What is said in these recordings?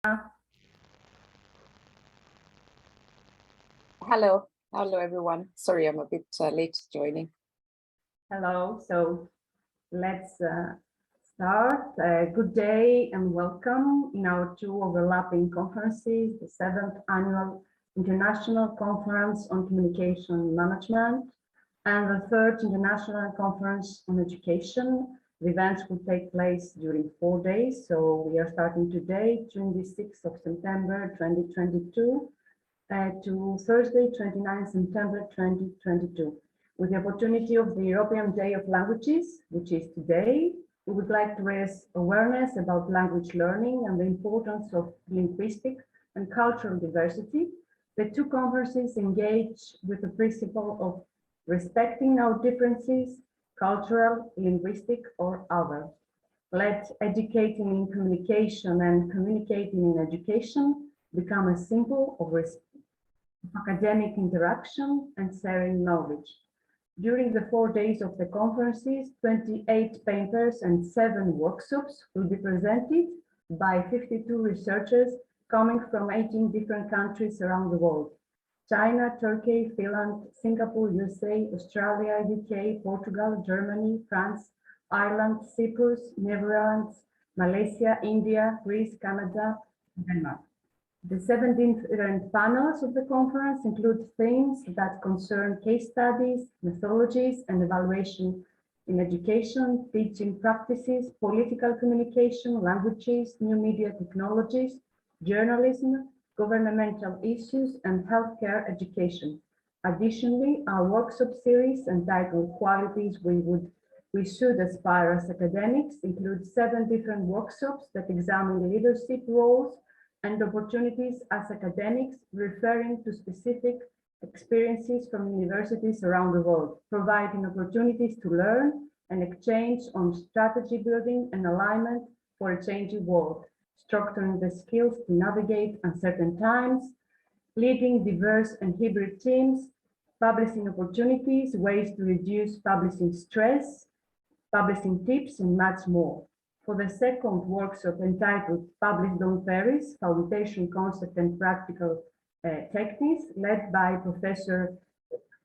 Hello everyone. Sorry, I'm a bit late joining. Hello, so let's start. Good day and welcome in our two overlapping conferences, the 7th Annual International Conference on Communication Management and the 3rd International Conference on Education. The events will take place during 4 days, so we are starting today, 26th of September 2022 to Thursday, 29th September 2022. With the opportunity of the European Day of Languages, which is today, we would like to raise awareness about language learning and the importance of linguistic and cultural diversity. The two conferences engage with the principle of respecting our differences, cultural, linguistic, or other. Let educating in communication and communicating in education become a symbol of academic interaction and sharing knowledge. During the 4 days of the conferences, 28 papers and 7 workshops will be presented by 52 researchers coming from 18 different countries around the world: China, Turkey, Finland, Singapore, USA, Australia, UK, Portugal, Germany, France, Ireland, Cyprus, Netherlands, Malaysia, India, Greece, Canada, and Denmark. The 17 different panels of the conference include themes that concern case studies, methodologies, and evaluation in education, teaching practices, political communication, languages, new media technologies, journalism, governmental issues, and healthcare education. Additionally, our workshop series entitled Qualities We Should Aspire as Academics includes 7 different workshops that examine leadership roles and opportunities as academics, referring to specific experiences from universities around the world, providing opportunities to learn and exchange on strategy building and alignment for a changing world, structuring the skills to navigate uncertain times, leading diverse and hybrid teams, publishing opportunities, ways to reduce publishing stress, publishing tips, and much more. For the second workshop entitled Publish Don't Perish, Foundation Concept and Practical Techniques, led by Professor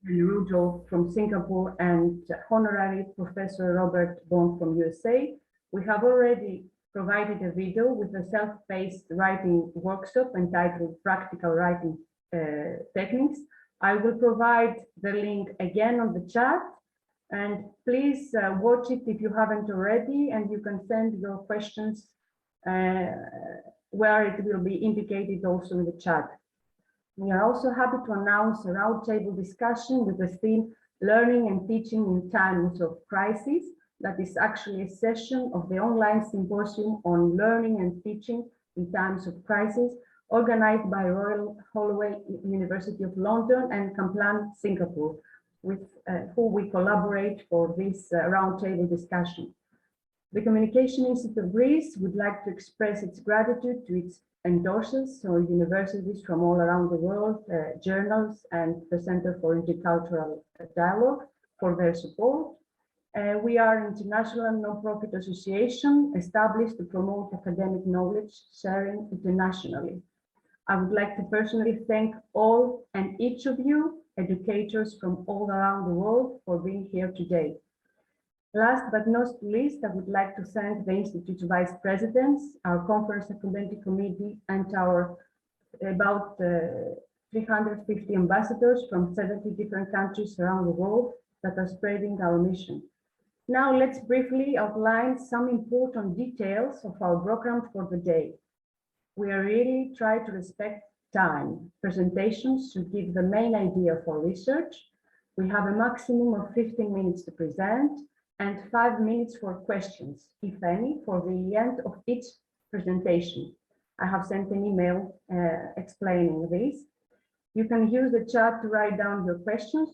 Rudolph from Singapore and Honorary Professor Robert Bond from USA, we have already provided a video with a self-paced writing workshop entitled Practical Writing Techniques. I will provide the link again on the chat. And please watch it if you haven't already, and you can send your questions where it will be indicated also in the chat. We are also happy to announce a roundtable discussion with the theme Learning and Teaching in Times of Crisis. That is actually a session of the online symposium on learning and teaching in times of crisis, organized by Royal Holloway University of London and Kaplan, Singapore, with who we collaborate for this roundtable discussion. The Communication Institute of Greece would like to express its gratitude to its endorsers, so universities from all around the world, journals, and the Center for Intercultural Dialogue for their support. We are an international non-profit association established to promote academic knowledge sharing internationally. I would like to personally thank all and each of you, educators from all around the world, for being here today. Last but not least, I would like to thank the Institute's vice presidents, our conference academic committee, and our about 350 ambassadors from 70 different countries around the world that are spreading our mission. Now let's briefly outline some important details of our program for the day. We are really trying to respect time. Presentations should give the main idea for research. We have a maximum of 15 minutes to present and 5 minutes for questions, if any, for the end of each presentation. I have sent an email explaining this. You can use the chat to write down your questions,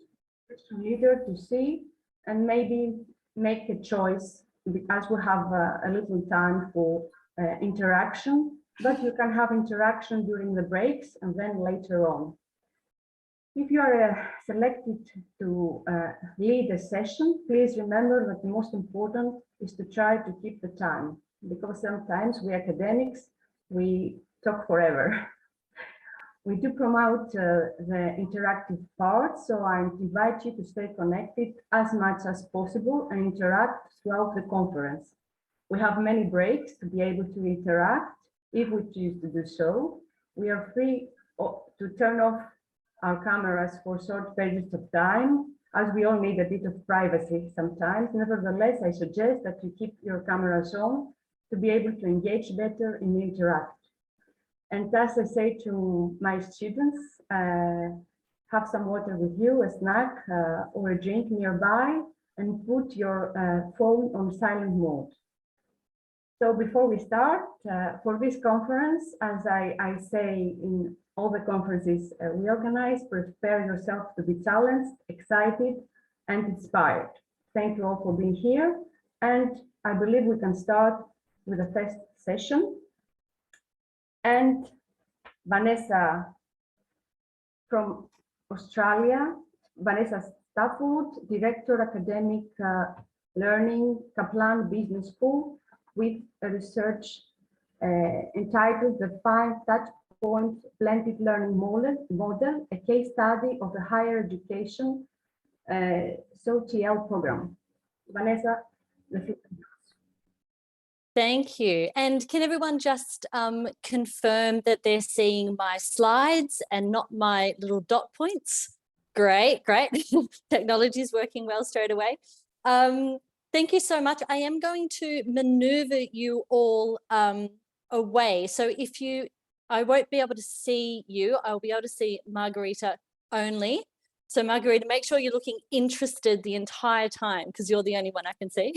question leader to see, and maybe make a choice, because we have a little time for interaction. But you can have interaction during the breaks and then later on. If you are selected to lead a session, please remember that the most important is to try to keep the time, because sometimes we academics, we talk forever. We do promote the interactive part, so I invite you to stay connected as much as possible and interact throughout the conference. We have many breaks to be able to interact if we choose to do so. We are free to turn off our cameras for short periods of time, as we all need a bit of privacy sometimes. Nevertheless, I suggest that you keep your cameras on to be able to engage better and interact. And as I say to my students, have some water with you, a snack or a drink nearby, and put your phone on silent mode. So before we start, for this conference, as I say in all the conferences we organize, prepare yourself to be challenged, excited, and inspired. Thank you all for being here. And I believe we can start with the first session. And Vanessa from Australia, Vanessa Stafford, Director Academic Learning, Kaplan Business School, with a research entitled The 5 Touchpoint Blended Learning Model, a case study of the higher education SOTL program. Vanessa, the floor. Thank you. And can everyone just confirm that they're seeing my slides and not my little dot points? Great, great. Technology is working well straight away. Thank you so much. I am going to maneuver you all away. So I won't be able to see you. I'll be able to see Margarita only. So Margarita, make sure you're looking interested the entire time because you're the only one I can see.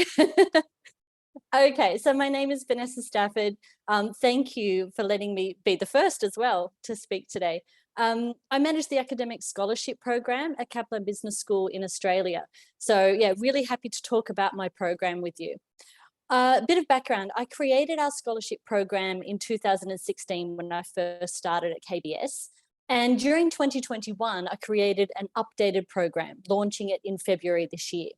Okay, so my name is Vanessa Stafford. Thank you for letting me be the first as well to speak today. I manage the academic scholarship program at Kaplan Business School in Australia. So yeah, really happy to talk about my program with you. A bit of background, I created our scholarship program in 2016 when I first started at KBS. And during 2021, I created an updated program, launching it in February this year.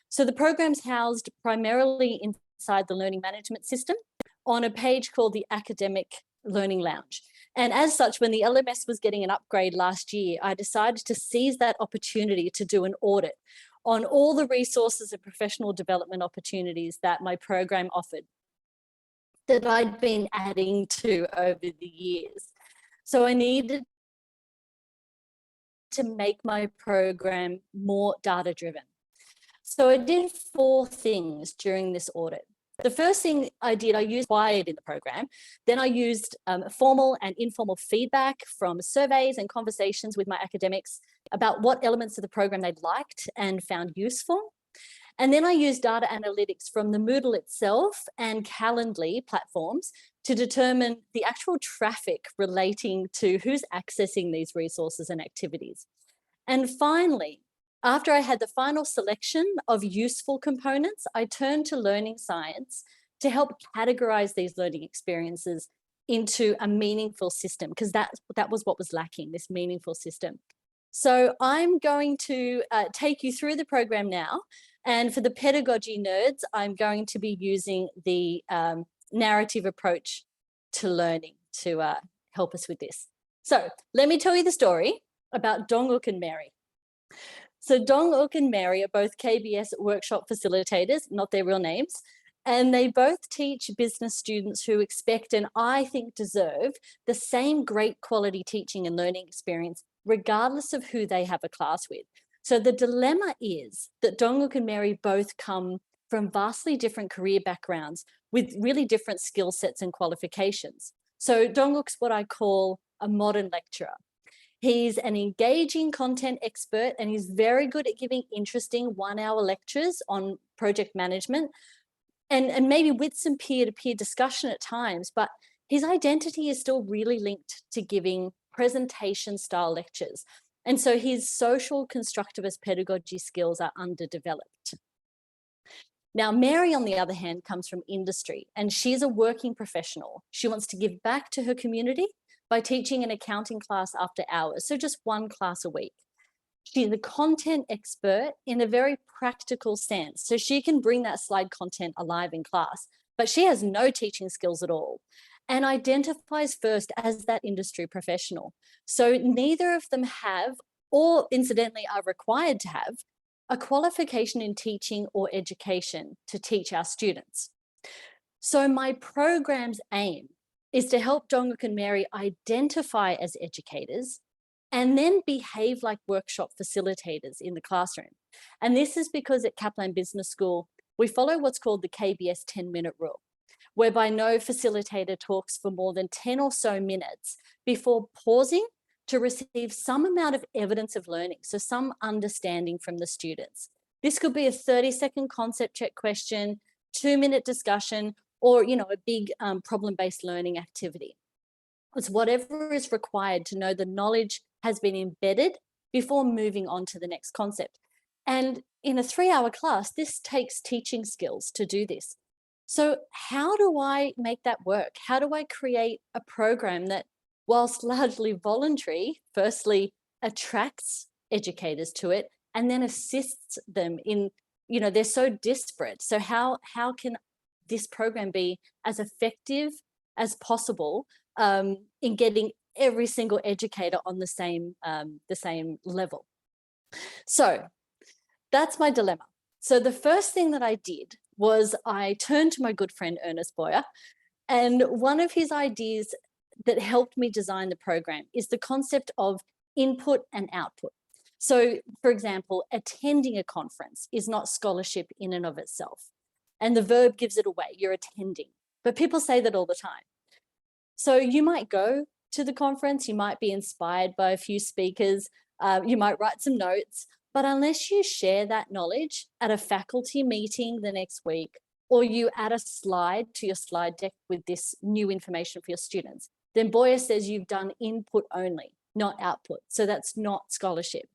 So the program's housed primarily inside the learning management system on a page called the Academic Learning Lounge. And as such, when the LMS was getting an upgrade last year, I decided to seize that opportunity to do an audit on all the resources and professional development opportunities that my program offered that I'd been adding to over the years. So I needed to make my program more data-driven. So I did 4 things during this audit. The first thing I did, I used Wired in the program. Then I used formal and informal feedback from surveys and conversations with my academics about what elements of the program they'd liked and found useful. And then I used data analytics from the Moodle itself and Calendly platforms to determine the actual traffic relating to who's accessing these resources and activities. And finally, after I had the final selection of useful components, I turned to learning science to help categorize these learning experiences into a meaningful system, because that was what was lacking, this meaningful system. So I'm going to take you through the program now. And for the pedagogy nerds, I'm going to be using the narrative approach to learning to help us with this. So let me tell you the story about Dong-Uk and Mary. So Dong-Uk and Mary are both KBS workshop facilitators, not their real names, and they both teach business students who expect and I think deserve the same great quality teaching and learning experience, regardless of who they have a class with. So the dilemma is that Dong-Uk and Mary both come from vastly different career backgrounds with really different skill sets and qualifications. So Dong-Uk's what I call a modern lecturer. He's an engaging content expert and he's very good at giving interesting 1-hour lectures on project management and maybe with some peer-to-peer discussion at times, but his identity is still really linked to giving presentation style lectures. And so his social constructivist pedagogy skills are underdeveloped. Now, Mary, on the other hand, comes from industry and she's a working professional. She wants to give back to her community by teaching an accounting class after hours, so just 1 class a week. She's a content expert in a very practical sense, so she can bring that slide content alive in class, but she has no teaching skills at all. and identifies first as that industry professional. So neither of them have, or incidentally are required to have, a qualification in teaching or education to teach our students. So my program's aim is to help Dongguk and Mary identify as educators and then behave like workshop facilitators in the classroom. And this is because at Kaplan Business School, we follow what's called the KBS 10-minute rule, whereby no facilitator talks for more than 10 or so minutes before pausing to receive some amount of evidence of learning, so some understanding from the students. This could be a 30-second concept check question, 2-minute discussion, or a big problem-based learning activity. It's whatever is required to know the knowledge has been embedded before moving on to the next concept. And in a 3-hour class, this takes teaching skills to do this. So how do I make that work? How do I create a program that, whilst largely voluntary, firstly attracts educators to it and then assists them in, they're so disparate. So how can this program be as effective as possible in getting every single educator on the same level? So that's my dilemma. So the first thing that I did was I turned to my good friend Ernest Boyer, and one of his ideas that helped me design the program is the concept of input and output. So, for example, attending a conference is not scholarship in and of itself, and the verb gives it away, you're attending. But people say that all the time. So you might go to the conference, you might be inspired by a few speakers, you might write some notes, but unless you share that knowledge at a faculty meeting the next week, or you add a slide to your slide deck with this new information for your students, then Boyer says you've done input only, not output. So that's not scholarship.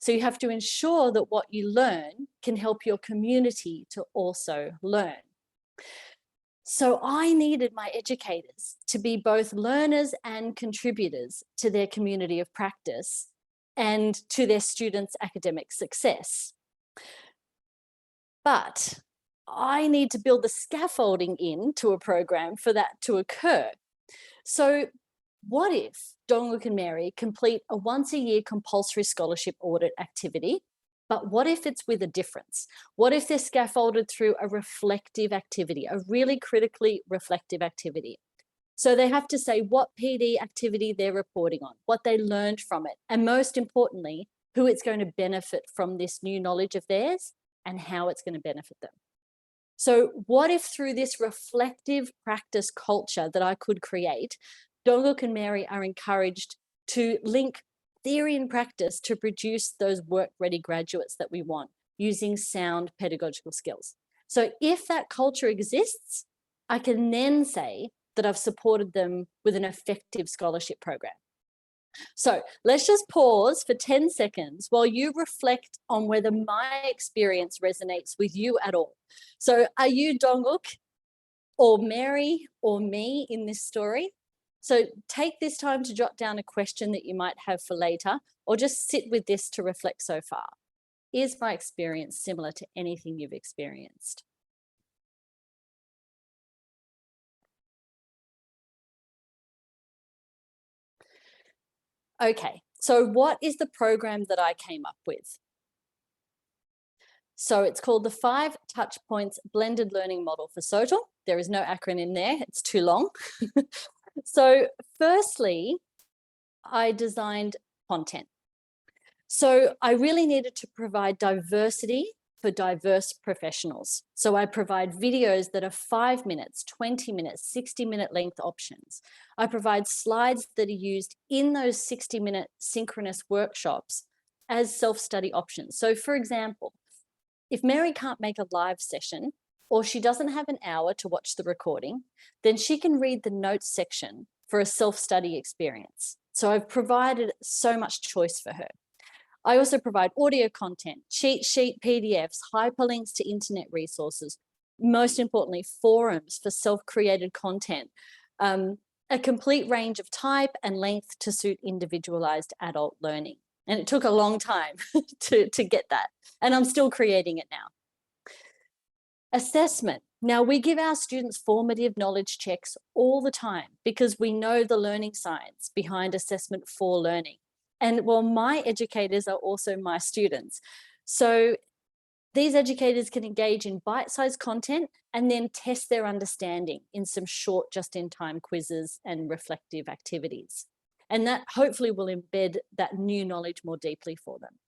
So you have to ensure that what you learn can help your community to also learn. So I needed my educators to be both learners and contributors to their community of practice and to their students' academic success. But I need to build the scaffolding into a program for that to occur. So what if Dongguk and Mary complete a once-a-year compulsory scholarship audit activity, but what if it's with a difference? What if they're scaffolded through a reflective activity, a really critically reflective activity? So they have to say what PD activity they're reporting on, what they learned from it, and most importantly, who it's going to benefit from this new knowledge of theirs and how it's going to benefit them. So what if through this reflective practice culture that I could create, Dongguk and Mary are encouraged to link theory and practice to produce those work-ready graduates that we want using sound pedagogical skills. So if that culture exists, I can then say that I've supported them with an effective scholarship program. So let's just pause for 10 seconds while you reflect on whether my experience resonates with you at all. So are you Dongguk or Mary or me in this story? So take this time to jot down a question that you might have for later, or just sit with this to reflect so far. Is my experience similar to anything you've experienced? Okay, so what is the program that I came up with? So it's called the 5 Touch Points Blended Learning Model for SOTL. There is no acronym there, it's too long. So firstly, I designed content. So I really needed to provide diversity for diverse professionals. So I provide videos that are 5 minutes, 20 minutes, 60-minute length options. I provide slides that are used in those 60-minute synchronous workshops as self-study options. So for example, if Mary can't make a live session or she doesn't have an hour to watch the recording, then she can read the notes section for a self-study experience. So I've provided so much choice for her. I also provide audio content, cheat sheet PDFs, hyperlinks to internet resources, most importantly, forums for self-created content, a complete range of type and length to suit individualized adult learning. And it took a long time to get that. And I'm still creating it now. Assessment. Now, we give our students formative knowledge checks all the time because we know the learning science behind assessment for learning. And well, my educators are also my students. So these educators can engage in bite-sized content and then test their understanding in some short just-in-time quizzes and reflective activities. And that hopefully will embed that new knowledge more deeply for them.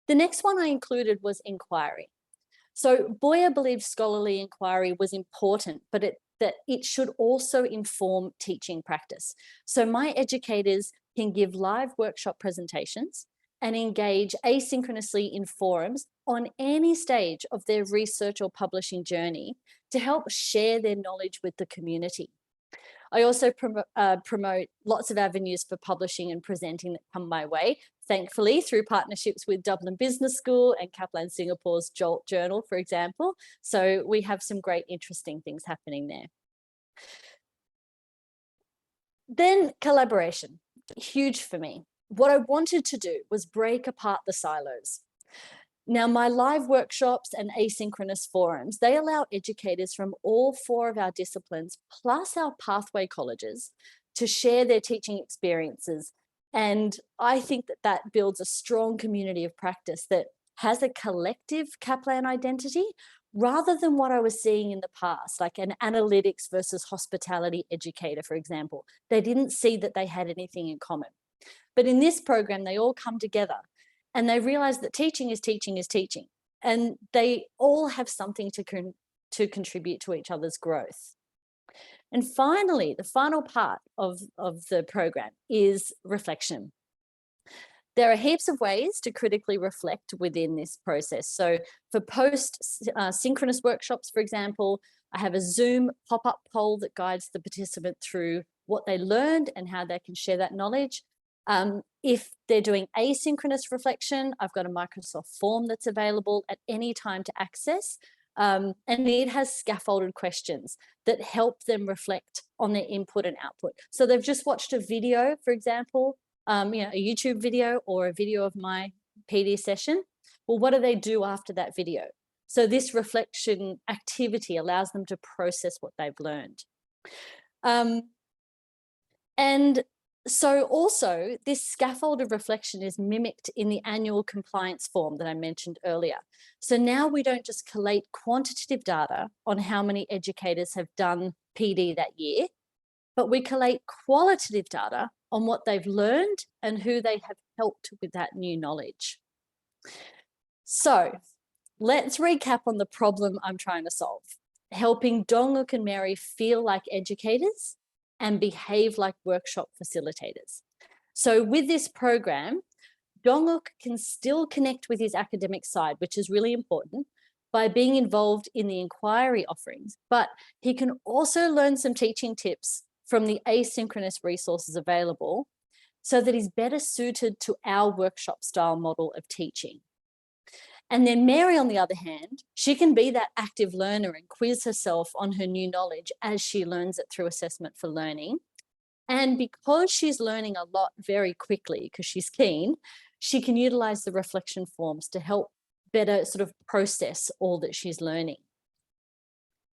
The next one I included was inquiry. So Boyer believed scholarly inquiry was important, but that it should also inform teaching practice. So my educators can give live workshop presentations and engage asynchronously in forums on any stage of their research or publishing journey to help share their knowledge with the community. I also promote lots of avenues for publishing and presenting that come my way, thankfully through partnerships with Dublin Business School and Kaplan Singapore's Jolt Journal, for example. So we have some great interesting things happening there. Then collaboration, huge for me. What I wanted to do was break apart the silos. Now, my live workshops and asynchronous forums, they allow educators from all 4 of our disciplines, plus our pathway colleges, to share their teaching experiences. And I think that that builds a strong community of practice that has a collective Kaplan identity, rather than what I was seeing in the past, like an analytics versus hospitality educator, for example. They didn't see that they had anything in common. But in this program, they all come together and they realize that teaching is teaching is teaching. And they all have something to contribute to each other's growth. And finally, the final part of the program is reflection. There are heaps of ways to critically reflect within this process. So for post-synchronous workshops, for example, I have a Zoom pop-up poll that guides the participant through what they learned and how they can share that knowledge. If they're doing asynchronous reflection, I've got a Microsoft form that's available at any time to access. And it has scaffolded questions that help them reflect on their input and output. So they've just watched a video, for example, a YouTube video or a video of my PD session. Well, what do they do after that video? So this reflection activity allows them to process what they've learned. And so also this scaffolded reflection is mimicked in the annual compliance form that I mentioned earlier. So now we don't just collate quantitative data on how many educators have done PD that year, but we collate qualitative data on what they've learned and who they have helped with that new knowledge. So let's recap on the problem I'm trying to solve: helping Donguk and Mary feel like educators and behave like workshop facilitators. So with this program, Donguk can still connect with his academic side, which is really important, by being involved in the inquiry offerings, but he can also learn some teaching tips from the asynchronous resources available so that he's better suited to our workshop style model of teaching. And then Mary, on the other hand, she can be that active learner and quiz herself on her new knowledge as she learns it through assessment for learning. And because she's learning a lot very quickly, because she's keen, she can utilize the reflection forms to help better sort of process all that she's learning.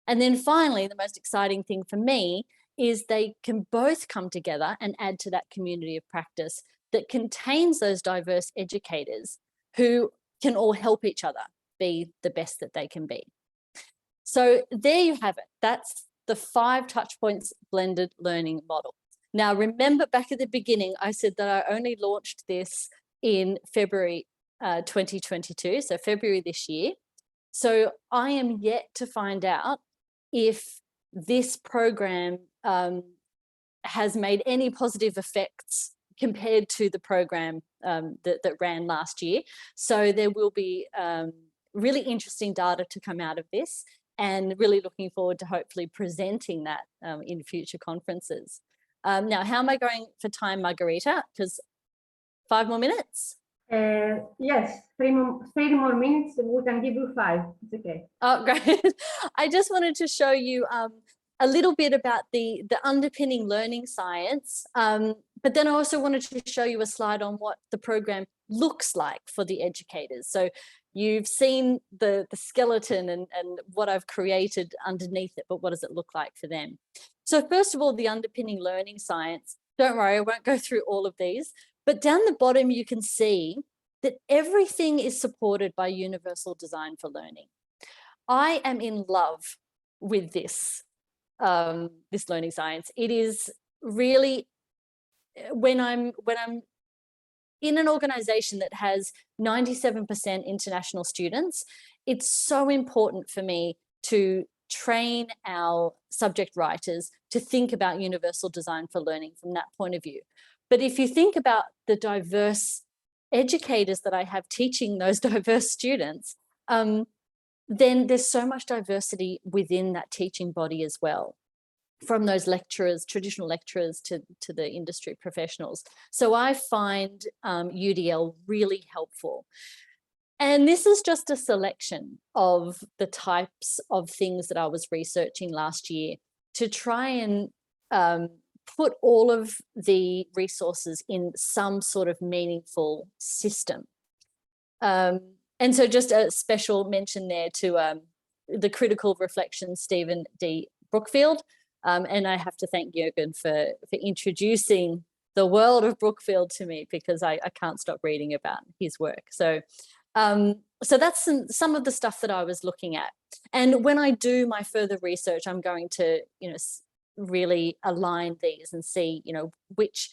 And then finally, the most exciting thing for me is they can both come together and add to that community of practice that contains those diverse educators who can all help each other be the best that they can be. So there you have it. That's the 5 touchpoints blended learning model. Now, remember back at the beginning, I said that I only launched this in February 2022, so February this year. So I am yet to find out if this program has made any positive effects compared to the program that ran last year. So there will be really interesting data to come out of this, and really looking forward to hopefully presenting that in future conferences. Now, how am I going for time, Margarita? Because 5 more minutes? Yes, 3 more minutes, we can give you 5. It's okay. Oh, great. I just wanted to show you a little bit about the underpinning learning science, but then I also wanted to show you a slide on what the program looks like for the educators. So You've seen the skeleton and what I've created underneath it, but what does it look like for them? So first of all, the underpinning learning science. Don't worry, I won't go through all of these, but down the bottom, you can see that everything is supported by universal design for learning. I am in love with this, this learning science. It is really, when I'm in an organization that has 97% international students, it's so important for me to train our subject writers to think about universal design for learning from that point of view. But if you think about the diverse educators that I have teaching those diverse students, then there's so much diversity within that teaching body as well, from those lecturers, traditional lecturers, to the industry professionals. So I find UDL really helpful. And this is just a selection of the types of things that I was researching last year to try and put all of the resources in some sort of meaningful system. And so just a special mention there to the critical reflection, Stephen D. Brookfield. And I have to thank Jürgen for introducing the world of Brookfield to me, because I can't stop reading about his work. So that's some of the stuff that I was looking at. And when I do my further research, I'm going to, really align these and see, which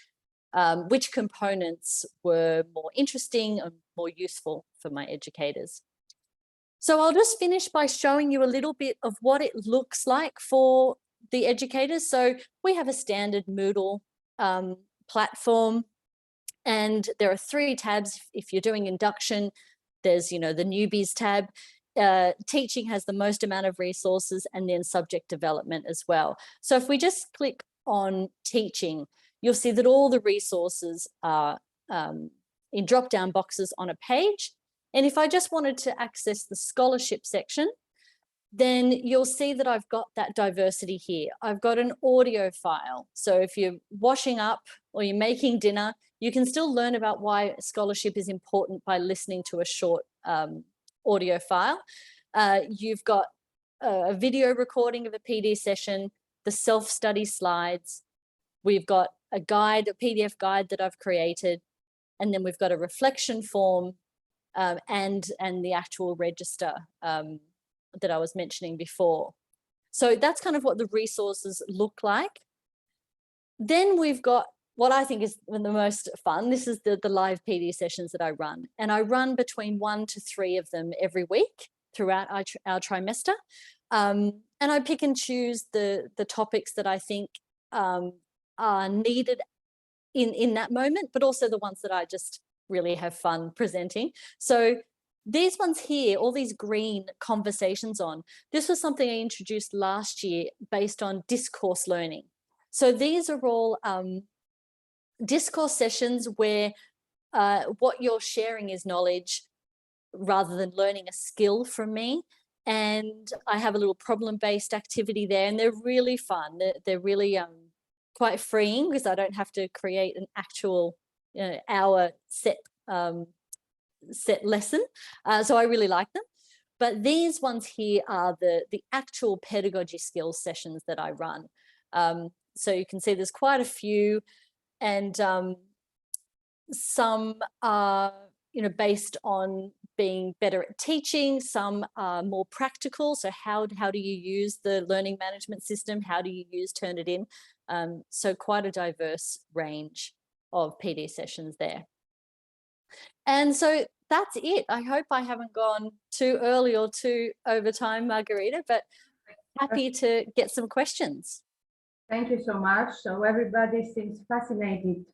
components were more interesting and more useful for my educators. So I'll just finish by showing you a little bit of what it looks like for the educators. So we have a standard Moodle platform, and there are 3 tabs. If you're doing induction, there's, the newbies tab. Teaching has the most amount of resources, and then subject development as well. So if we just click on teaching, you'll see that all the resources are in drop-down boxes on a page. And if I just wanted to access the scholarship section, then you'll see that I've got that diversity here. I've got an audio file. So if you're washing up or you're making dinner, you can still learn about why scholarship is important by listening to a short audio file. You've got a video recording of a PD session, the self-study slides. We've got a guide, a PDF guide that I've created, and then we've got a reflection form and the actual register that I was mentioning before. So that's kind of what the resources look like. Then we've got what I think is the most fun. This is the live PD sessions that I run. And I run between 1 to 3 of them every week throughout our trimester. And I pick and choose the topics that I think are needed in that moment, but also the ones that I just really have fun presenting. So these ones here, all these green conversations on, this was something I introduced last year based on discourse learning. So these are all discourse sessions where what you're sharing is knowledge rather than learning a skill from me. And I have a little problem-based activity there, and they're really fun. They're really quite freeing, because I don't have to create an actual hour set lesson. So I really like them. But these ones here are the actual pedagogy skills sessions that I run. So you can see there's quite a few, and some are based on being better at teaching, some are more practical. So how do you use the learning management system? How do you use Turnitin? So quite a diverse range of PD sessions there. And so that's it. I hope I haven't gone too early or too over time, Margarita, but happy to get some questions. Thank you so much. So everybody seems fascinated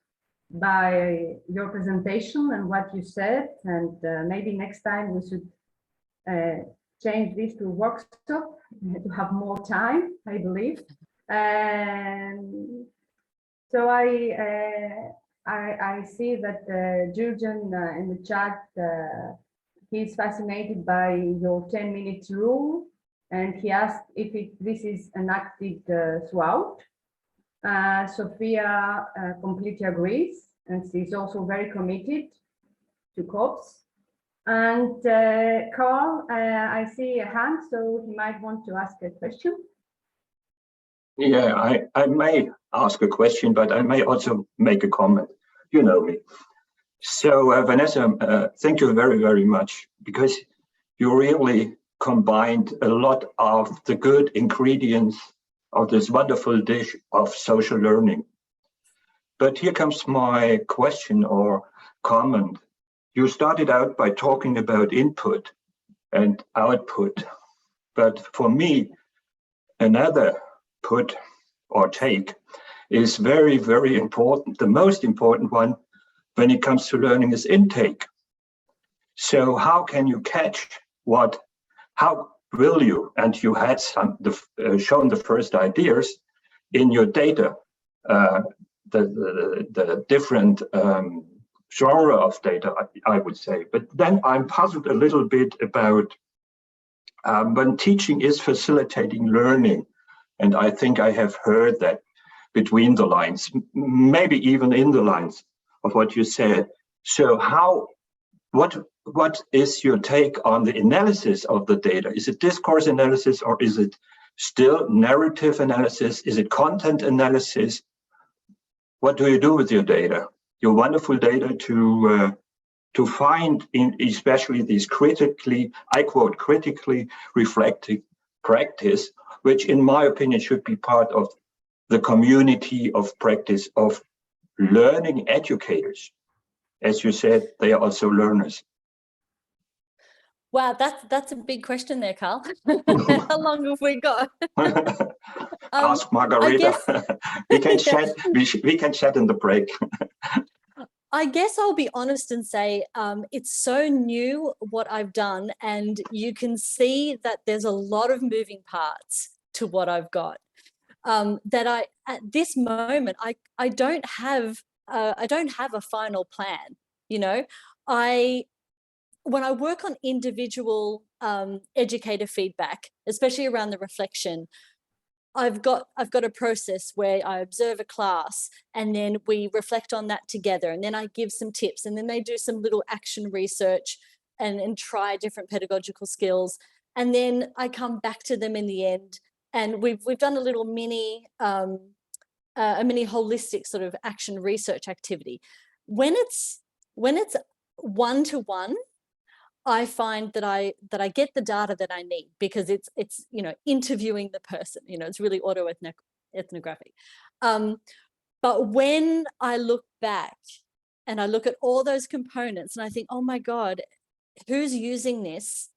by your presentation and what you said, and maybe next time we should change this to a workshop to have more time, I believe. And so I see that Jürgen in the chat, he's fascinated by your 10 minutes rule, and he asked if this is enacted throughout. Sophia completely agrees, and she's also very committed to COPS. And Carl, I see a hand, so he might want to ask a question. Yeah, I may ask a question, but I may also make a comment. You know me. So, Vanessa, thank you very, very much, because you really combined a lot of the good ingredients of this wonderful dish of social learning. But here comes my question or comment. You started out by talking about input and output, but for me, another put or take is very, very important. The most important one when it comes to learning is intake. So how can you catch what, how will you, and you had shown the first ideas in your data, the different genre of data, I would say. But then I'm puzzled a little bit about when teaching is facilitating learning. And I think I have heard that between the lines, maybe even in the lines of what you said. So what is your take on the analysis of the data? Is it discourse analysis, or is it still narrative analysis? Is it content analysis? What do you do with your data? Your wonderful data to find in especially these critically, I quote, critically reflective practice, which in my opinion should be part of the community of practice of learning educators. As you said, they are also learners. Wow, that's a big question there, Carl. How long have we got? Ask Margarita. We can chat. We can chat in the break. I guess I'll be honest and say it's so new what I've done, and you can see that there's a lot of moving parts to what I've got. That at this moment I don't have a final plan. You know, when I work on individual educator feedback, especially around the reflection, I've got a process where I observe a class and then we reflect on that together, and then I give some tips, and then they do some little action research and try different pedagogical skills, and then I come back to them in the end, and we've done a little mini holistic sort of action research activity. When it's one-to-one, I find that I get the data that I need, because it's you know, interviewing the person, you know, it's really autoethnography. But when I look back and I look at all those components and I think, oh my God, who's using this?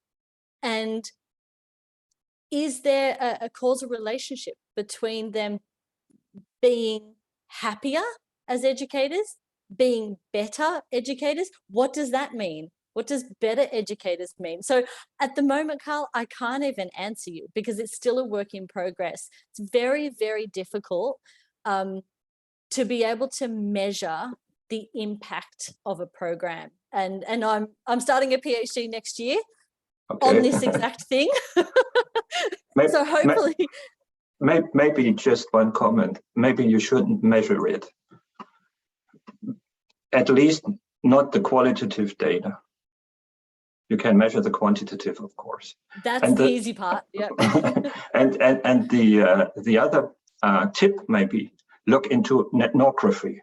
And is there a causal relationship between them being happier as educators, being better educators? What does that mean? What does better educators mean? So at the moment, Carl, I can't even answer you, because it's still a work in progress. It's very, very difficult to be able to measure the impact of a program. And I'm starting a PhD next year on this exact thing. So hopefully. Maybe just one comment. Maybe you shouldn't measure it. At least not the qualitative data. You can measure the quantitative, of course. That's the easy part. Yeah. and the other tip maybe look into ethnography.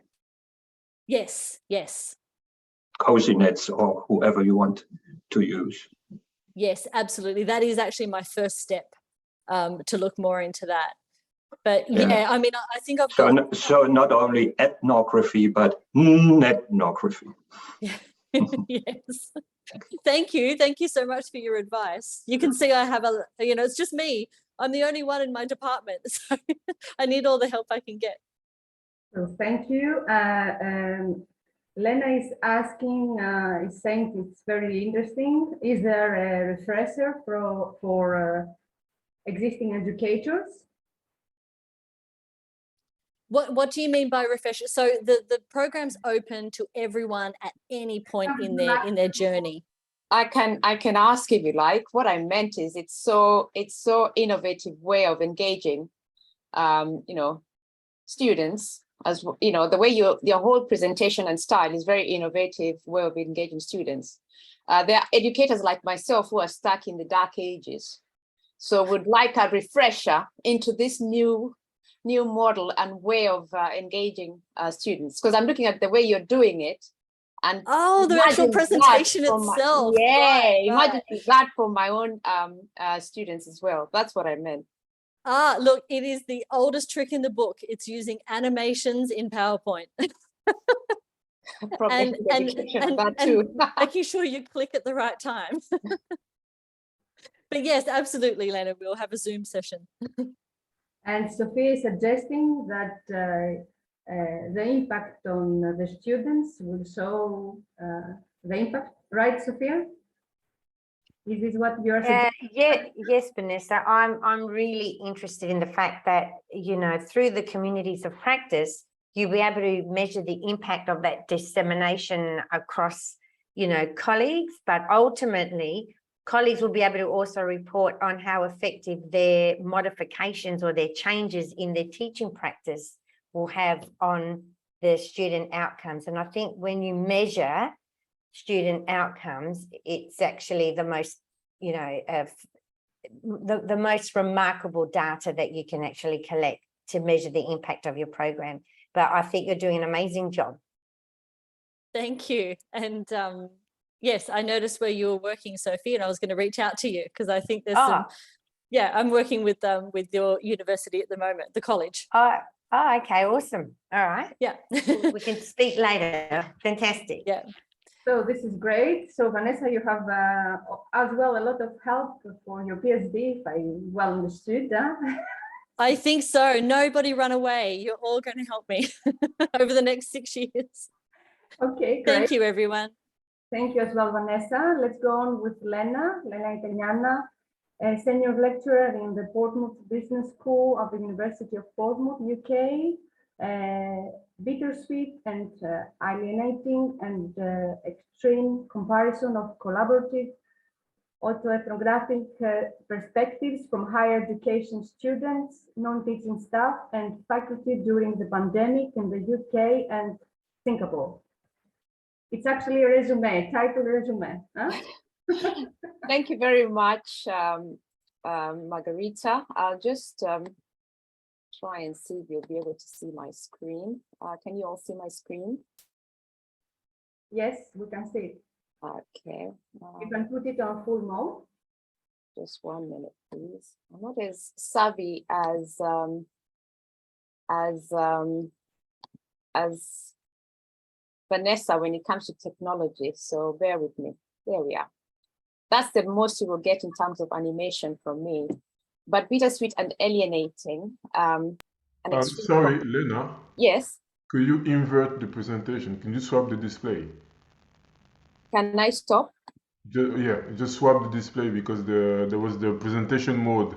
Yes. Cozy nets or whoever you want to use. Yes, absolutely. That is actually my first step, to look more into that. But yeah, I mean, I think I've got... So not only ethnography, but ethnography. Yeah. Yes. Thank you so much for your advice. You can see I have it's just me. I'm the only one in my department, so I need all the help I can get. So thank you. Lena is asking, is saying it's very interesting. Is there a refresher for existing educators? What do you mean by refresher? So the program's open to everyone at any point in their journey. I can ask if you like. What I meant is it's so innovative way of engaging, students as you know, the way your whole presentation and style is very innovative way of engaging students. There are educators like myself who are stuck in the dark ages, so would like a refresher into this new model and way of engaging students, because I'm looking at the way you're doing it. And the actual presentation itself. Imagine that for my own students as well. That's what I meant. Look, it is the oldest trick in the book. It's using animations in PowerPoint. and making sure you click at the right time. But yes, absolutely, Lena, we'll have a Zoom session. And Sophia is suggesting that the impact on the students will show the impact, right, Sophia? Is this what you're suggesting? Yes, Vanessa. I'm really interested in the fact that, you know, through the communities of practice, you'll be able to measure the impact of that dissemination across, you know, colleagues, but ultimately colleagues will be able to also report on how effective their modifications or their changes in their teaching practice will have on the student outcomes. And I think when you measure student outcomes, it's actually the most, you know, the most remarkable data that you can actually collect to measure the impact of your program. But I think you're doing an amazing job. Thank you. And yes, I noticed where you were working, Sophie, and I was going to reach out to you because I think there's some, yeah, I'm working with your university at the moment, the college. Oh, okay, awesome. All right. Yeah. We can speak later. Fantastic. Yeah. So this is great. So Vanessa, you have as well a lot of help for your PhD, if I well understood. I think so. Nobody run away. You're all going to help me over the next 6 years. Okay, great. Thank you, everyone. Thank you as well, Vanessa. Let's go on with Lena Italiana, a senior lecturer in the Portsmouth Business School of the University of Portsmouth, UK. Bittersweet and alienating and extreme comparison of collaborative autoethnographic perspectives from higher education students, non-teaching staff and faculty during the pandemic in the UK and Singapore. It's actually a resume, titled resume. Huh? Thank you very much, Margarita. I'll just try and see if you'll be able to see my screen. Can you all see my screen? Yes, we can see it. Okay. You can put it on full mode. Just 1 minute, please. I'm not as savvy as Vanessa when it comes to technology, so bear with me. There we are. That's the most you will get in terms of animation from me. But bittersweet and alienating. Sorry, Lena. Yes. Could you invert the presentation? Can you swap the display? Can I stop? Just swap the display because there was the presentation mode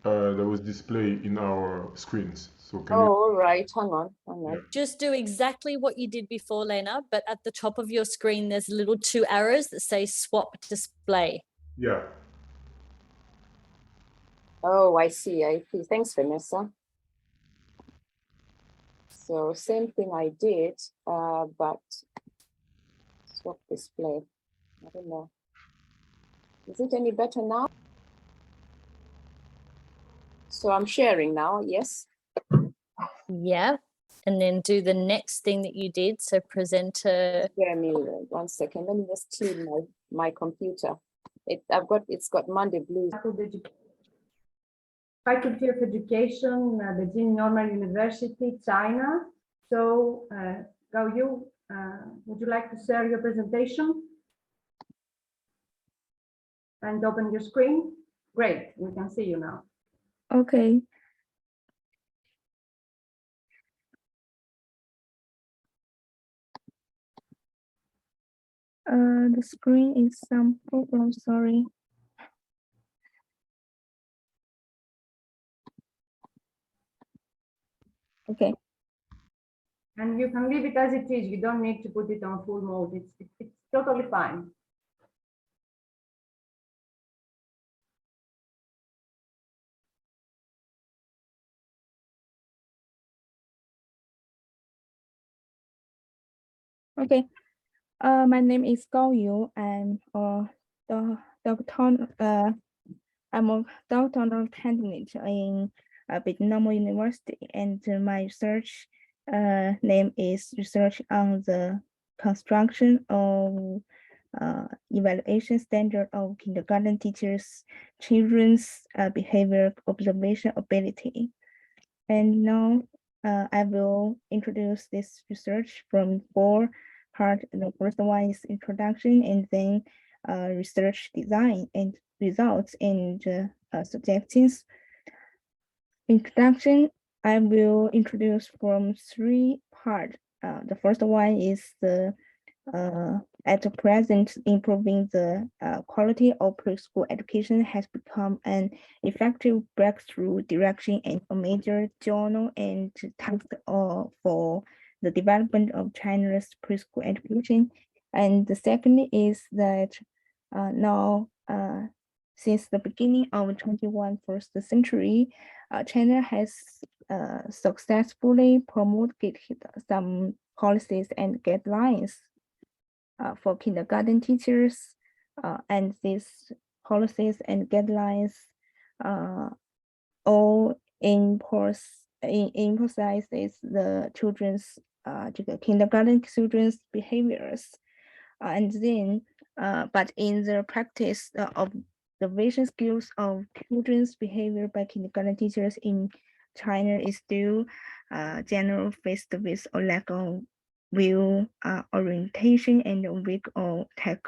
that was displayed in our screens. So can you... all right. Hang on. Yeah. Just do exactly what you did before, Lena, but at the top of your screen, there's little 2 arrows that say swap display. Yeah. Oh, I see. Thanks, Vanessa. So same thing I did, but swap display. I don't know. Is it any better now? So I'm sharing now, yes? Yeah. And then do the next thing that you did. So presenter. Bear me 1 second. Let me just clean my computer. It's got Monday blues. Faculty of Education, Beijing Normal University, China. So, Gao Yu, would you like to share your presentation and open your screen? Great, we can see you now. Okay. The screen is some problem, sorry. Okay. And you can leave it as it is. You don't need to put it on full mode. It's totally fine. Okay. My name is Gao Yu. I'm a doctoral candidate in Vietnam University, and my research name is research on the construction of evaluation standard of kindergarten teachers' children's behavior observation ability. And now I will introduce this research from 4 parts. The first one is introduction, and then research design and results and suggestions. Introduction, I will introduce from 3 parts. The first one is the at the present, improving the quality of preschool education has become an effective breakthrough direction and a major journal and task for the development of China's preschool education. And the second is that now, since the beginning of 21st century, China has successfully promulgated some policies and guidelines for kindergarten teachers, and these policies and guidelines all emphasizes the children's kindergarten children's behaviors, and then but in the practice of the vision skills of children's behavior by kindergarten teachers in China is still generally faced with a lack of will orientation and a weak or tech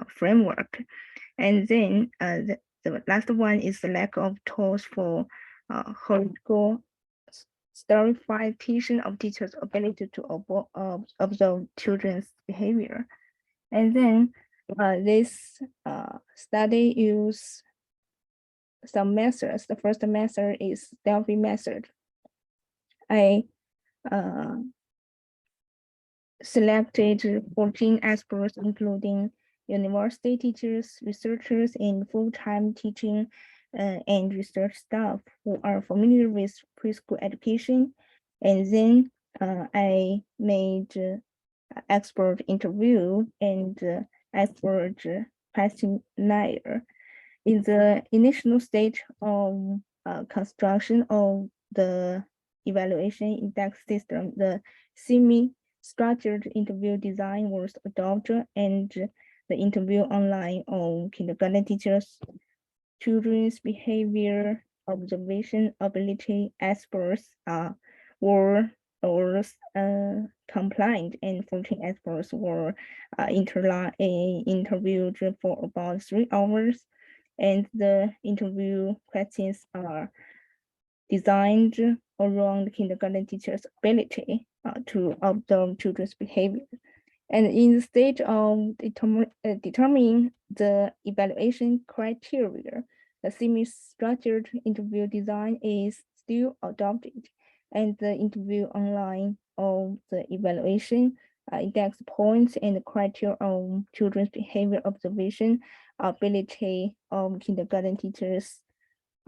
framework. And then the last one is the lack of tools for holistic verification of teachers' ability to observe children's behavior. And then this study use some methods. The first method is Delphi method. I selected 14 experts, including university teachers, researchers, and full-time teaching and research staff who are familiar with preschool education. And then I made expert interview and expert questionnaire. In the initial stage of construction of the evaluation index system, the semi-structured interview design was adopted, and the interview online on kindergarten teachers, children's behavior observation ability experts were compliant, and 14 experts were interviewed for about 3 hours. And the interview questions are designed around kindergarten teachers' ability to observe children's behavior. And in the stage of determining the evaluation criteria, the semi-structured interview design is still adopted, and the interview online of the evaluation index points and criteria of children's behavior observation ability of kindergarten teachers,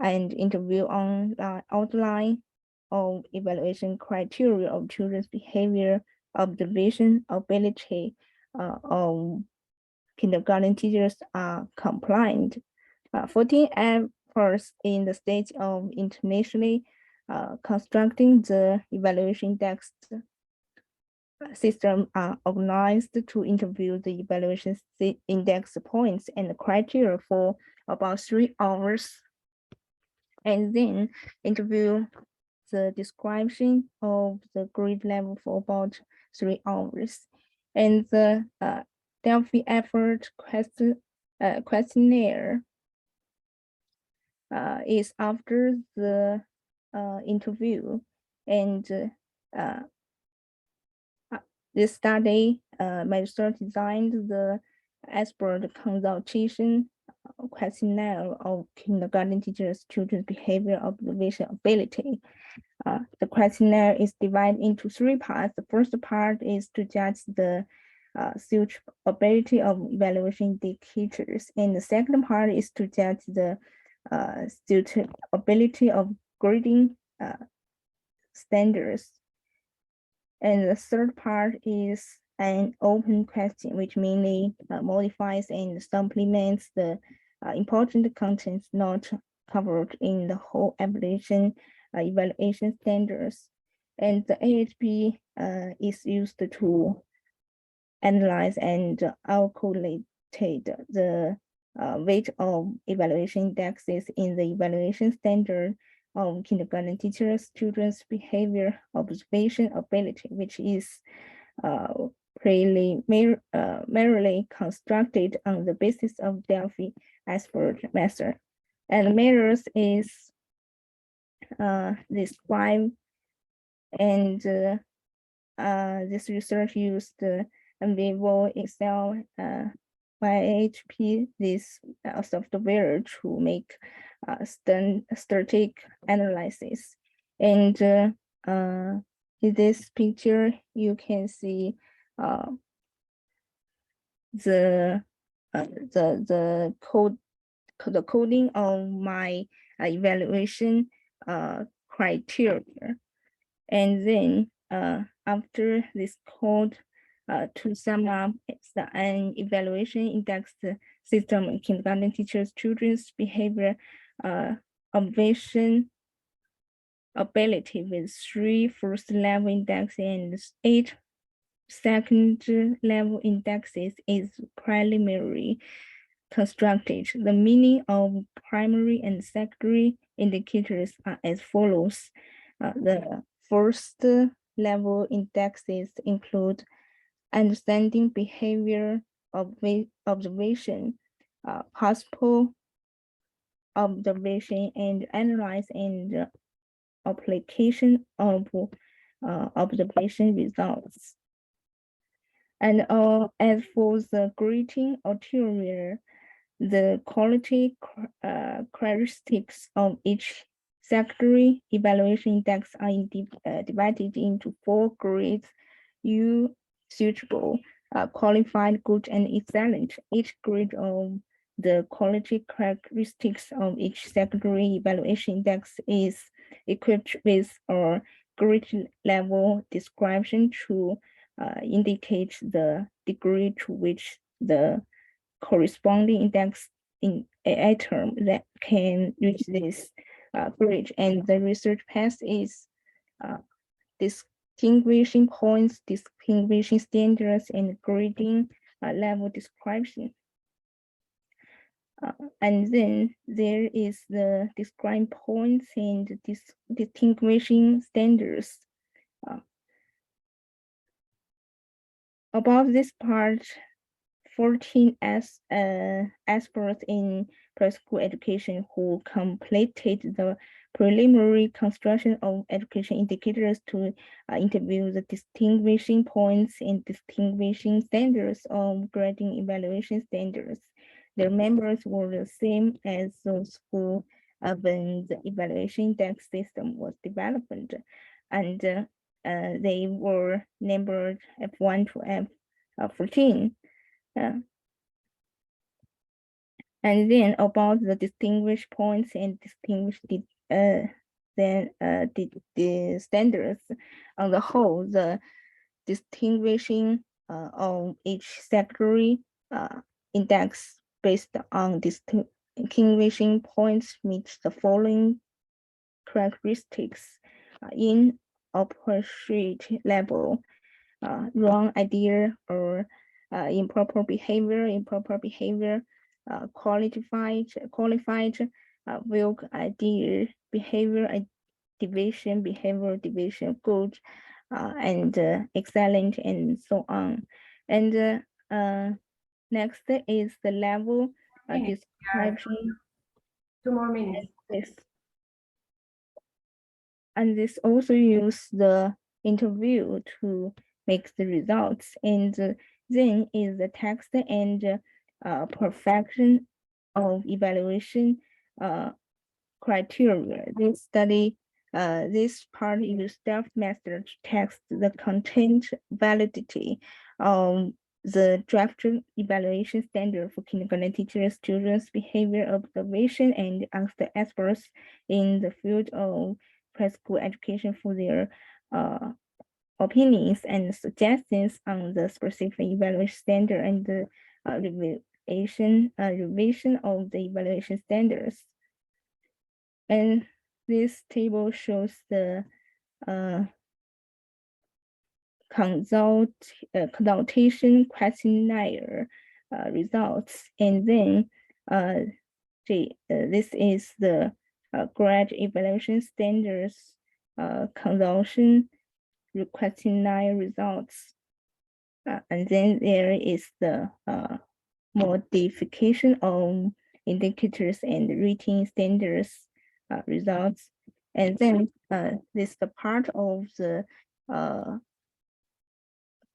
and interview on outline of evaluation criteria of children's behavior observation ability of kindergarten teachers are compliant. 14 efforts in the stage of internationally constructing the evaluation index system are organized to interview the evaluation index points and criteria for about 3 hours, and then interview the description of the grade level for about 3 hours. And the Delphi effort questionnaire is after the interview, and this study, my research designed the expert consultation questionnaire of kindergarten teachers' children's behavior observation ability. The questionnaire is divided into 3 parts. The first part is to judge the suitability of evaluation indicators, and the second part is to judge the suitability of grading standards. And the third part is an open question, which mainly modifies and supplements the important contents not covered in the whole evaluation standards. And the AHP is used to analyze and calculate the weight of evaluation indexes in the evaluation standard of kindergarten teachers' children's behavior observation ability, which is primarily constructed on the basis of Delphi Ashford method. And measures is described, and this research used Vivo, Excel, YHP, this software to make static analysis. And in this picture, you can see the coding of my evaluation criteria. And then after this code, to sum up, it's an evaluation index system in kindergarten teachers' children's behavior observation ability with 3 first-level indexes and 8 second-level indexes is primarily constructed. The meaning of primary and secondary indicators are as follows. The first level indexes include understanding behavior observation, possible observation, and analyze and application of observation results. And as for the grading ulterior, the quality characteristics of each secondary evaluation index are divided into 4 grades: U, suitable, qualified, good, and excellent. Each grade of the quality characteristics of each secondary evaluation index is equipped with a grade level description to indicate the degree to which the corresponding index in a term that can reach this grade. And the research path is distinguishing points, distinguishing standards, and grading level description. And then there is the describing points and distinguishing standards. Above this part, 14 experts in preschool education who completed the preliminary construction of education indicators to interview the distinguishing points and distinguishing standards of grading evaluation standards. Their members were the same as those who, when the evaluation index system was developed, and they were numbered F1 to F14. And then about the distinguished points and distinguished the standards on the whole, the distinguishing of each secondary index based on distinguishing points meets the following characteristics in appropriate level: wrong idea or improper behavior, qualified, vague idea, behavior division, good, and excellent, and so on. And next is the level description. 2 more minutes. And this also use the interview to make the results. And then is the text and perfection of evaluation criteria. This study, this part uses Delphi method to test the content validity of the draft evaluation standard for kindergarten teachers, children's behavior observation, and ask the experts in the field of preschool education for their opinions and suggestions on the specific evaluation standard and the revision of the evaluation standards. And this table shows the consultation questionnaire results, and then this is the grad evaluation standards consultation questionnaire results, and then there is the modification of indicators and rating standards results, and then this is the part of the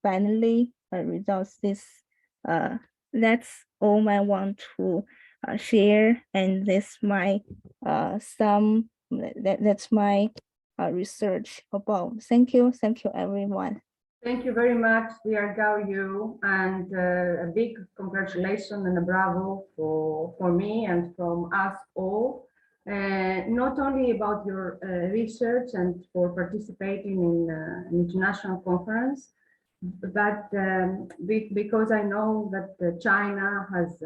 finally results. That's all I want to share, and that's my that's my research about. Thank you everyone. Thank you very much, dear Gao Yu, and a big congratulations and a bravo for me and from us all. Not only about your research and for participating in an international conference, but because I know that China has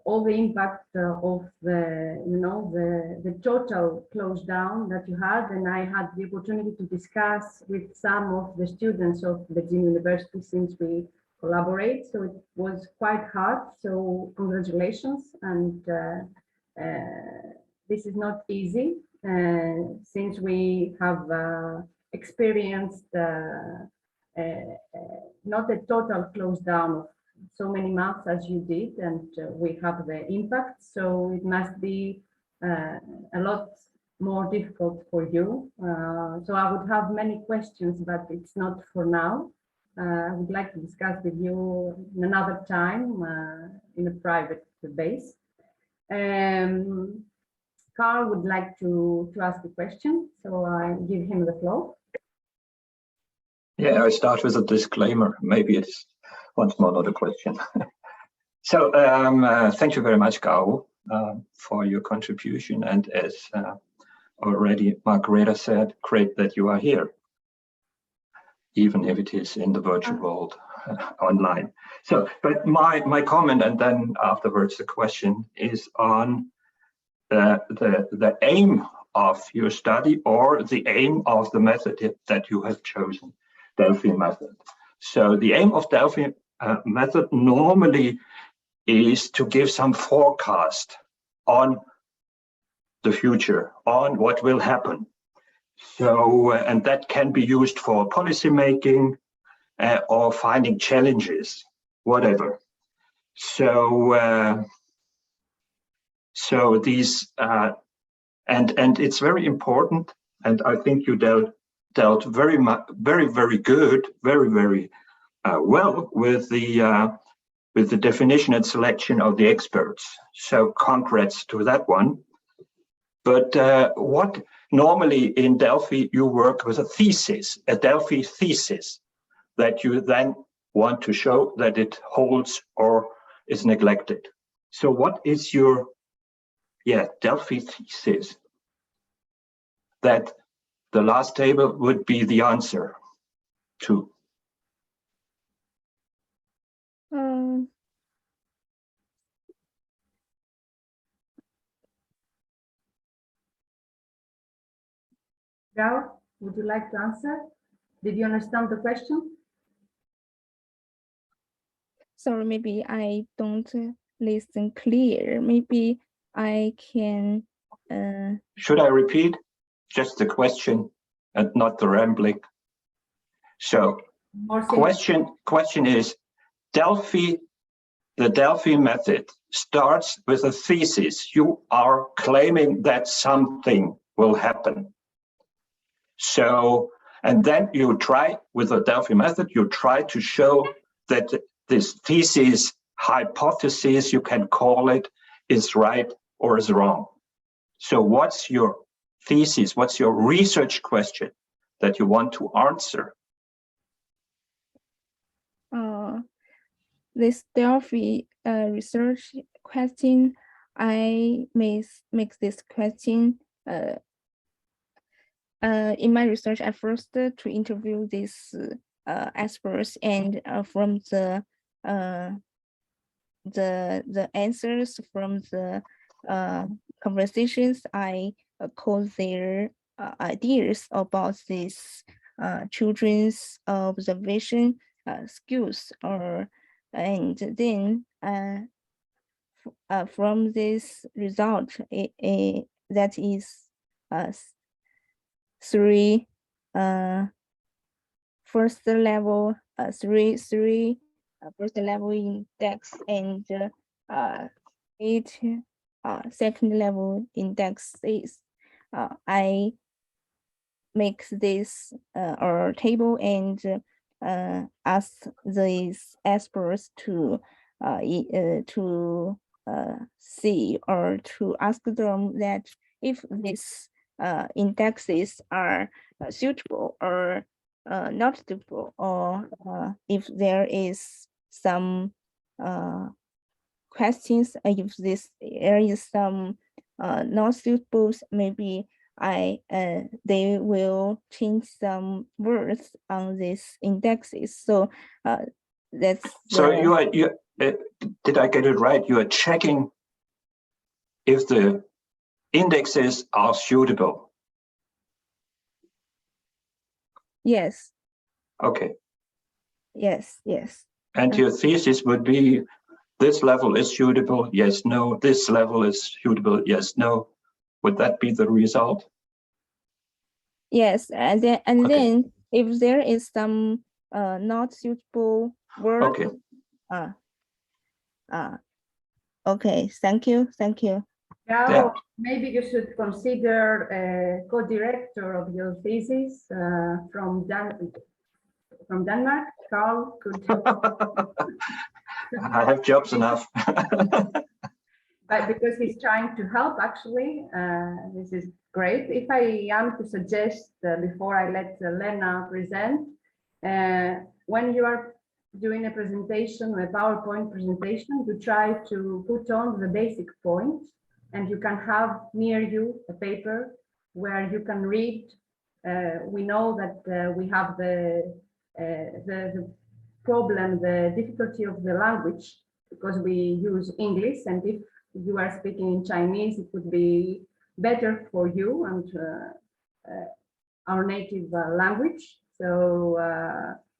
all the impact of the total close down that you had, and I had the opportunity to discuss with some of the students of the Beijing University since we collaborate, so it was quite hard. So congratulations, and this is not easy since we have experienced not a total close down of so many months as you did, and we have the impact, so it must be a lot more difficult for you. So I would have many questions, but it's not for now. I would like to discuss with you another time in a private base. Carl would like to ask a question, so I give him the floor. Yeah, I start with a disclaimer. Maybe it's once more not a question. So thank you very much, Gao, for your contribution. And as already Margareta said, great that you are here, even if it is in the virtual world online. So, but my comment, and then afterwards the question, is on the aim of your study, or the aim of the method that you have chosen, Delphi method. So the aim of Delphi method normally is to give some forecast on the future, on what will happen. So, and that can be used for policy making or finding challenges, whatever. So, so these, and it's very important, and I think you dealt very good, very well with the definition and selection of the experts. So congrats to that one. But what normally in Delphi you work with a thesis, a Delphi thesis, that you then want to show that it holds or is neglected. So what is your Delphi thesis? That the last table would be the answer to. Gao, would you like to answer? Did you understand the question? Sorry, maybe I don't listen clear. Maybe I can. Should I repeat just the question and not the rambling? So, question is, the Delphi method starts with a thesis. You are claiming that something will happen. So, and then you try, with the Delphi method, you try to show that this thesis, hypothesis, you can call it, is right or is wrong. So what's your thesis? What's your research question that you want to answer? This Delphi research question, I make this question in my research, I first to interview these experts, and from the answers from the conversations, I call their ideas about this children's observation skills, and then from this result, that is three first level first level index, and 8 second level indexes. I make this or table and ask these experts to see, or to ask them that if these indexes are suitable or not suitable, or if there is some questions, if there is some not suitable, maybe they will change some words on these indexes. So that's So you did I get it right? You are checking if the indexes are suitable. Yes. Okay. Yes. And your thesis would be, this level is suitable, yes, no. This level is suitable, yes, no. Would that be the result? Yes, and then if there is some not suitable word. Okay. Okay, thank you. Now, Yeah. maybe you should consider a co-director of your thesis from Denmark. Carl could. I have jobs enough. But because he's trying to help, actually, this is great. If I am to suggest, before I let Lena present, when you are doing a presentation, a PowerPoint presentation, to try to put on the basic points, and you can have near you a paper where you can read. We know that we have the problem, the difficulty of the language, because we use English, and if you are speaking in Chinese, it would be better for you and our native language. So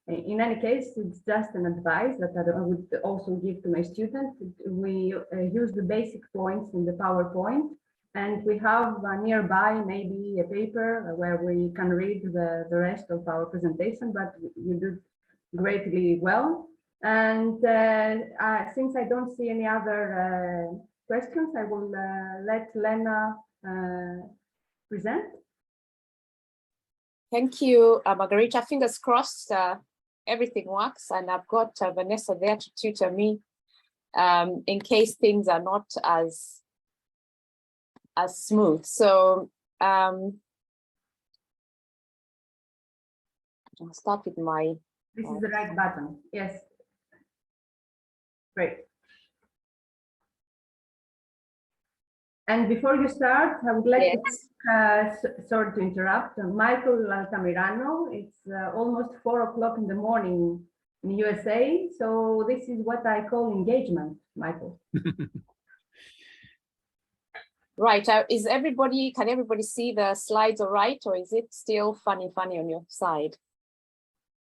in any case, it's just an advice that I would also give to my students. We use the basic points in the PowerPoint, and we have nearby maybe a paper where we can read the rest of our presentation, but you do greatly well. And since I don't see any other questions, I will let Lena present. Thank you, Margarita. Fingers crossed, everything works, and I've got Vanessa there to tutor me in case things are not as smooth. So I'll start with my. This is the right button. Yes. Great. And before you start, I would like to, sorry to interrupt, Michael Altamirano. It's almost 4 o'clock in the morning in USA. So this is what I call engagement, Michael. Right. Is everybody, can everybody see the slides all right, or is it still funny on your side?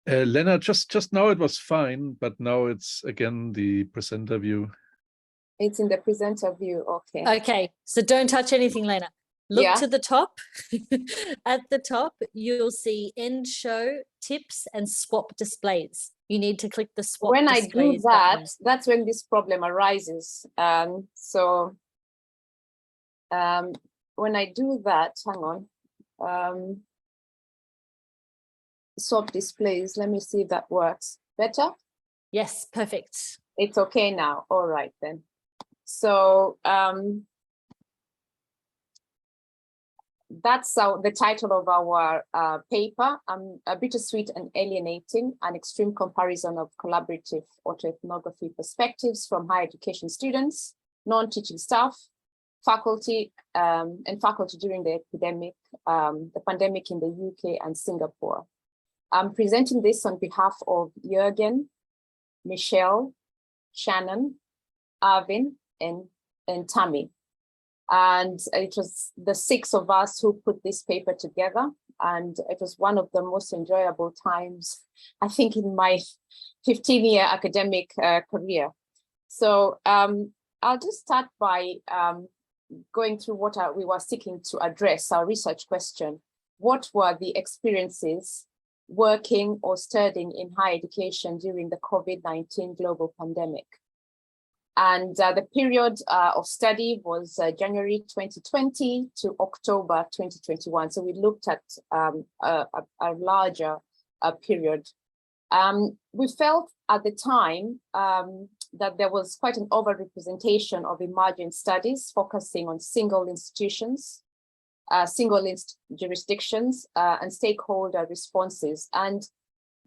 Lena, just now it was fine, but now it's again the presenter view. It's in the presenter view. Okay. Okay, so don't touch anything, Lena. Look to the top. At the top, you'll see end show, tips, and swap displays. You need to click the swap when displays I do that, button. that's when this problem arises. When I do that, hang on. Swap displays, let me see if that works better. Yes, perfect. It's okay now. All right then. So that's the title of our paper, Bittersweet and Alienating, an extreme comparison of collaborative autoethnography perspectives from higher education students, non-teaching staff, faculty and faculty during the pandemic in the UK and Singapore. I'm presenting this on behalf of Jürgen, Michelle, Shannon, Arvin, and Tammy. And it was the 6 of us who put this paper together. And it was one of the most enjoyable times, I think, in my 15-year academic career. So I'll just start by going through what we were seeking to address, our research question. What were the experiences working or studying in higher education during the COVID-19 global pandemic? And the period of study was January 2020 to October 2021. So we looked at a larger period. We felt at the time that there was quite an overrepresentation of emerging studies focusing on single institutions, jurisdictions, and stakeholder responses. And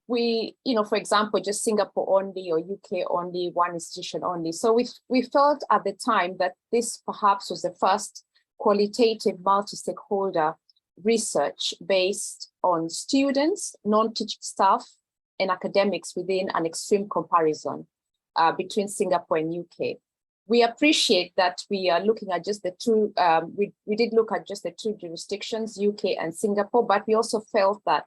we, for example, just Singapore only or UK only, one institution only. So we felt at the time that this perhaps was the first qualitative multi-stakeholder research based on students, non-teaching staff, and academics within an extreme comparison between Singapore and UK. We appreciate that we are looking at just the two, we did look at just the 2 jurisdictions, UK and Singapore, but we also felt that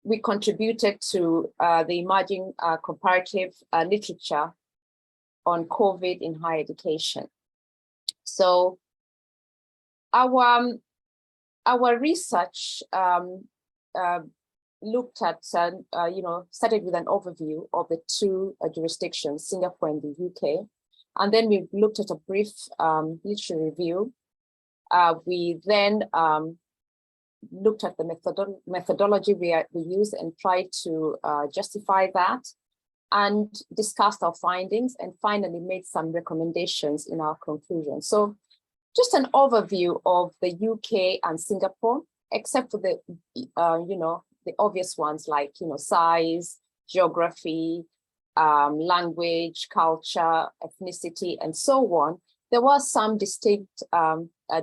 we contributed to the emerging comparative literature on COVID in higher education. So our research looked at, started with an overview of the 2 jurisdictions, Singapore and the UK. And then we looked at a brief literature review. We then looked at the methodology we used and tried to justify that, and discussed our findings, and finally made some recommendations in our conclusion. So just an overview of the UK and Singapore, except for the, the obvious ones like, size, geography, language, culture, ethnicity, and so on. There were some distinct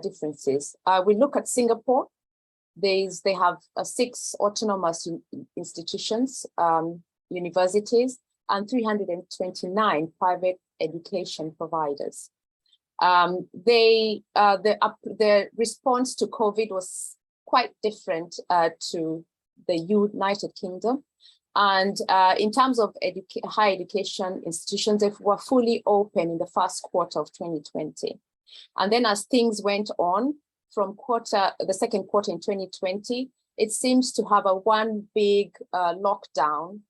differences. We look at Singapore. They have 6 autonomous institutions, universities, and 329 private education providers. The response to COVID was quite different to the United Kingdom. And in terms of higher education institutions, they were fully open in the first quarter of 2020. And then as things went on, from the second quarter in 2020, it seems to have one big lockdown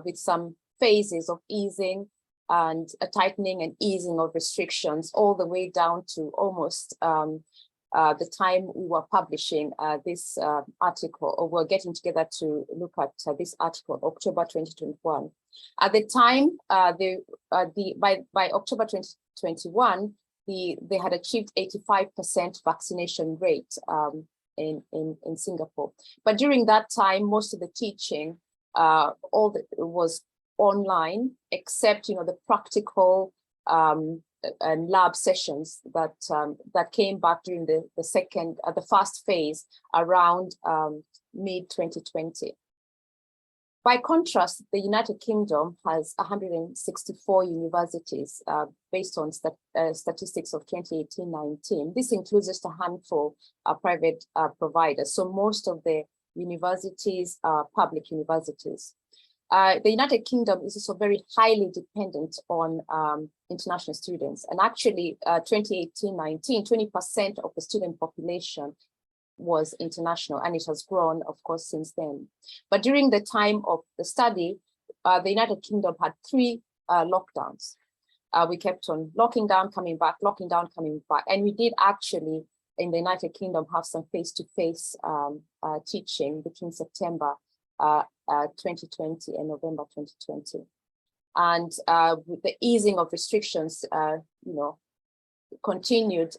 with some phases of easing and a tightening and easing of restrictions, all the way down to almost the time we were publishing this article, or we're getting together to look at this article, October 2021. At the time, by October 2021, they had achieved 85% vaccination rate in Singapore. But during that time, most of the teaching was online, except the practical and lab sessions that came back during the first phase around mid 2020. By contrast, the United Kingdom has 164 universities based on statistics of 2018-19. This includes just a handful of private providers. So most of the universities are public universities. The United Kingdom is also very highly dependent on international students. And actually, 2018-19, 20% of the student population was international, and it has grown, of course, since then. But during the time of the study, the United Kingdom had 3 lockdowns. We kept on locking down, coming back, locking down, coming back. And we did actually, in the United Kingdom, have some face-to-face teaching between September 2020 and November 2020. And with the easing of restrictions, continued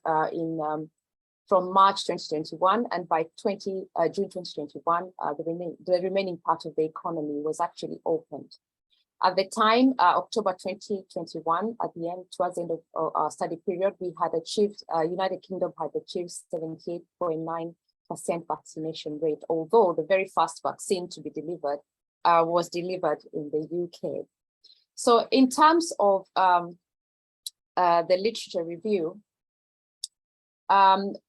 from March 2021, and by June 2021, the remaining part of the economy was actually opened. At the time, October 2021, at the end, towards the end of our study period, we had achieved, United Kingdom had achieved 78.9% vaccination rate, although the very first vaccine to be delivered was delivered in the UK. So in terms of the literature review,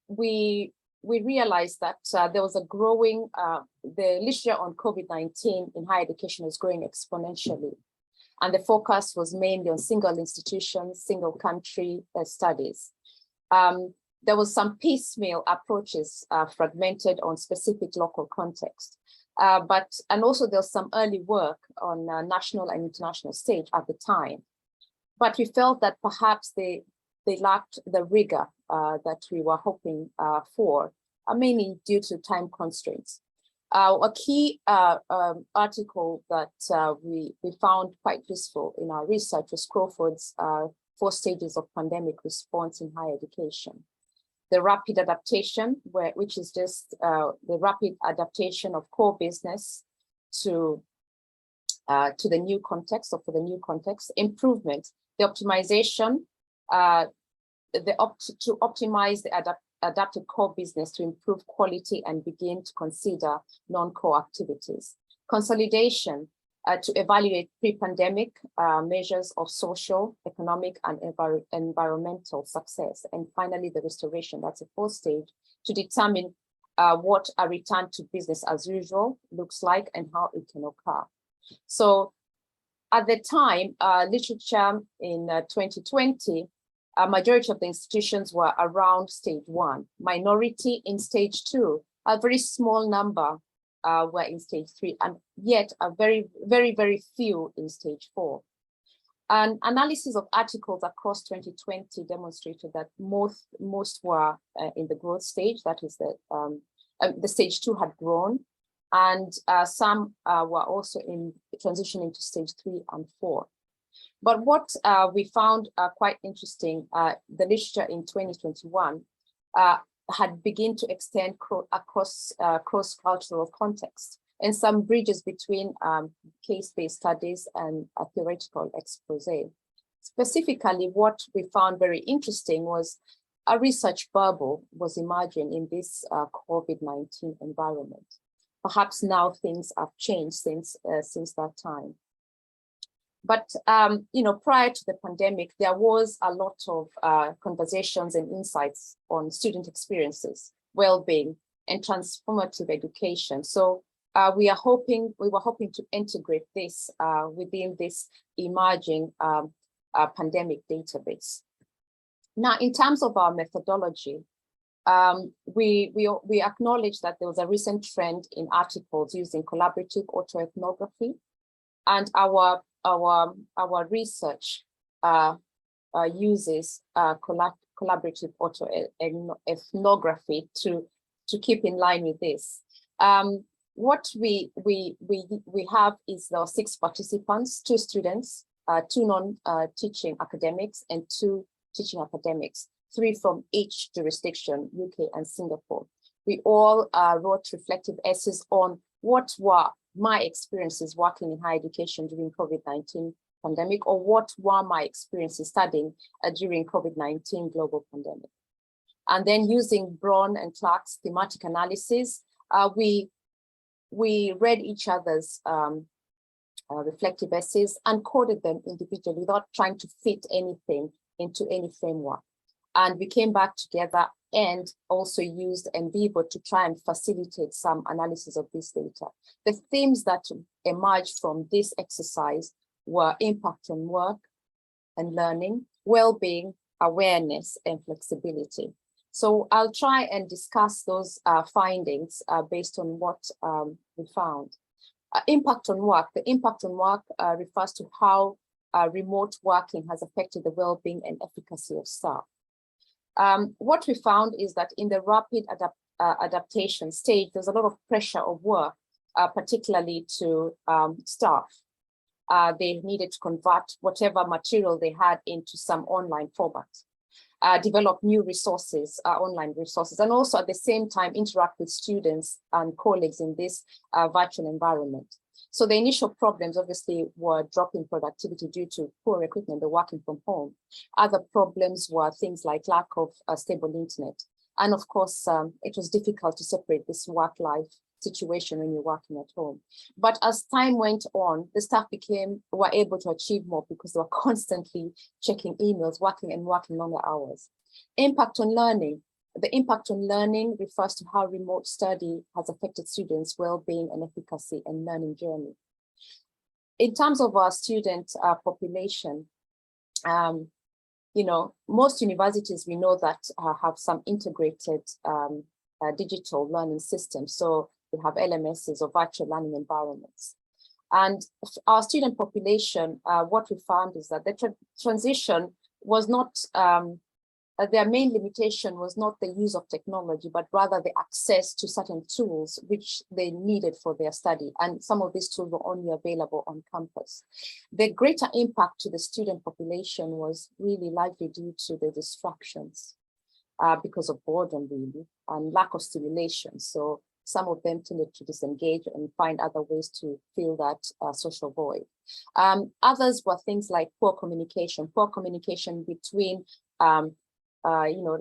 we realized that there was a growing, the literature on COVID-19 in higher education was growing exponentially. And the focus was mainly on single institution, single country studies. There was some piecemeal approaches fragmented on specific local context. And also there was some early work on national and international stage at the time. But we felt that perhaps they lacked the rigor that we were hoping for, mainly due to time constraints. A key article that we found quite useful in our research was Crawford's 4 stages of pandemic response in higher education. The rapid adaptation, which is just the rapid adaptation of core business to the new context, or for the new context, improvement, the optimization, to optimize the adapted core business to improve quality and begin to consider non-core activities. Consolidation, to evaluate pre-pandemic measures of social, economic, and environmental success. And finally, the restoration, that's a 4th stage, to determine what a return to business as usual looks like and how it can occur. So at the time, literature in 2020, a majority of the institutions were around stage 1, minority in stage 2, a very small number were in stage 3, and yet a very, very, very few in stage 4. An analysis of articles across 2020 demonstrated that most were in the growth stage, that is the stage 2 had grown, and some were also in transitioning to stage 3 and 4. But what we found quite interesting, the literature in 2021 had begun to extend across cross-cultural context, and some bridges between case-based studies and a theoretical expose. Specifically, what we found very interesting was a research bubble was emerging in this COVID-19 environment. Perhaps now things have changed since that time. But prior to the pandemic, there was a lot of conversations and insights on student experiences, well-being, and transformative education. So we were hoping to integrate this within this emerging pandemic database. Now, in terms of our methodology, we acknowledge that there was a recent trend in articles using collaborative autoethnography, and our research uses collaborative autoethnography to keep in line with this. What we have is the 6 participants, 2 students, 2 non-teaching academics, and 2 teaching academics, 3 from each jurisdiction, UK and Singapore. We all wrote reflective essays on what were my experiences working in higher education during COVID-19 pandemic, or what were my experiences studying during COVID-19 global pandemic. And then using Braun and Clark's thematic analysis, we read each other's reflective essays and coded them individually without trying to fit anything into any framework. And we came back together and also used NVivo to try and facilitate some analysis of this data. The themes that emerged from this exercise were impact on work and learning, well-being, awareness, and flexibility. So I'll try and discuss those findings based on what we found. Impact on work. The impact on work refers to how remote working has affected the well-being and efficacy of staff. What we found is that in the rapid adaptation stage, there's a lot of pressure of work, particularly to staff. They needed to convert whatever material they had into some online format, develop new resources, online resources, and also at the same time interact with students and colleagues in this virtual environment. So the initial problems obviously were drop in productivity due to poor equipment, the working from home. Other problems were things like lack of stable internet. And of course, it was difficult to separate this work-life situation when you're working at home. But as time went on, the staff were able to achieve more because they were constantly checking emails, working longer hours. Impact on learning. The impact on learning refers to how remote study has affected students' well-being and efficacy and learning journey. In terms of our student population, most universities we know that have some integrated digital learning systems. So we have LMSs or virtual learning environments. And our student population, what we found is that the transition was not, their main limitation was not the use of technology, but rather the access to certain tools which they needed for their study. And some of these tools were only available on campus. The greater impact to the student population was really likely due to the distractions because of boredom really, and lack of stimulation. So some of them tended to disengage and find other ways to fill that social void. Others were things like poor communication between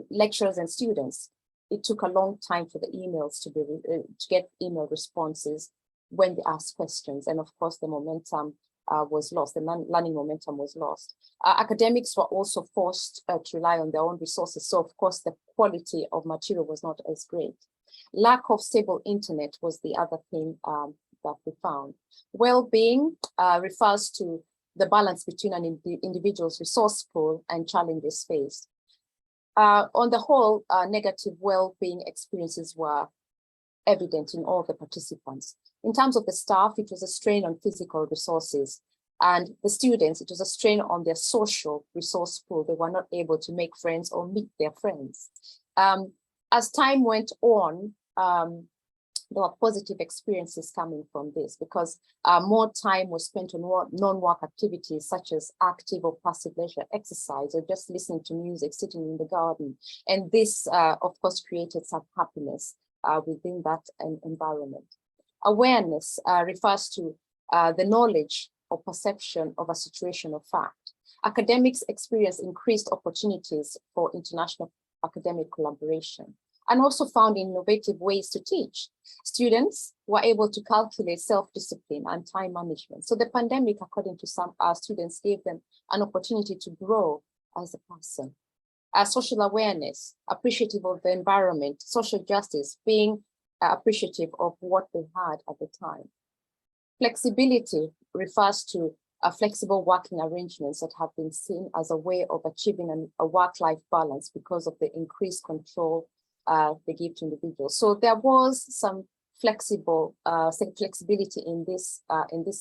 lecturers and students. It took a long time for the emails to get email responses when they asked questions. And of course, the momentum was lost, the learning momentum was lost. Academics were also forced to rely on their own resources. So of course, the quality of material was not as great. Lack of stable internet was the other thing that we found. Well-being refers to the balance between an individual's resource pool and challenges faced. On the whole, negative well-being experiences were evident in all the participants. In terms of the staff, it was a strain on physical resources, and the students, it was a strain on their social resource pool. They were not able to make friends or meet their friends. As time went on, there were positive experiences coming from this because more time was spent on non-work activities such as active or passive leisure exercise or just listening to music, sitting in the garden. And this, of course, created some happiness within that environment. Awareness refers to the knowledge or perception of a situation of fact. Academics experience increased opportunities for international academic collaboration, and also found innovative ways to teach. Students were able to calculate self-discipline and time management. So the pandemic, according to some students, gave them an opportunity to grow as a person. Social awareness, appreciative of the environment, social justice, being appreciative of what they had at the time. Flexibility refers to flexible working arrangements that have been seen as a way of achieving a work-life balance because of the increased control they give to individuals. So there was some flexibility in this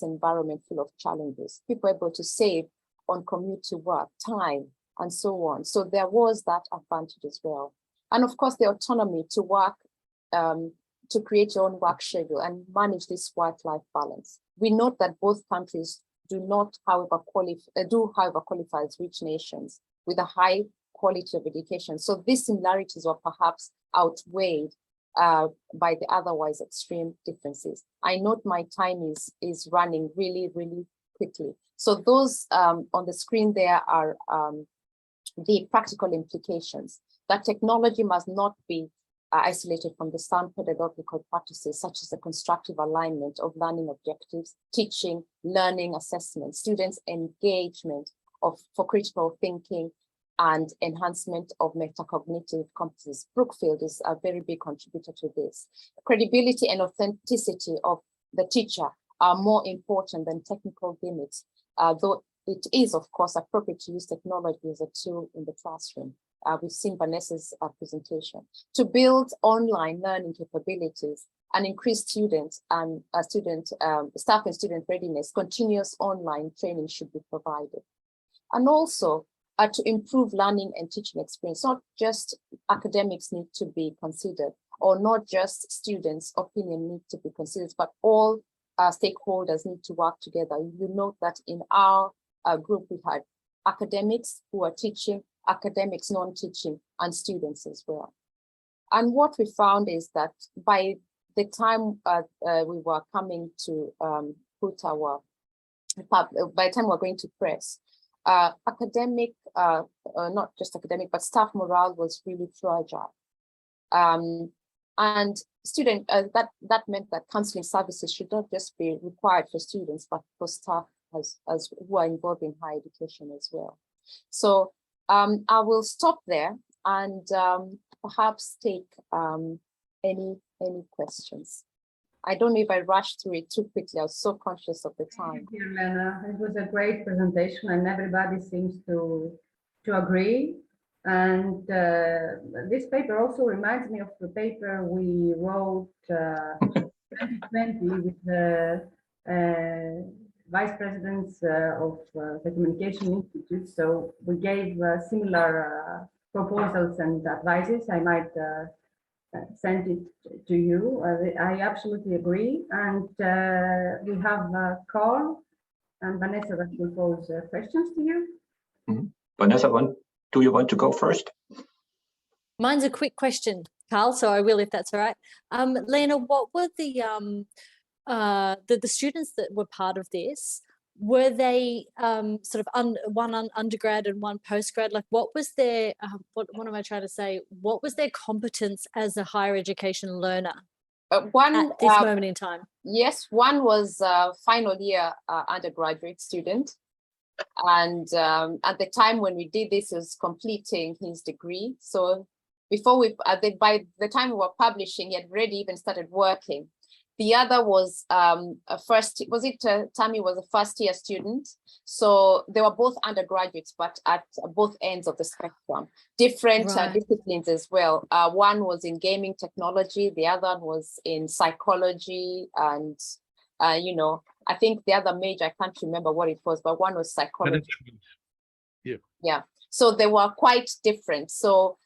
environment full of challenges. People were able to save on commute to work, time, and so on. So there was that advantage as well. And of course, the autonomy to work, to create your own work schedule and manage this work-life balance. We note that both countries do, however, qualify as rich nations with a high quality of education. So these similarities were perhaps outweighed by the otherwise extreme differences. I note my time is running really, really quickly. So those on the screen there are the practical implications. That technology must not be isolated from the sound pedagogical practices, such as the constructive alignment of learning objectives, teaching, learning, assessment, students' engagement for critical thinking, and enhancement of metacognitive competencies. Brookfield is a very big contributor to this. Credibility and authenticity of the teacher are more important than technical gimmicks, though it is, of course, appropriate to use technology as a tool in the classroom. We've seen Vanessa's presentation. To build online learning capabilities and increase students and staff and student readiness, continuous online training should be provided. And also to improve learning and teaching experience, not just academics need to be considered, or not just students' opinion need to be considered, but all stakeholders need to work together. You note that in our group, we had academics who are teaching, academics non-teaching, and students as well. And what we found is that by the time we were coming to put our, by the time we're going to press, academic, not just academic, but staff morale was really fragile. And student, that meant that counseling services should not just be required for students, but for staff as who are involved in higher education as well. So I will stop there and perhaps take any questions. I don't know if I rushed through it too quickly. I was so conscious of the time. Thank you, Lena. It was a great presentation, and everybody seems to agree. And this paper also reminds me of the paper we wrote 2020 with the vice presidents of the Communication Institute. So we gave similar proposals and advices. I might send it to you. I absolutely agree. And we have Carl and Vanessa that will pose questions to you. Mm-hmm. Vanessa, do you want to go first? Mine's a quick question, Carl, so I will if that's all right. Lena, what were the students that were part of this? Were they sort of one undergrad and one postgrad? Like, what was their what am I trying to say? What was their competence as a higher education learner at this moment in time? Yes, one was a final year undergraduate student, and at the time when we did this, he was completing his degree. So before by the time we were publishing, he had already even started working. The other was Tammy was a first year student. So they were both undergraduates, but at both ends of the spectrum, different disciplines as well. One was in gaming technology, the other was in psychology, and I think the other major, I can't remember what it was, but one was psychology. Yeah. So they were quite different. So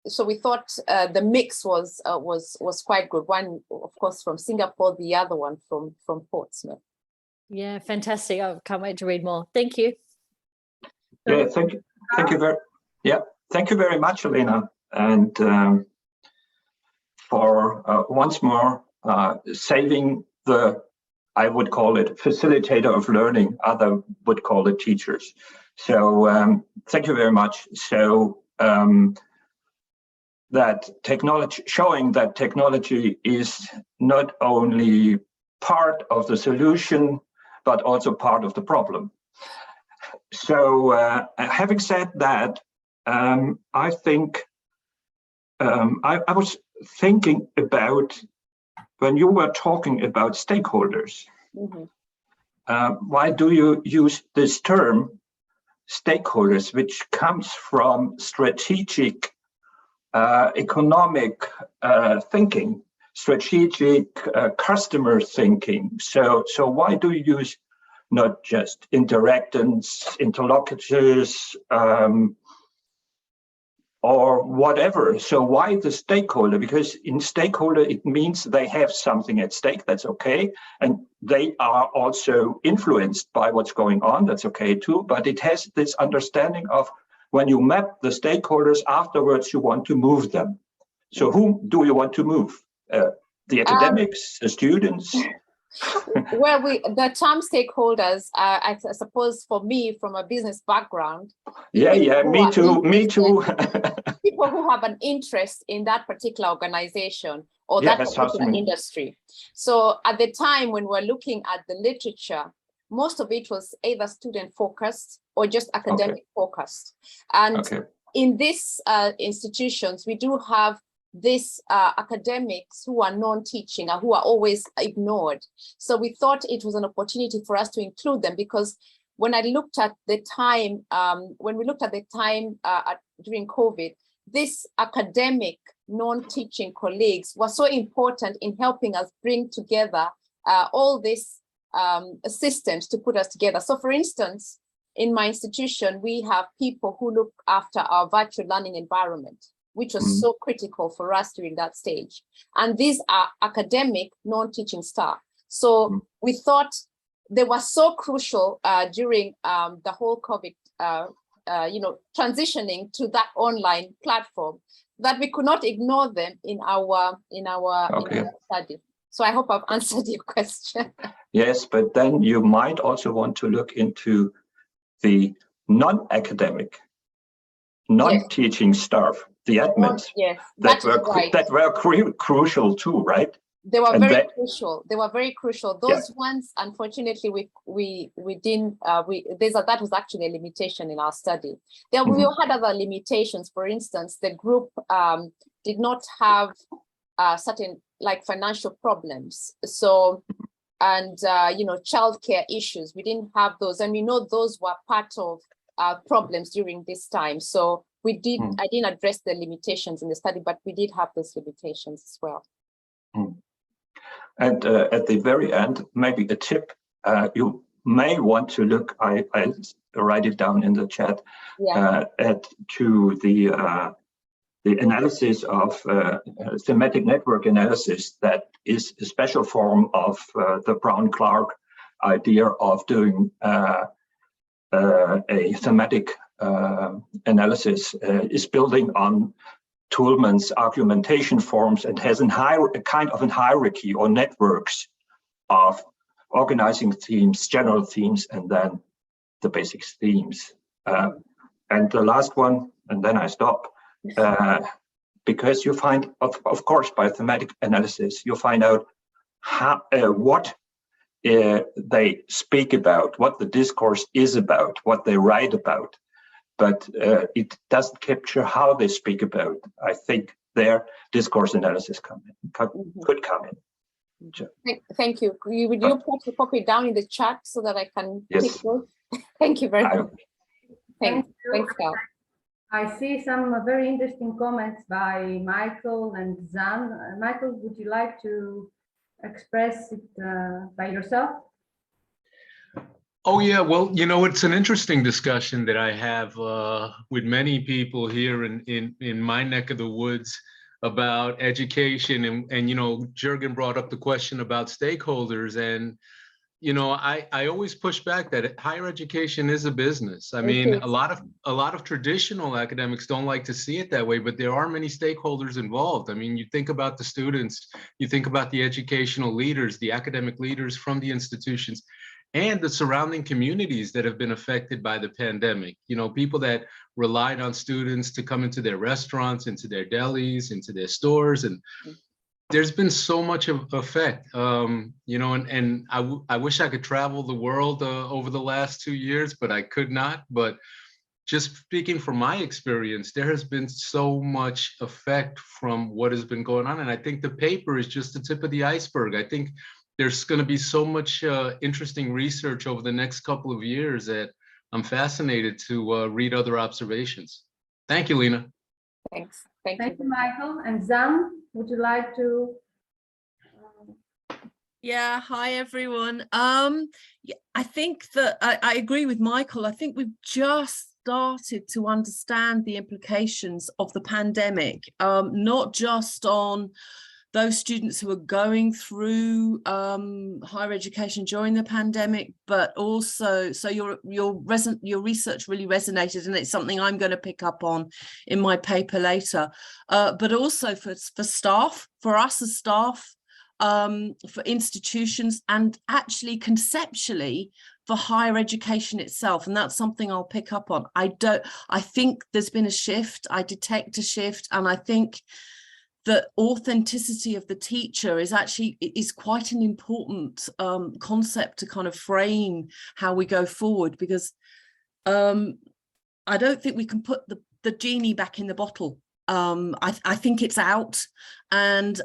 so we thought the mix was quite good. One, of course, from Singapore, the other one from Portsmouth. Yeah, fantastic. I can't wait to read more. Thank you. Yeah, thank you. Thank you very much, Elena, and for once more saving the, I would call it, facilitator of learning. Other would call it teachers. So thank you very much. So that technology, showing that technology is not only part of the solution, but also part of the problem. So having said that, I think I was thinking about when you were talking about stakeholders, why do you use this term stakeholders, which comes from strategic economic thinking, strategic customer thinking. So why do you use not just interactants, interlocutors, or whatever? So why the stakeholder? Because in stakeholder, it means they have something at stake. That's okay. And they are also influenced by what's going on. That's okay too. But it has this understanding of when you map the stakeholders, afterwards you want to move them. So whom do you want to move? The academics, the students? Well, the term stakeholders, I suppose for me, from a business background. Yeah, me too. People who have an interest in that particular organization or that particular industry. So at the time when we're looking at the literature, most of it was either student focused or just academic focused. And in these institutions, we do have these academics who are non-teaching and who are always ignored. So we thought it was an opportunity for us to include them, because when I looked at the time, during COVID, these academic non-teaching colleagues were so important in helping us bring together all these systems to put us together. So for instance, in my institution, we have people who look after our virtual learning environment, which was so critical for us during that stage. And these are academic non-teaching staff. So we thought they were so crucial during the whole COVID, transitioning to that online platform, that we could not ignore them in our study. So I hope I've answered your question. Yes, but then you might also want to look into the non-academic, non-teaching staff, the admins, Yes, that were right. crucial too, right? They were And very crucial. They were very crucial. Those Yeah. ones, unfortunately, we didn't. That was actually a limitation in our study. Then we had other limitations. For instance, the group did not have certain like financial problems. So, and childcare issues. We didn't have those, and we know those were part of problems during this time. So we did. I didn't address the limitations in the study, but we did have those limitations as well. And at the very end, maybe a tip, you may want to look, I write it down in the chat, to the analysis of thematic network analysis. That is a special form of the Brown-Clark idea of doing a thematic analysis, is building on Toulmin's argumentation forms and has a kind of a hierarchy or networks of organizing themes, general themes, and then the basic themes. And the last one, and then I stop, because you find, of course, by thematic analysis, you find out how, what they speak about, what the discourse is about, what they write about. But it doesn't capture how they speak about. I think their discourse analysis could come in. Thank you. Would you pop it down in the chat so that I can take those? Thank you very much. Thanks, Carl. I see some very interesting comments by Michael and Zan. Michael, would you like to express it by yourself? Oh, yeah. Well, it's an interesting discussion that I have with many people here in my neck of the woods about education. And Jürgen brought up the question about stakeholders. And, I always push back that higher education is a business. I mean, a lot of traditional academics don't like to see it that way, but there are many stakeholders involved. I mean, you think about the students, you think about the educational leaders, the academic leaders from the institutions, and the surrounding communities that have been affected by the pandemic. People that relied on students to come into their restaurants, into their delis, into their stores. And there's been so much of effect, and I wish I could travel the world over the last 2 years, but I could not. But just speaking from my experience, there has been so much effect from what has been going on. And I think the paper is just the tip of the iceberg. I think there's going to be so much interesting research over the next couple of years that I'm fascinated to read other observations. Thank you, Lena. Thanks. Thank you, Michael. And Zan, would you like to? Yeah, hi, everyone. I think that I agree with Michael. I think we've just started to understand the implications of the pandemic, not just on those students who are going through higher education during the pandemic, but also, so your research really resonated, and it's something I'm going to pick up on in my paper later, but also for staff, for us as staff, for institutions, and actually conceptually for higher education itself. And that's something I'll pick up on. I think there's been a shift, I detect a shift, and I think the authenticity of the teacher is quite an important concept to kind of frame how we go forward, because I don't think we can put the genie back in the bottle. I think it's out, and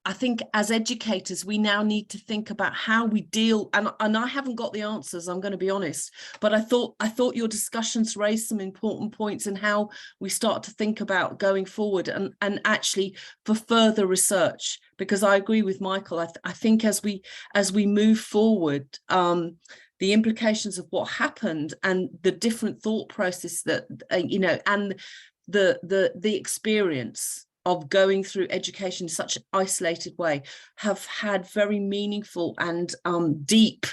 I think as educators, we now need to think about how we deal, and I haven't got the answers, I'm going to be honest, but I thought your discussions raised some important points in how we start to think about going forward and actually for further research, because I agree with Michael. I think as we move forward, the implications of what happened and the different thought process that, and the experience of going through education in such an isolated way have had very meaningful and deep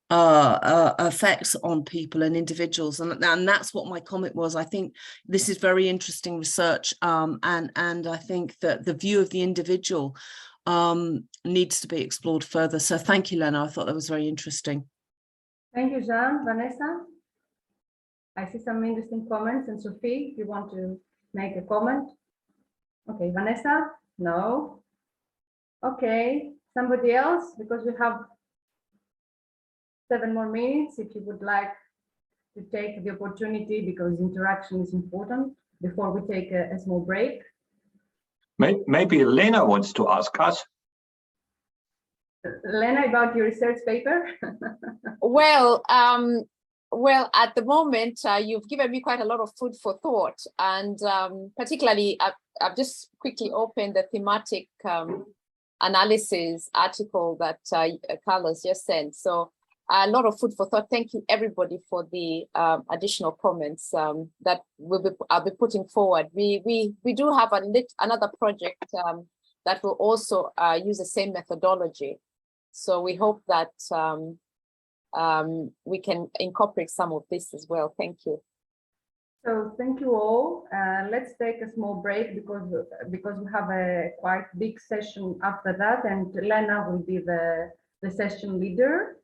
effects on people and individuals, and that's what my comment was. I think this is very interesting research, and I think that the view of the individual needs to be explored further. So thank you, Lena. I thought that was very interesting. Thank you, Jean. Vanessa? I see some interesting comments. And Sophie, if you want to make a comment. Okay, Vanessa? No. Okay, somebody else? Because we have 7 more minutes. If you would like to take the opportunity, because interaction is important, before we take a small break. Maybe Lena wants to ask us. Lena, about your research paper? Well, at the moment, you've given me quite a lot of food for thought, and particularly, I've just quickly opened the thematic analysis article that Carlos just sent. So a lot of food for thought. Thank you, everybody, for the additional comments that I'll be putting forward. We do have another project that will also use the same methodology. So we hope that we can incorporate some of this as well. Thank you. So thank you all. Let's take a small break because we have a quite big session after that, and Lena will be the session leader.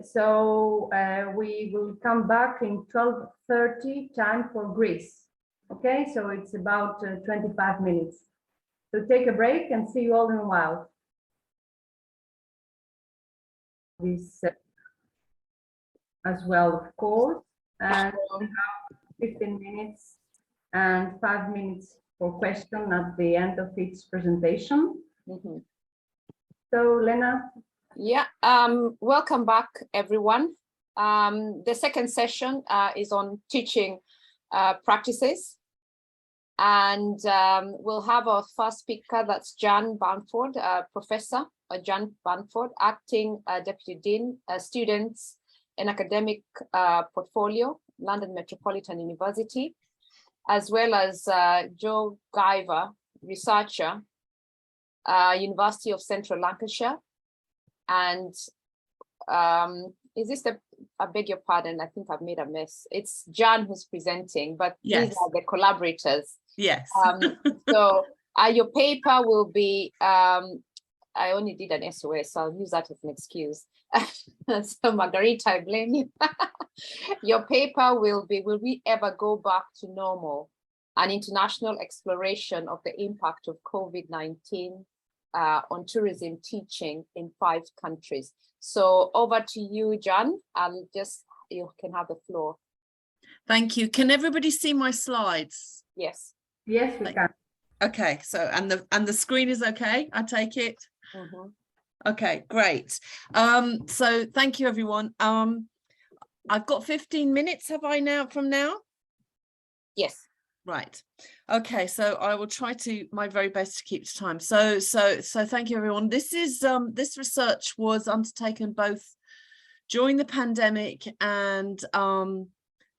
So we will come back in 12:30 time for Greece. Okay, so it's about 25 minutes. So take a break and see you all in a while. This as well, of course, and we have 15 minutes and 5 minutes for question at the end of each presentation. Mm-hmm. So Lena. Yeah, welcome back, everyone. The second session is on teaching practices. And we'll have our first speaker, that's Jan Bamford, Professor Jan Bamford, Acting Deputy Dean, Students and Academic Portfolio, London Metropolitan University, as well as Joe Guyver, Researcher, University of Central Lancashire. And is this I beg your pardon, I think I've made a mess. It's Jan who's presenting, but yes, these are the collaborators. Yes. So your paper will be, I only did an SOS, so I'll use that as an excuse. So Margarita, I blame you. Your paper will be, will we ever go back to normal? An international exploration of the impact of COVID-19 on tourism teaching in 5 countries. So over to you, Jan. You can have the floor. Thank you. Can everybody see my slides? Yes. Yes, we can. Okay, so and the screen is okay, I take it. Mm-hmm. Okay, great. So thank you, everyone. I've got 15 minutes, have I now from now? Yes. Right. Okay, so I will try to my very best to keep to time. So thank you, everyone. This is this research was undertaken both during the pandemic and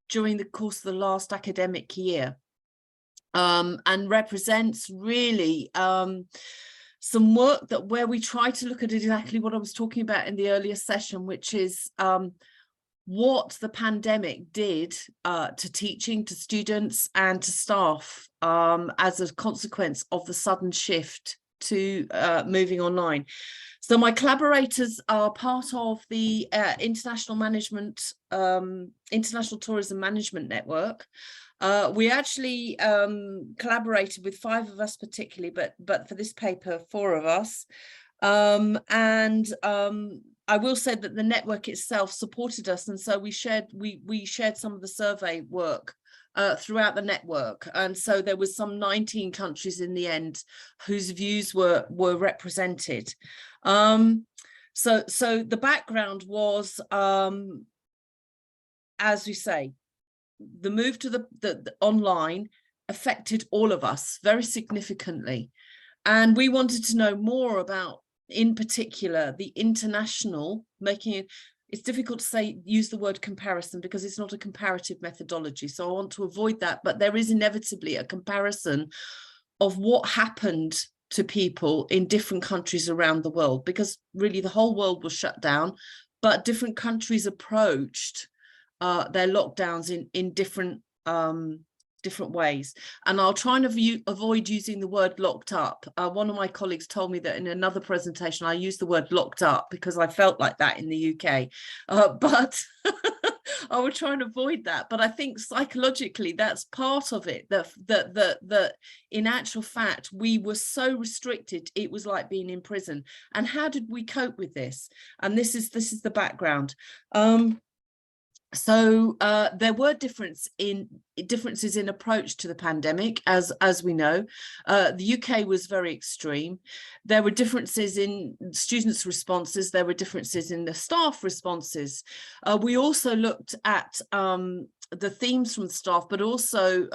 during the course of the last academic year, and represents really some work where we try to look at exactly what I was talking about in the earlier session, which is what the pandemic did to teaching, to students and to staff as a consequence of the sudden shift to moving online. So my collaborators are part of the International Tourism Management Network. We actually collaborated with 5 of us particularly, but for this paper, 4 of us. I will say that the network itself supported us, and so we shared some of the survey work throughout the network, and so there was some 19 countries in the end whose views were represented. So the background was, as we say, the move to the online affected all of us very significantly, and we wanted to know more about, in particular, the international, it's difficult to use the word comparison because it's not a comparative methodology, so I want to avoid that, but there is inevitably a comparison of what happened to people in different countries around the world, because really the whole world was shut down, but different countries approached their lockdowns in different different ways. And I'll try and avoid using the word locked up. One of my colleagues told me that in another presentation, I used the word locked up because I felt like that in the UK, but I would try and avoid that. But I think psychologically, that's part of it, that in actual fact, we were so restricted, it was like being in prison. And how did we cope with this? And this is the background. So there were differences in approach to the pandemic, as we know. The UK was very extreme. There were differences in students' responses. There were differences in the staff responses. We also looked at the themes from the staff, but also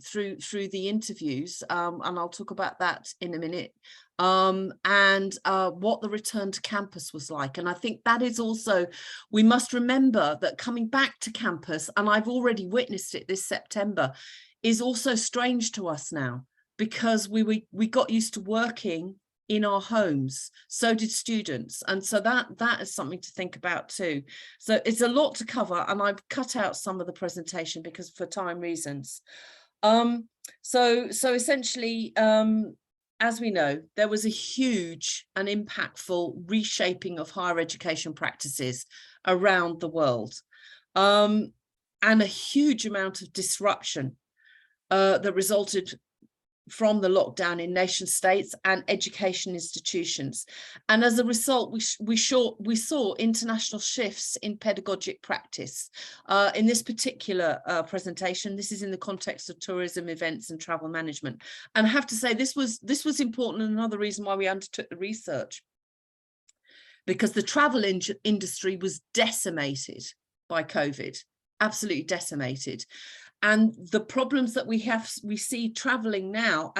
through the interviews, and I'll talk about that in a minute. And what the return to campus was like. And I think that is also, we must remember that coming back to campus, and I've already witnessed it this September, is also strange to us now, because we got used to working in our homes. So did students. And so that is something to think about too. So it's a lot to cover, and I've cut out some of the presentation because for time reasons. So essentially, as we know, there was a huge and impactful reshaping of higher education practices around the world, and a huge amount of disruption that resulted from the lockdown in nation states and education institutions. And as a result, we saw international shifts in pedagogic practice. In this particular presentation, this is in the context of tourism, events and travel management. And I have to say, this was important, and another reason why we undertook the research, because the travel industry was decimated by COVID, absolutely decimated. And the problems that we see traveling now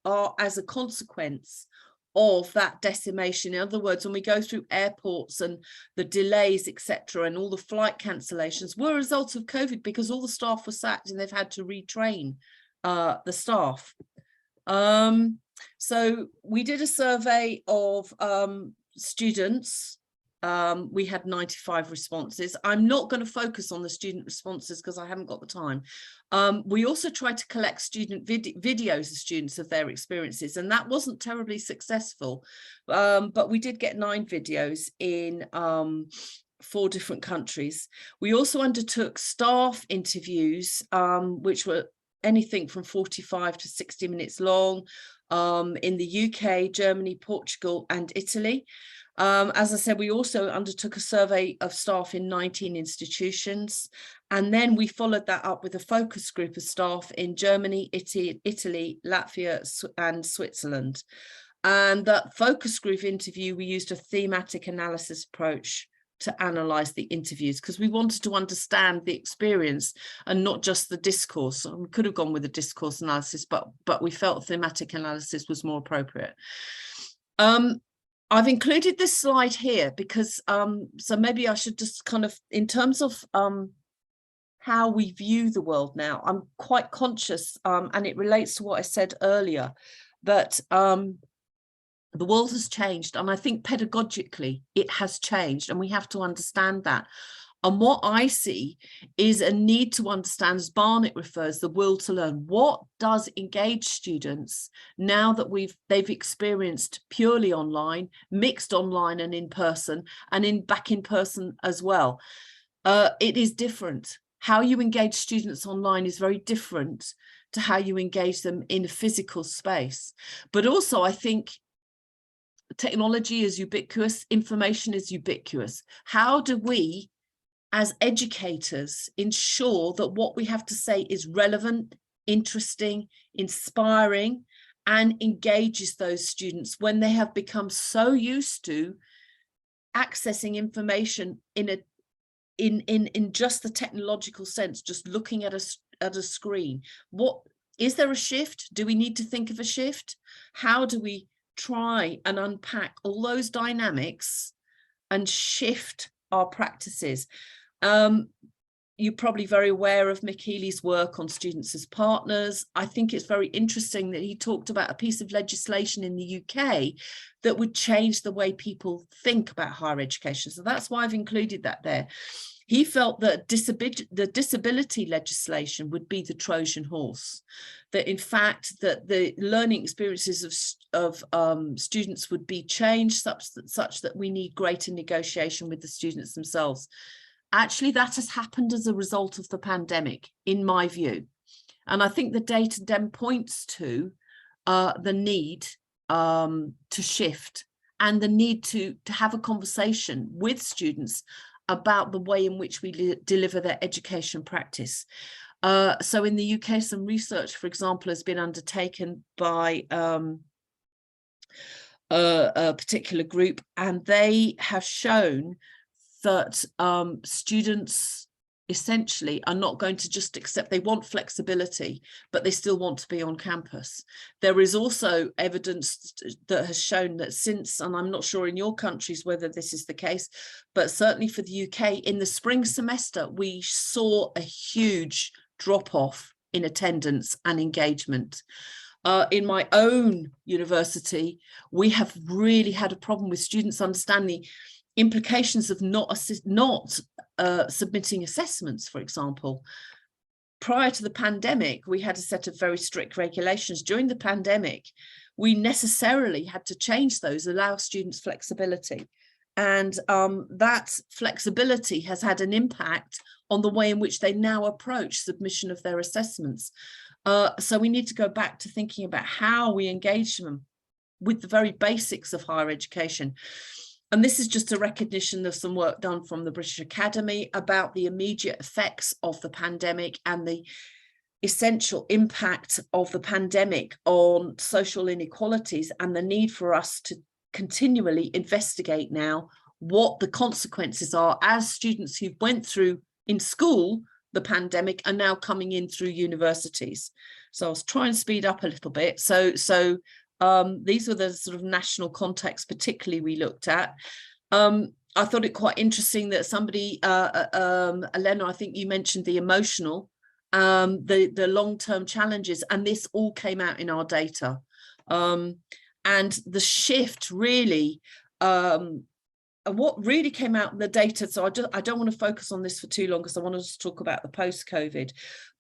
are as a consequence of that decimation. In other words, when we go through airports and the delays, etc., and all the flight cancellations were a result of COVID, because all the staff were sacked and they've had to retrain the staff. So we did a survey of students. We had 95 responses. I'm not going to focus on the student responses because I haven't got the time. We also tried to collect student videos of students of their experiences, and that wasn't terribly successful. But we did get 9 videos in 4 different countries. We also undertook staff interviews, which were anything from 45 to 60 minutes long, in the UK, Germany, Portugal, and Italy. As I said, we also undertook a survey of staff in 19 institutions, and then we followed that up with a focus group of staff in Germany, Italy, Latvia, and Switzerland. And that focus group interview, we used a thematic analysis approach to analyze the interviews, because we wanted to understand the experience and not just the discourse. We could have gone with a discourse analysis, but we felt thematic analysis was more appropriate. I've included this slide here because, so maybe I should just kind of, in terms of how we view the world now, I'm quite conscious, and it relates to what I said earlier, that the world has changed, and I think pedagogically it has changed, and we have to understand that. And what I see is a need to understand, as Barnett refers, the will to learn. What does engage students now that they've experienced purely online, mixed online and in person, and back in person as well? It is different. How you engage students online is very different to how you engage them in a physical space. But also, I think technology is ubiquitous, information is ubiquitous. How do we, as educators, ensure that what we have to say is relevant, interesting, inspiring, and engages those students when they have become so used to accessing information in just the technological sense, just looking at a screen? What is there a shift? Do we need to think of a shift? How do we try and unpack all those dynamics and shift our practices? You're probably very aware of Mick Healy's work on students as partners. I think it's very interesting that he talked about a piece of legislation in the UK that would change the way people think about higher education. So that's why I've included that there. He felt that the disability legislation would be the Trojan horse, that in fact that the learning experiences of students would be changed such that we need greater negotiation with the students themselves. Actually, that has happened as a result of the pandemic, in my view. And I think the data then points to the need to shift and the need to have a conversation with students about the way in which we deliver their education practice. So in the UK, some research, for example, has been undertaken by a particular group, and they have shown that students essentially are not going to just accept, they want flexibility, but they still want to be on campus. There is also evidence that has shown that since, and I'm not sure in your countries whether this is the case, but certainly for the UK, in the spring semester, we saw a huge drop-off in attendance and engagement. In my own university, we have really had a problem with students understanding implications of not submitting assessments, for example. Prior to the pandemic, we had a set of very strict regulations. During the pandemic, we necessarily had to change those, allow students flexibility. And that flexibility has had an impact on the way in which they now approach submission of their assessments. So we need to go back to thinking about how we engage them with the very basics of higher education. And this is just a recognition of some work done from the British Academy about the immediate effects of the pandemic and the essential impact of the pandemic on social inequalities, and the need for us to continually investigate now what the consequences are as students who went through in school the pandemic are now coming in through universities. So I'll try and speed up a little bit. So these were the sort of national context particularly we looked at. I thought it quite interesting that somebody, Elena, I think you mentioned the emotional, the long-term challenges, and this all came out in our data. And the shift really, what really came out in the data, so I don't want to focus on this for too long because I want to just talk about the post-COVID,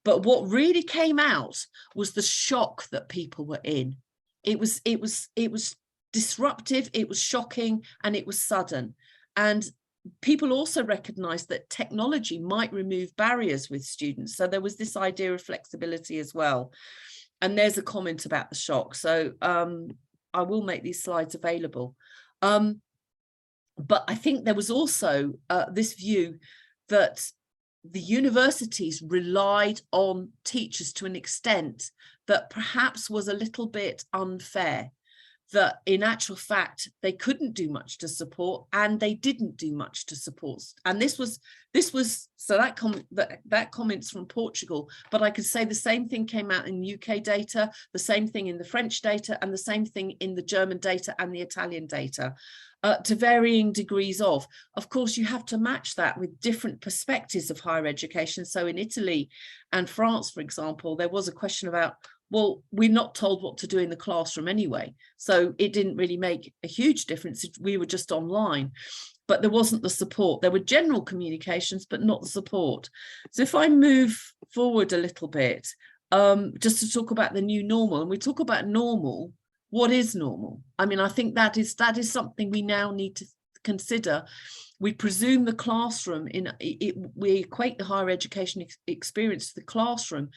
but what really came out was the shock that people were in. It was disruptive, it was shocking, and it was sudden. And people also recognized that technology might remove barriers with students. So there was this idea of flexibility as well. And there's a comment about the shock. So I will make these slides available. But I think there was also this view that the universities relied on teachers to an extent that perhaps was a little bit unfair, that in actual fact, they couldn't do much to support, and they didn't do much to support. And this was so that comment's from Portugal, but I could say the same thing came out in UK data, the same thing in the French data, and the same thing in the German data and the Italian data. To varying degrees of course, you have to match that with different perspectives of higher education. So in Italy and France, for example, there was a question about, well, we're not told what to do in the classroom anyway. So it didn't really make a huge difference. We were just online, but there wasn't the support. There were general communications, but not the support. So if I move forward a little bit, just to talk about the new normal, and we talk about normal, what is normal? I mean, I think that is something we now need to consider. We presume the classroom, we equate the higher education experience to the classroom,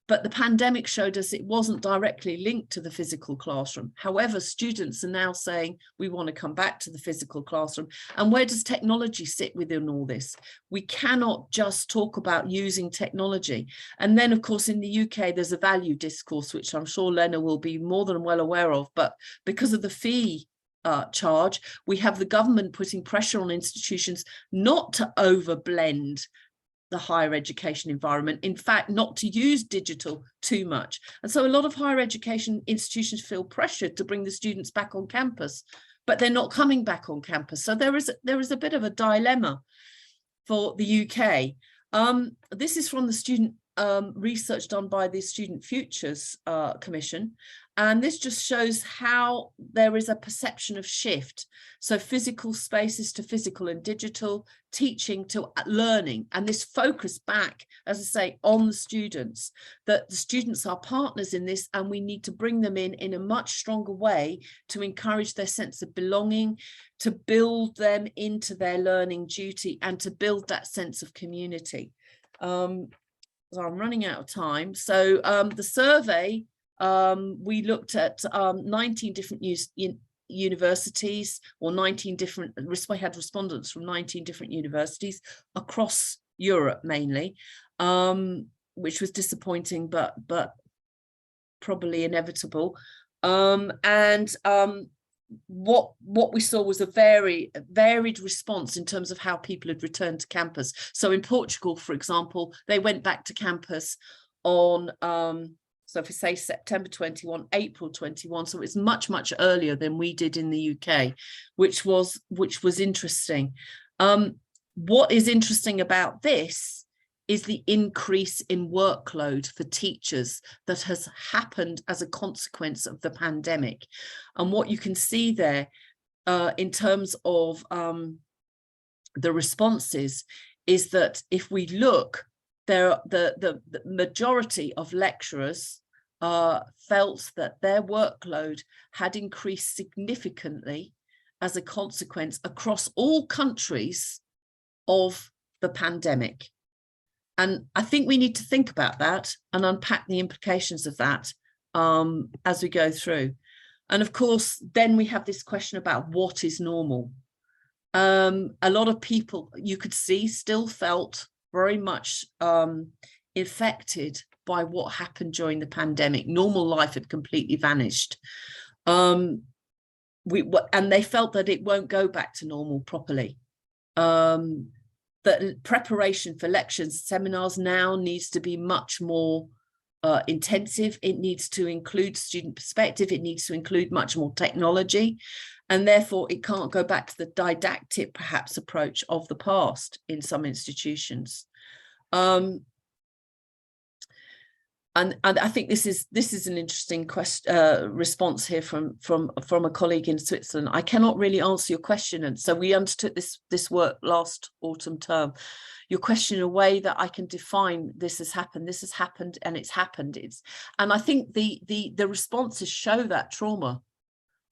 but the pandemic showed us it wasn't directly linked to the physical classroom. However, students are now saying we want to come back to the physical classroom. And where does technology sit within all this? We cannot just talk about using technology. And then, of course, in the UK, there's a value discourse, which I'm sure Lena will be more than well aware of. But because of the fee charge, we have the government putting pressure on institutions not to overblend the higher education environment, in fact, not to use digital too much. And so a lot of higher education institutions feel pressured to bring the students back on campus, but they're not coming back on campus. So there is a bit of a dilemma for the UK. This is from the Student research done by the Student Futures Commission, and this just shows how there is a perception of shift. So physical spaces to physical and digital, teaching to learning, and this focus back, as I say, on the students, that the students are partners in this, and we need to bring them in a much stronger way to encourage their sense of belonging, to build them into their learning duty, and to build that sense of community. So I'm running out of time. So the survey, we looked at 19 different universities, or 19 different, we had respondents from 19 different universities across Europe mainly, which was disappointing, but probably inevitable. What we saw was a varied response in terms of how people had returned to campus. So in Portugal, for example, they went back to campus on so if we say September 21, April 21, so it's much earlier than we did in the UK, which was interesting. What is interesting about this is the increase in workload for teachers that has happened as a consequence of the pandemic. And what you can see there in terms of the responses is that if we look, the majority of lecturers felt that their workload had increased significantly as a consequence across all countries of the pandemic. And I think we need to think about that and unpack the implications of that as we go through. And of course, then we have this question about what is normal. A lot of people, you could see, still felt very much affected by what happened during the pandemic. Normal life had completely vanished. And they felt that it won't go back to normal properly. That preparation for lectures, seminars now needs to be much more intensive. It needs to include student perspective. It needs to include much more technology. And therefore, it can't go back to the didactic, perhaps, approach of the past in some institutions. And I think this is an interesting response here from a colleague in Switzerland. I cannot really answer your question, and so we undertook this work last autumn term. Your question, in a way that I can define, this has happened, and it's happened. And I think the responses show that trauma,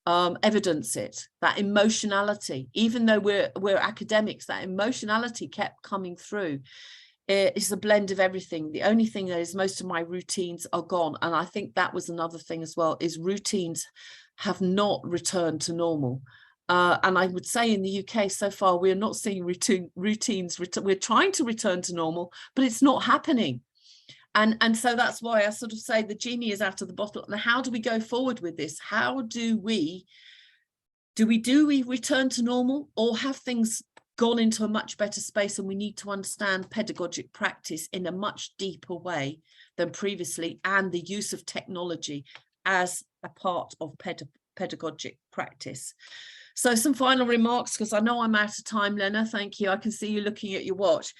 evidence it, that emotionality. Even though we're academics, that emotionality kept coming through. It's a blend of everything. The only thing that is, most of my routines are gone. And I think that was another thing as well, is routines have not returned to normal. And I would say in the UK so far, we're not seeing routines. We're trying to return to normal, but it's not happening. And so that's why I sort of say the genie is out of the bottle. And how do we go forward with this? How do we return to normal, or have things gone into a much better space, and we need to understand pedagogic practice in a much deeper way than previously, and the use of technology as a part of pedagogic practice. So some final remarks, because I know I'm out of time, Lena. Thank you. I can see you looking at your watch.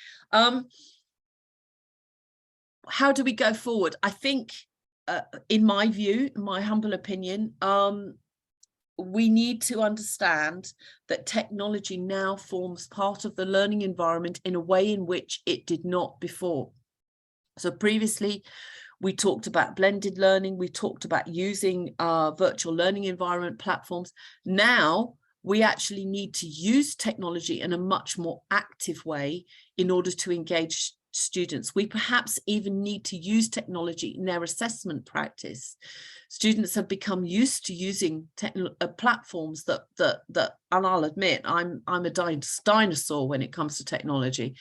How do we go forward? I think, in my view, in my humble opinion, we need to understand that technology now forms part of the learning environment in a way in which it did not before. So previously, we talked about blended learning. We talked about using virtual learning environment platforms. Now, we actually need to use technology in a much more active way in order to engage students. We perhaps even need to use technology in their assessment practice. Students have become used to using platforms that, and I'll admit, I'm a dinosaur when it comes to technology.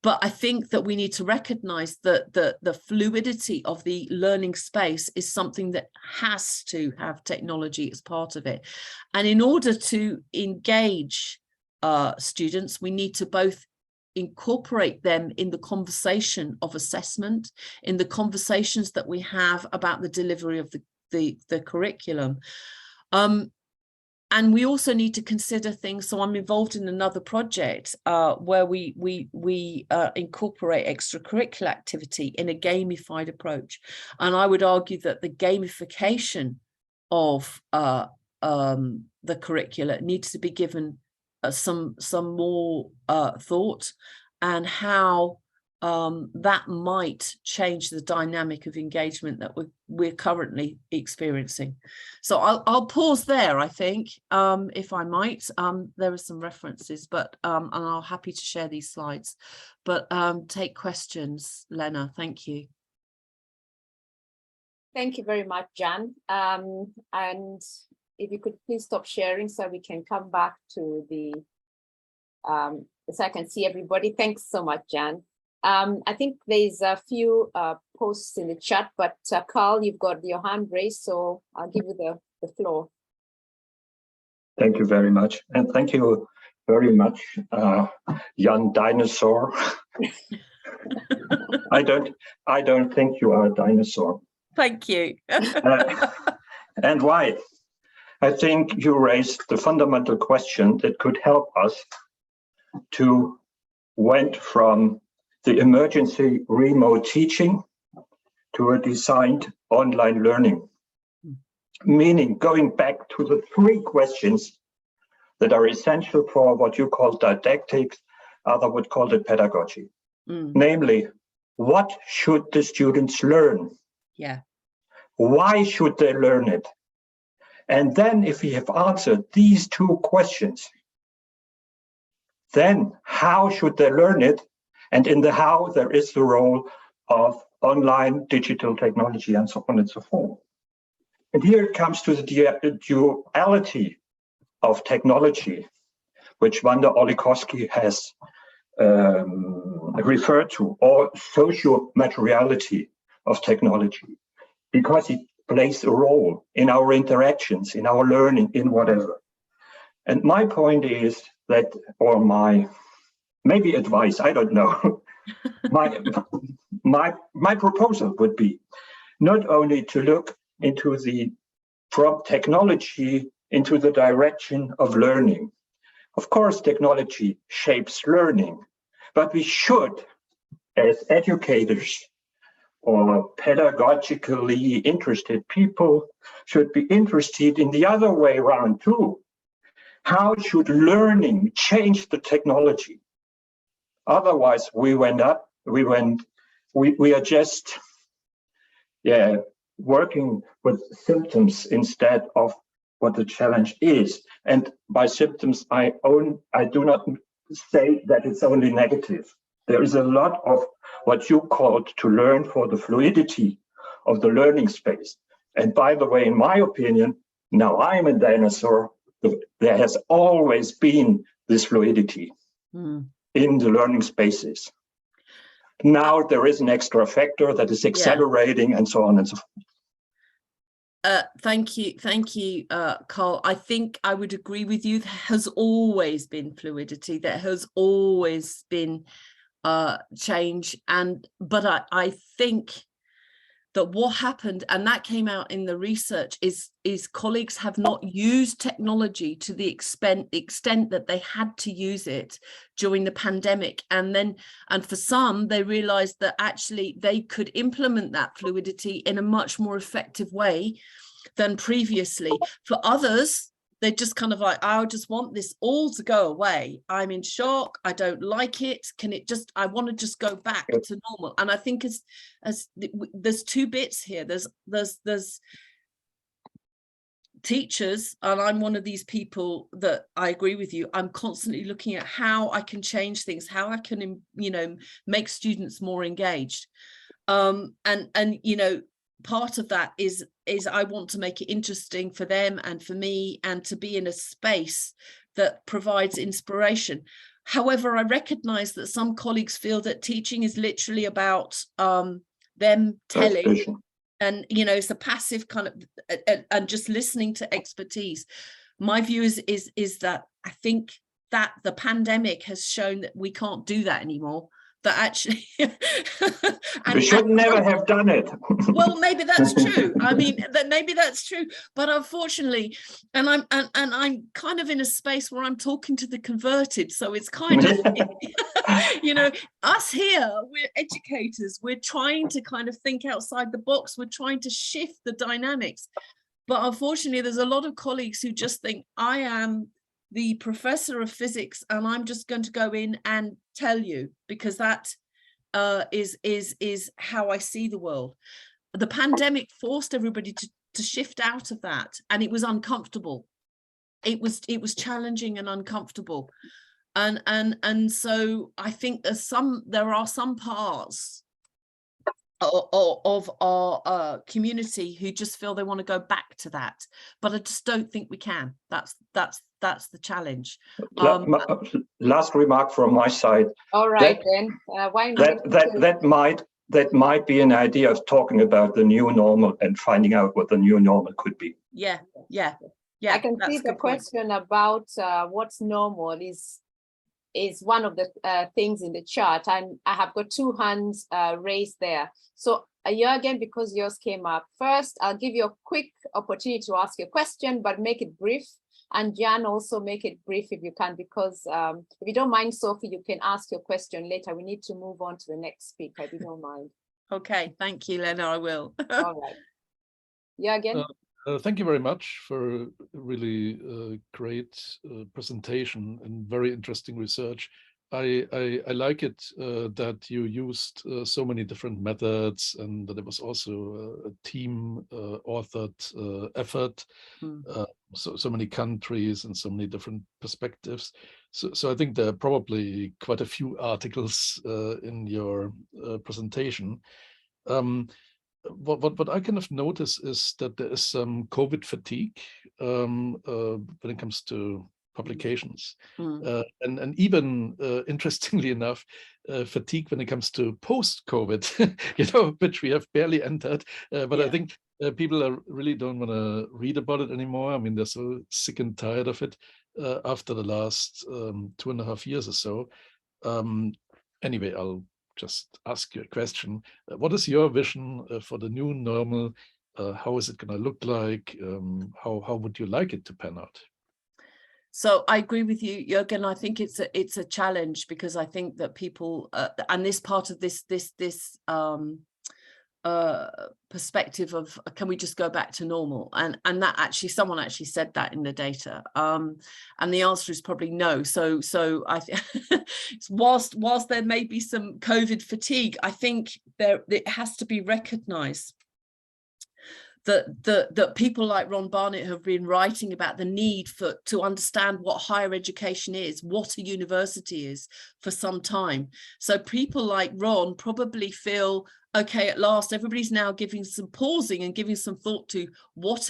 But I think that we need to recognize that the fluidity of the learning space is something that has to have technology as part of it. And in order to engage students, we need to both incorporate them in the conversation of assessment, in the conversations that we have about the delivery of the curriculum. And we also need to consider things. So I'm involved in another project where we incorporate extracurricular activity in a gamified approach. And I would argue that the gamification of the curricula needs to be given some more thought, and how that might change the dynamic of engagement that we're currently experiencing. So I'll pause there, I think, if I might. There are some references, but and I'm happy to share these slides, but take questions. Lena, thank you. Thank you very much, Jan. And if you could please stop sharing so we can come back to the, so I can see everybody. Thanks so much, Jan. I think there's a few posts in the chat, but Carl, you've got your hand raised, so I'll give you the floor. Thank you very much. And thank you very much, young dinosaur. I don't think you are a dinosaur. Thank you. And why? I think you raised the fundamental question that could help us to went from the emergency remote teaching to a designed online learning. Meaning going back to the 3 questions that are essential for what you call didactics, others would call it pedagogy. Namely, what should the students learn? Yeah. Why should they learn it? And then if we have answered these 2 questions, then how should they learn it? And in the how, there is the role of online digital technology and so on and so forth. And here it comes to the duality of technology, which Wanda Olikowski has referred to, or social materiality of technology, because it plays a role in our interactions, in our learning, in whatever. And my point is that, or my maybe advice, I don't know. my proposal would be not only to look into from technology into the direction of learning. Of course, technology shapes learning, but we should, as educators or pedagogically interested people, should be interested in the other way around too. How should learning change the technology? Otherwise, we are just working with symptoms instead of what the challenge is. And by symptoms, I do not say that it's only negative. There is a lot of what you called to learn for the fluidity of the learning space. And by the way, in my opinion, now I'm a dinosaur, there has always been this fluidity in the learning spaces. Now there is an extra factor that is accelerating and so on and so forth. Thank you, Carl. I think I would agree with you. There has always been fluidity. There has always been change. But I think that what happened, and that came out in the research, is colleagues have not used technology to the extent that they had to use it during the pandemic. And for some, they realized that actually they could implement that fluidity in a much more effective way than previously. For others, they just kind of like, I just want this all to go away. I'm in shock. I don't like it. I want to just go back to normal. And I think as there's 2 bits here. There's teachers, and I'm one of these people that I agree with you. I'm constantly looking at how I can change things, how I can, make students more engaged. And part of that is I want to make it interesting for them and for me, and to be in a space that provides inspiration. However, I recognize that some colleagues feel that teaching is literally about them telling, and it's a passive kind of and just listening to expertise. My view is that I think that the pandemic has shown that we can't do that anymore, that actually We should never have done it. well, maybe that's true. I mean, that maybe that's true, but unfortunately, and I'm kind of in a space where I'm talking to the converted, so it's kind of you know, us here, we're educators, we're trying to kind of think outside the box, we're trying to shift the dynamics, but unfortunately there's a lot of colleagues who just think I am the professor of physics and I'm just going to go in and tell you, because that is how I see the world. The pandemic forced everybody to shift out of that, and it was uncomfortable. It was challenging and uncomfortable, and so I think there are some parts of our community who just feel they want to go back to that, but I just don't think we can. That's the challenge. Last remark from my side. All right, then. Why not? That might be an idea of talking about the new normal and finding out what the new normal could be. Yeah. I can see the question about what's normal is one of the things in the chart, and I have got 2 hands raised there. So Jürgen, because yours came up first, I'll give you a quick opportunity to ask your question, but make it brief. And Jan, also make it brief if you can, because if you don't mind, Sophie, you can ask your question later. We need to move on to the next speaker, if you don't mind. Okay, thank you, Lena, I will. All right. Jürgen. Thank you very much for a really great presentation and very interesting research. I like it that you used so many different methods, and that it was also a team authored effort. So many countries and so many different perspectives. So I think there are probably quite a few articles in your presentation. What I kind of notice is that there is some COVID fatigue when it comes to publications, and even interestingly enough, fatigue when it comes to post-COVID, which we have barely entered. But I think people really don't want to read about it anymore. I mean, they're so sick and tired of it after the last 2.5 years or so. Anyway, I'll just ask you a question. What is your vision for the new normal? How is it going to look like? How would you like it to pan out? So I agree with you, Jürgen. I think it's a challenge, because I think that people and this part of this perspective of can we just go back to normal, and that actually someone actually said that in the data, and the answer is probably no. So I think whilst there may be some COVID fatigue, I think it has to be recognized that people like Ron Barnett have been writing about the need to understand what higher education is, what a university is, for some time. So people like Ron probably feel, okay, at last everybody's now giving some pausing and giving some thought to what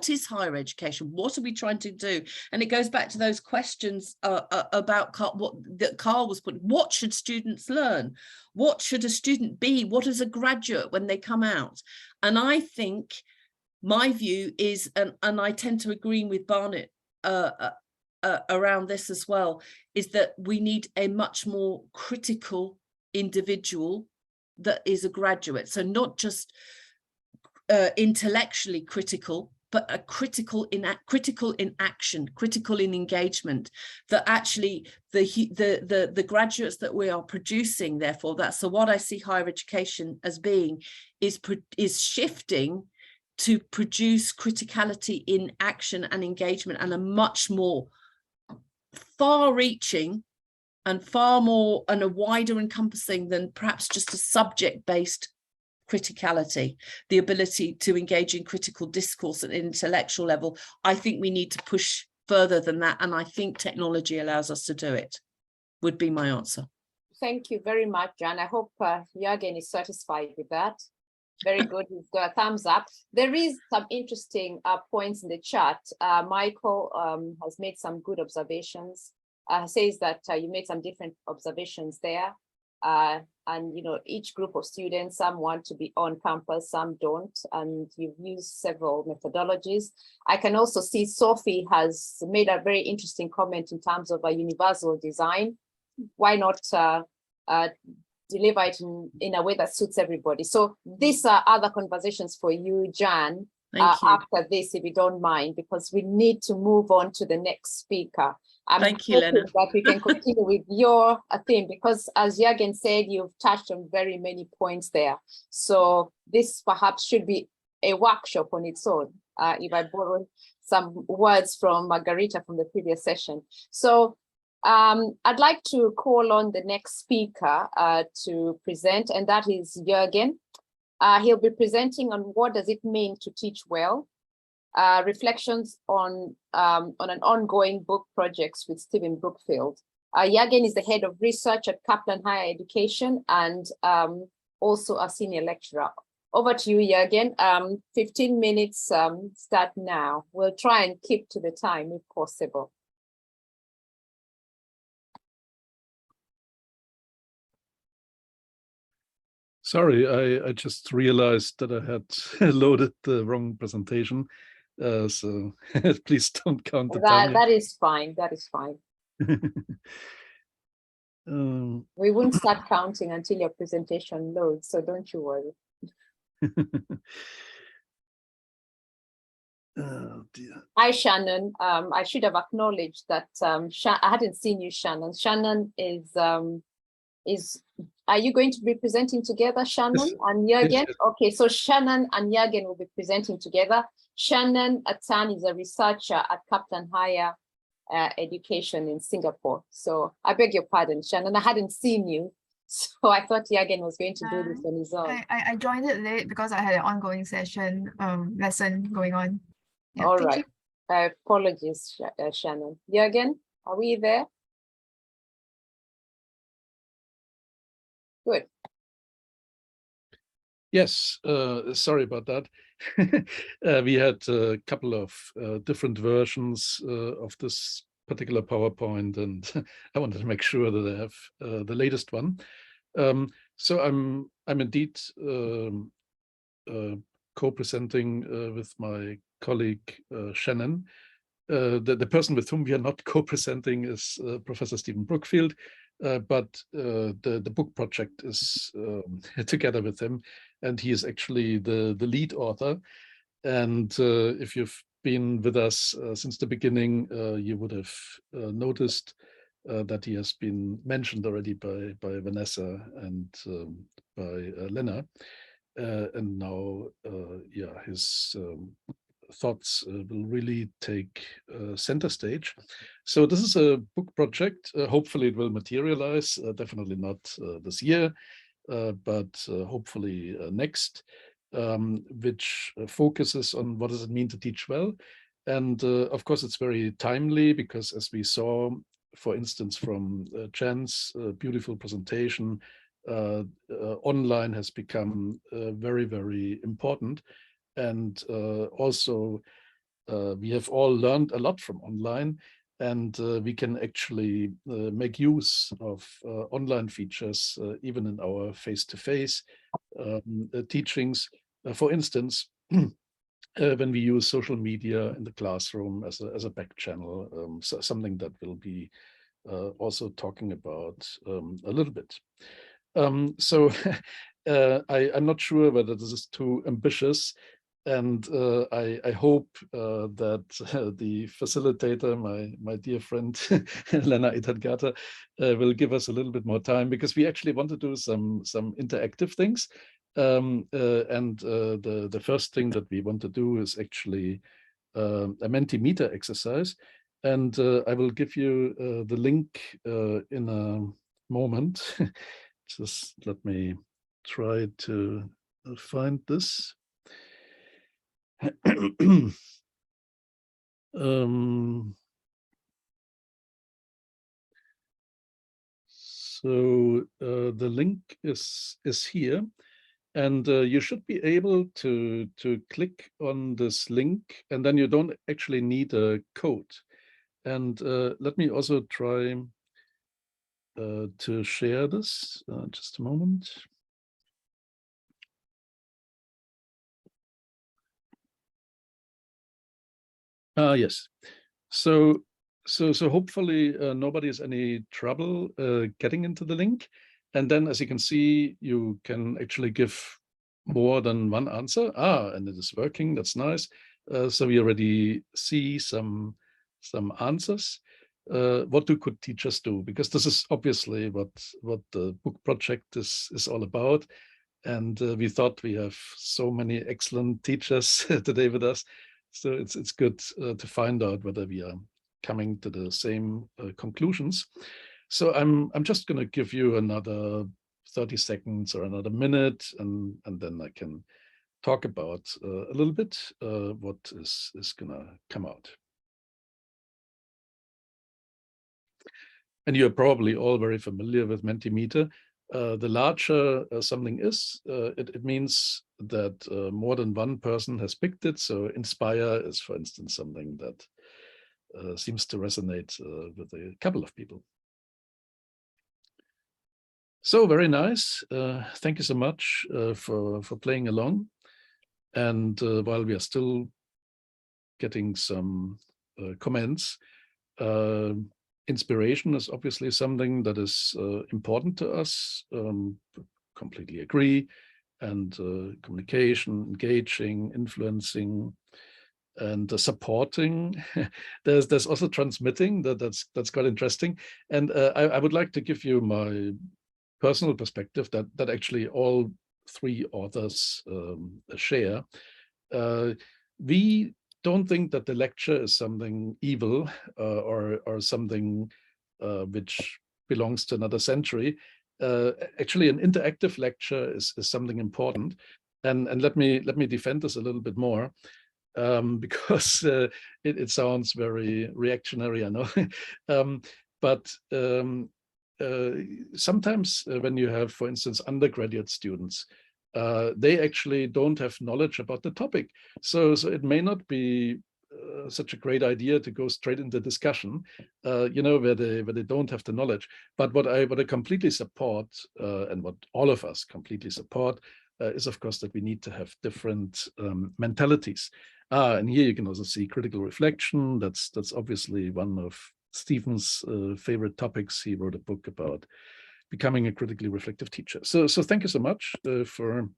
is higher education, what are we trying to do? And it goes back to those questions about that Carl was putting. What should students learn? What should a student be? What is a graduate when they come out? And I think my view is, and I tend to agree with Barnett around this as well, is that we need a much more critical individual that is a graduate. So not just intellectually critical, but a critical in action, critical in engagement, that actually the graduates that we are producing, therefore, so what I see higher education as being is shifting to produce criticality in action and engagement, and a much more far-reaching and far more and a wider encompassing than perhaps just a subject-based criticality, the ability to engage in critical discourse at an intellectual level. I think we need to push further than that, and I think technology allows us to do it, would be my answer. Thank you very much, Jan. I hope Jürgen is satisfied with that. Very good. He's got a thumbs up. There is some interesting points in the chat. Michael has made some good observations. Says that you made some different observations there. And each group of students, some want to be on campus, some don't, and you've used several methodologies. I can also see Sophie has made a very interesting comment in terms of a universal design. Why not deliver it in a way that suits everybody. So these are other conversations for you, Jan, Thank you. after this, if you don't mind, because we need to move on to the next speaker. I'm Thank you, Lena. that we can continue with your theme, because as Jürgen said, you've touched on very many points there. So this perhaps should be a workshop on its own, if I borrow some words from Margarita from the previous session. So I'd like to call on the next speaker to present, and that is Jürgen. He'll be presenting on what does it mean to teach well, reflections on an ongoing book projects with Stephen Brookfield. Jürgen is the head of research at Kaplan Higher Education and also a senior lecturer. Over to you, Jürgen. 15 minutes start now. We'll try and keep to the time if possible. Sorry, I just realized that I had loaded the wrong presentation. So please don't count the time. That is fine. That is fine. We won't start counting until your presentation loads, so don't you worry. Oh dear. Hi, Shannon. I should have acknowledged that I hadn't seen you, Shannon. Shannon is are you going to be presenting together, Shannon and Jürgen? Yes. Okay, so Shannon and Jürgen will be presenting together. Shannon Atan is a researcher at Kaplan Higher Education in Singapore. So I beg your pardon, Shannon, I hadn't seen you. So I thought Jürgen was going to do this on his own. I joined it late because I had an ongoing session lesson going on. Yeah, all thank right. you. Apologies, Shannon. Jürgen, are we there? Good. Yes, sorry about that. We had a couple of different versions of this particular PowerPoint, and I wanted to make sure that I have the latest one. So I'm indeed co-presenting with my colleague Shannon. The person with whom we are not co-presenting is Professor Stephen Brookfield, but the book project is together with him, and he is actually the lead author. And if you've been with us since the beginning, you would have noticed that he has been mentioned already by Vanessa and by Lena. And now, yeah, his thoughts will really take center stage. So this is a book project. Hopefully it will materialize, definitely not this year, but hopefully next, which focuses on what does it mean to teach well. And of course, it's very timely because, as we saw, for instance, from Jan's beautiful presentation, online has become very, very important. And also, we have all learned a lot from online, and we can actually make use of online features even in our face-to-face teachings. For instance, when we use social media in the classroom as a back channel, so something that we'll be also talking about a little bit. So I'm not sure whether this is too ambitious. And I hope that the facilitator, my dear friend, Lena Itagata, will give us a little bit more time, because we actually want to do some interactive things. And the first thing that we want to do is actually a Mentimeter exercise. And I will give you the link in a moment. Just let me try to find this. So the link is here, and you should be able to click on this link, and then you don't actually need a code. And let me also try to share this. Just a moment. Yes. So hopefully nobody has any trouble getting into the link. And then, as you can see, you can actually give more than one answer. And it is working. That's nice. So we already see some answers. What could teachers do? Because this is obviously what the book project is all about. And we thought we have so many excellent teachers today with us. So it's good to find out whether we are coming to the same conclusions. So I'm just going to give you another 30 seconds or another minute, and then I can talk about a little bit what is going to come out. And you're probably all very familiar with Mentimeter. The larger something is, it means that more than one person has picked it. So Inspire is, for instance, something that seems to resonate with a couple of people. So very nice. Thank you so much for playing along. And while we are still getting some comments, inspiration is obviously something that is important to us. Completely agree. And communication, engaging, influencing, and supporting. There's also transmitting. That's quite interesting. And I would like to give you my personal perspective that actually all three authors share. We don't think that the lecture is something evil or something which belongs to another century. Actually, an interactive lecture is something important. And let me defend this a little bit more, because it sounds very reactionary, I know. But sometimes when you have, for instance, undergraduate students, they actually don't have knowledge about the topic. So it may not be such a great idea to go straight into discussion, where they don't have the knowledge. But what I completely support, and what all of us completely support, is of course that we need to have different mentalities. And here you can also see critical reflection. That's obviously one of Stephen's favorite topics. He wrote a book about becoming a critically reflective teacher. So thank you so much for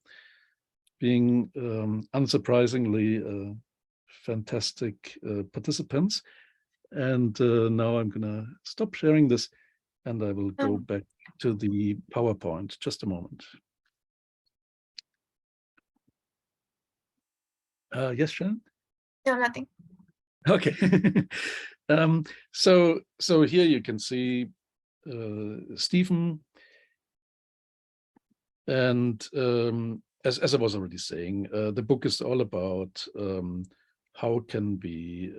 being unsurprisingly fantastic participants. And now I'm gonna stop sharing this and I will go back to the PowerPoint. Just a moment. Yes, Shannon? No, nothing. Okay. So here you can see Stephen, and as I was already saying, the book is all about how can we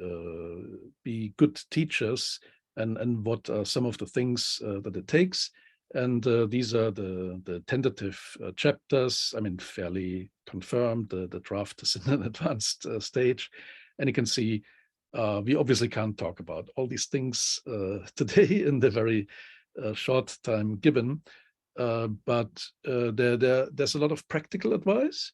be good teachers, and what are some of the things that it takes. And these are the tentative chapters. I mean, fairly confirmed. The draft is in an advanced stage, and you can see we obviously can't talk about all these things today in the very short time given, but there's a lot of practical advice.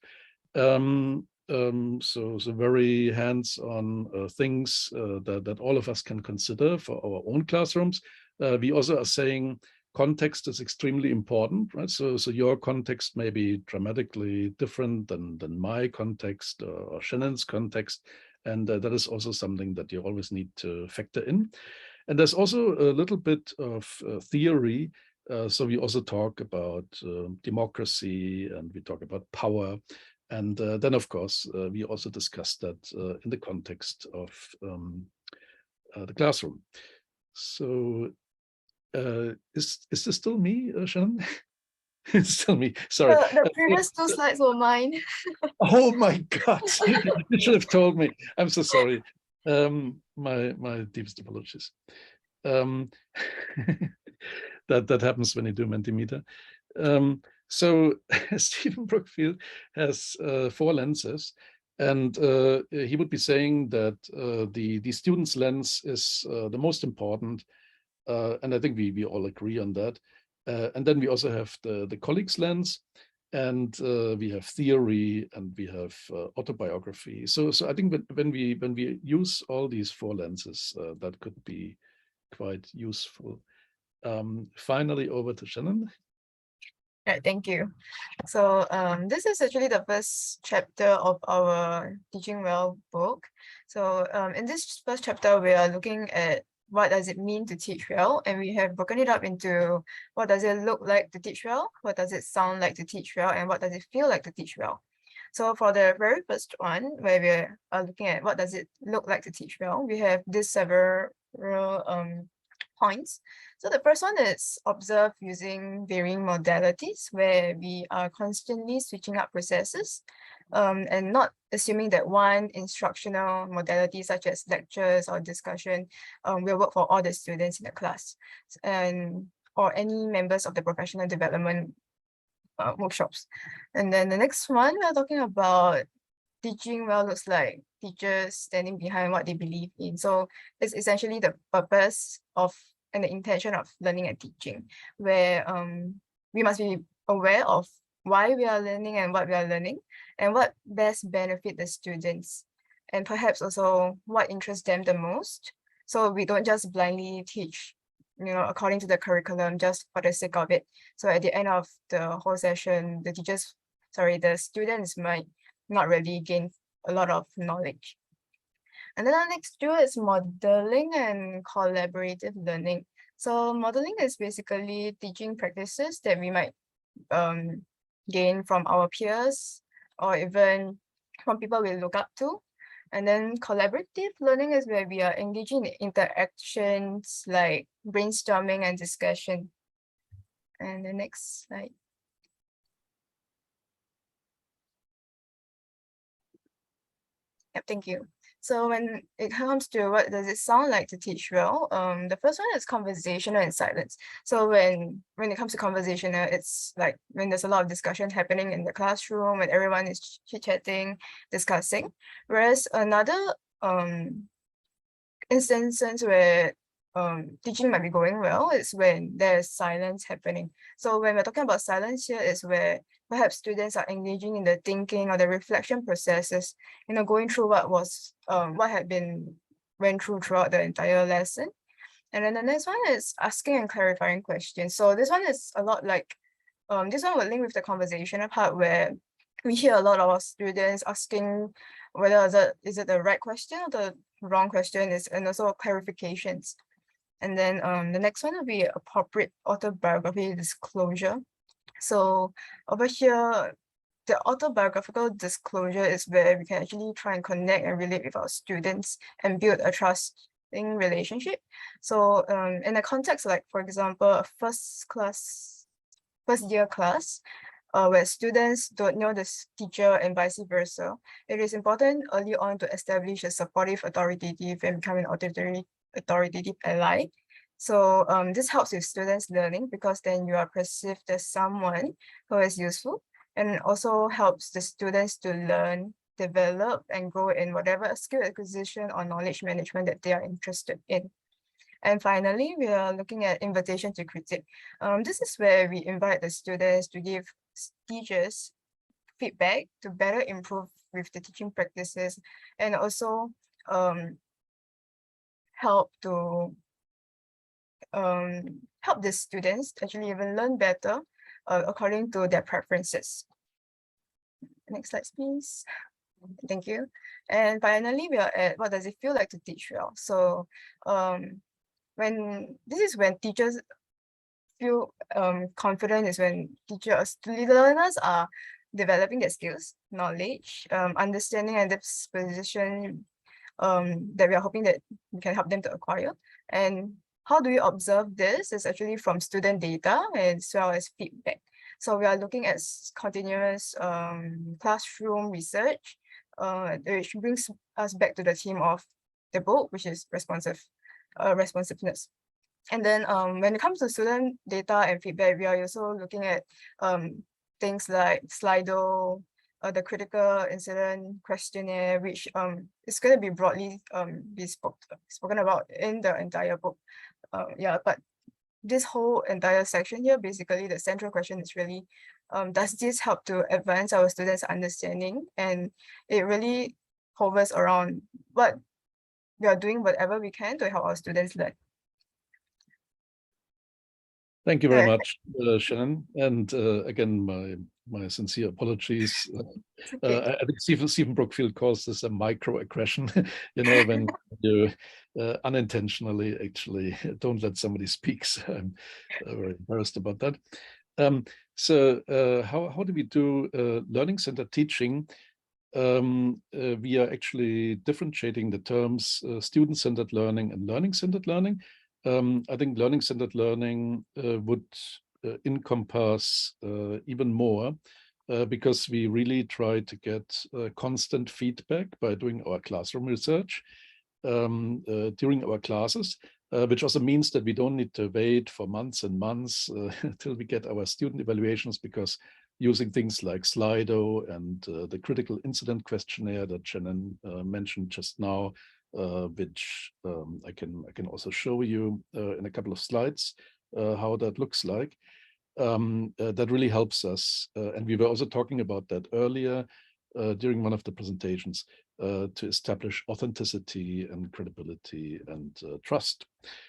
So very hands-on things that all of us can consider for our own classrooms. We also are saying context is extremely important, right? So your context may be dramatically different than my context or Shannon's context. And that is also something that you always need to factor in. And there's also a little bit of theory. So we also talk about democracy, and we talk about power. And then, of course, we also discuss that in the context of the classroom. So is this still me, Shannon? It's still me, sorry. The previous two slides were mine. Oh my God, you should have told me. I'm so sorry. My deepest apologies. That happens when you do Mentimeter. So Stephen Brookfield has 4 lenses, and he would be saying that the student's lens is the most important, and I think we all agree on that. And then we also have the colleague's lens, and we have theory, and we have autobiography. So I think when we use all these 4 lenses, that could be quite useful. Finally, over to Shannon. Right, thank you. So this is actually the first chapter of our Teaching Well book. So in this first chapter, we are looking at what does it mean to teach well, and we have broken it up into what does it look like to teach well, what does it sound like to teach well, and what does it feel like to teach well. So for the very first one, where we are looking at what does it look like to teach well, we have these several points. So the first one is observe using varying modalities, where we are constantly switching up processes and not assuming that one instructional modality such as lectures or discussion will work for all the students in the class or any members of the professional development workshops. And then the next one, we're talking about teaching well looks like teachers standing behind what they believe in. So it's essentially the purpose of and the intention of learning and teaching, where we must be aware of why we are learning and what we are learning and what best benefit the students, and perhaps also what interests them the most. So we don't just blindly teach, according to the curriculum just for the sake of it. So at the end of the whole session, the students might not really gain a lot of knowledge. And then our next two is modeling and collaborative learning. So modeling is basically teaching practices that we might gain from our peers or even from people we look up to. And then collaborative learning is where we are engaging in interactions like brainstorming and discussion. And the next slide. Yep, thank you. So when it comes to what does it sound like to teach well, the first one is conversational and silence. So when it comes to conversational, it's like when there's a lot of discussion happening in the classroom, when everyone is chit-chatting, discussing. Whereas another instances where teaching might be going well is when there's silence happening. So when we're talking about silence here is where perhaps students are engaging in the thinking or the reflection processes, going through what had been went through throughout the entire lesson. And then the next one is asking and clarifying questions. So this one is a lot like, this one will link with the conversational part where we hear a lot of our students asking whether is it the right question or the wrong question, and also clarifications. And then the next one will be appropriate autobiography disclosure. So over here, the autobiographical disclosure is where we can actually try and connect and relate with our students and build a trusting relationship. So in a context like, for example, a first year class, where students don't know the teacher and vice versa, it is important early on to establish a supportive, authoritative, and become an authoritative ally. So this helps with students learning because then you are perceived as someone who is useful, and also helps the students to learn, develop, and grow in whatever skill acquisition or knowledge management that they are interested in. And finally, we are looking at invitation to critique. This is where we invite the students to give teachers feedback to better improve with the teaching practices, and also help the students actually even learn better according to their preferences. Next slide, please. Thank you. And finally, we are at what does it feel like to teach well? So when teachers feel confident is when learners are developing their skills, knowledge, understanding, and disposition that we are hoping that we can help them to acquire. And how do we observe this? Is actually from student data as well as feedback. So we are looking at continuous classroom research, which brings us back to the theme of the book, which is responsiveness. And then when it comes to student data and feedback, we are also looking at things like Slido, the critical incident questionnaire, which is going to be broadly spoken about in the entire book. But this whole entire section here, basically the central question is really, does this help to advance our students' understanding? And it really hovers around what we are doing, whatever we can to help our students learn. Thank you very much, Shannon. And again, my sincere apologies. I think Stephen Brookfield calls this a microaggression, you know, when you unintentionally actually don't let somebody speak. So I'm very embarrassed about that. So how do we do learning-centered teaching? We are actually differentiating the terms student-centered learning and learning-centered learning. I think learning-centered learning would encompass even more because we really try to get constant feedback by doing our classroom research during our classes, which also means that we don't need to wait for months and months till we get our student evaluations, because using things like Slido and the critical incident questionnaire that Shannon mentioned just now, which I can also show you in a couple of slides how that looks like. That really helps us. And we were also talking about that earlier during one of the presentations, to establish authenticity and credibility and trust.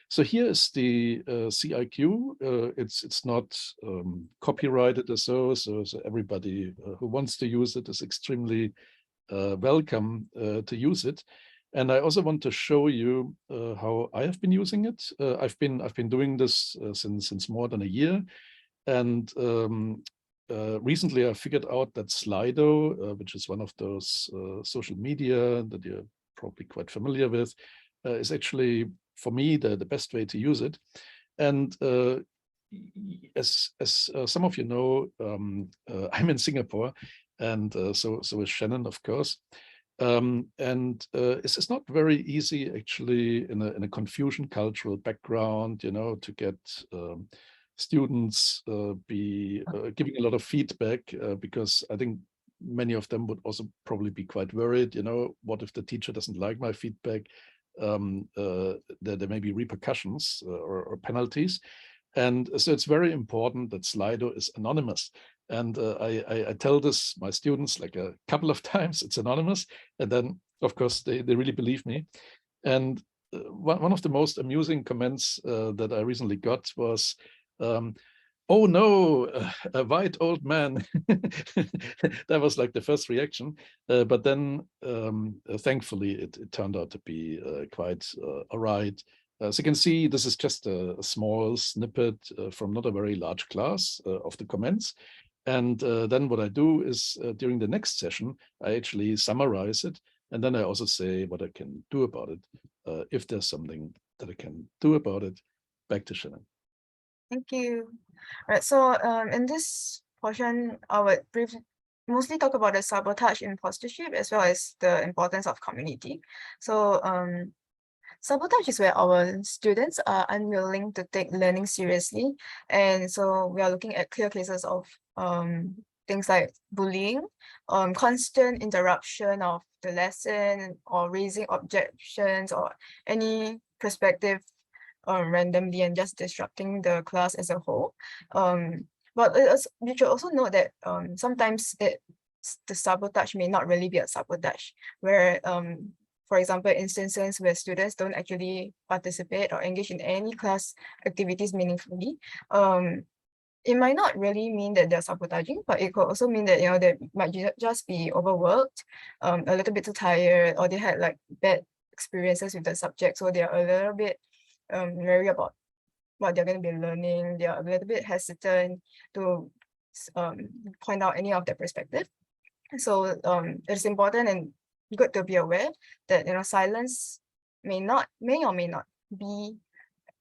So here is the CIQ. It's not copyrighted or so everybody who wants to use it is extremely welcome to use it. And I also want to show you how I have been using it. I've been doing this since more than a year, and recently I figured out that Slido, which is one of those social media that you're probably quite familiar with, is actually for me the best way to use it. And as some of you know, I'm in Singapore, and so is Shannon, of course. It's not very easy actually in a Confucian cultural background, you know, to get students giving a lot of feedback, because I think many of them would also probably be quite worried, you know, what if the teacher doesn't like my feedback? There may be repercussions or penalties. And so it's very important that Slido is anonymous. And I tell this my students like a couple of times, it's anonymous. And then, of course, they really believe me. And one of the most amusing comments that I recently got was, oh no, a white old man. That was like the first reaction. But then thankfully, it turned out to be quite all right. So you can see this is just a small snippet from not a very large class of the comments. And then what I do is during the next session, I actually summarize it. And then I also say what I can do about it, if there's something that I can do about it. Back to Shannon. Thank you. All right, so in this portion, I would mostly talk about the sabotage impostorship as well as the importance of community. So sabotage is where our students are unwilling to take learning seriously. And so we are looking at clear cases of things like bullying, constant interruption of the lesson, or raising objections or any perspective randomly and just disrupting the class as a whole. But you should also note that sometimes the sabotage may not really be a sabotage, where for example, instances where students don't actually participate or engage in any class activities meaningfully, it might not really mean that they're sabotaging, but it could also mean that, you know, they might just be overworked, a little bit too tired, or they had like bad experiences with the subject, so they're a little bit wary about what they're going to be learning. They're a little bit hesitant to point out any of their perspective. So it's important and good to be aware that, you know, silence may or may not be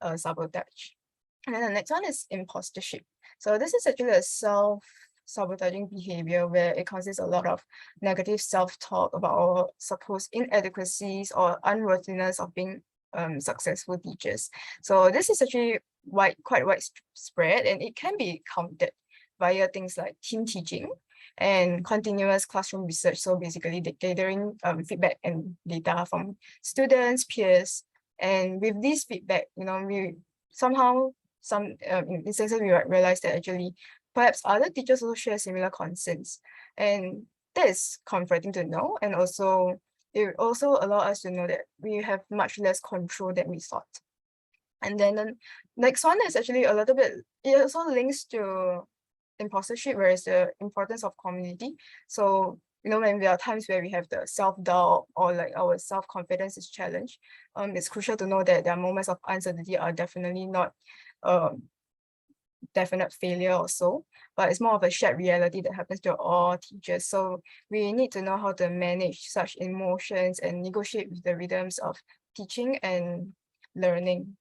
a sabotage. And then the next one is impostorship. So this is actually a self-sabotaging behavior where it causes a lot of negative self-talk about our supposed inadequacies or unworthiness of being successful teachers. So this is actually quite widespread, and it can be countered via things like team teaching and continuous classroom research. So basically gathering feedback and data from students, peers, and with this feedback, you know, we somehow, in instances, we realize that actually perhaps other teachers also share similar concerns, and that is comforting to know. And also it also allows us to know that we have much less control than we thought. And then the next one is actually a little bit, it also links to impostorship, whereas the importance of community. So, you know, when there are times where we have the self-doubt or like our self-confidence is challenged, it's crucial to know that there are moments of uncertainty are definitely not definite failure or so, but it's more of a shared reality that happens to all teachers. So we need to know how to manage such emotions and negotiate with the rhythms of teaching and learning.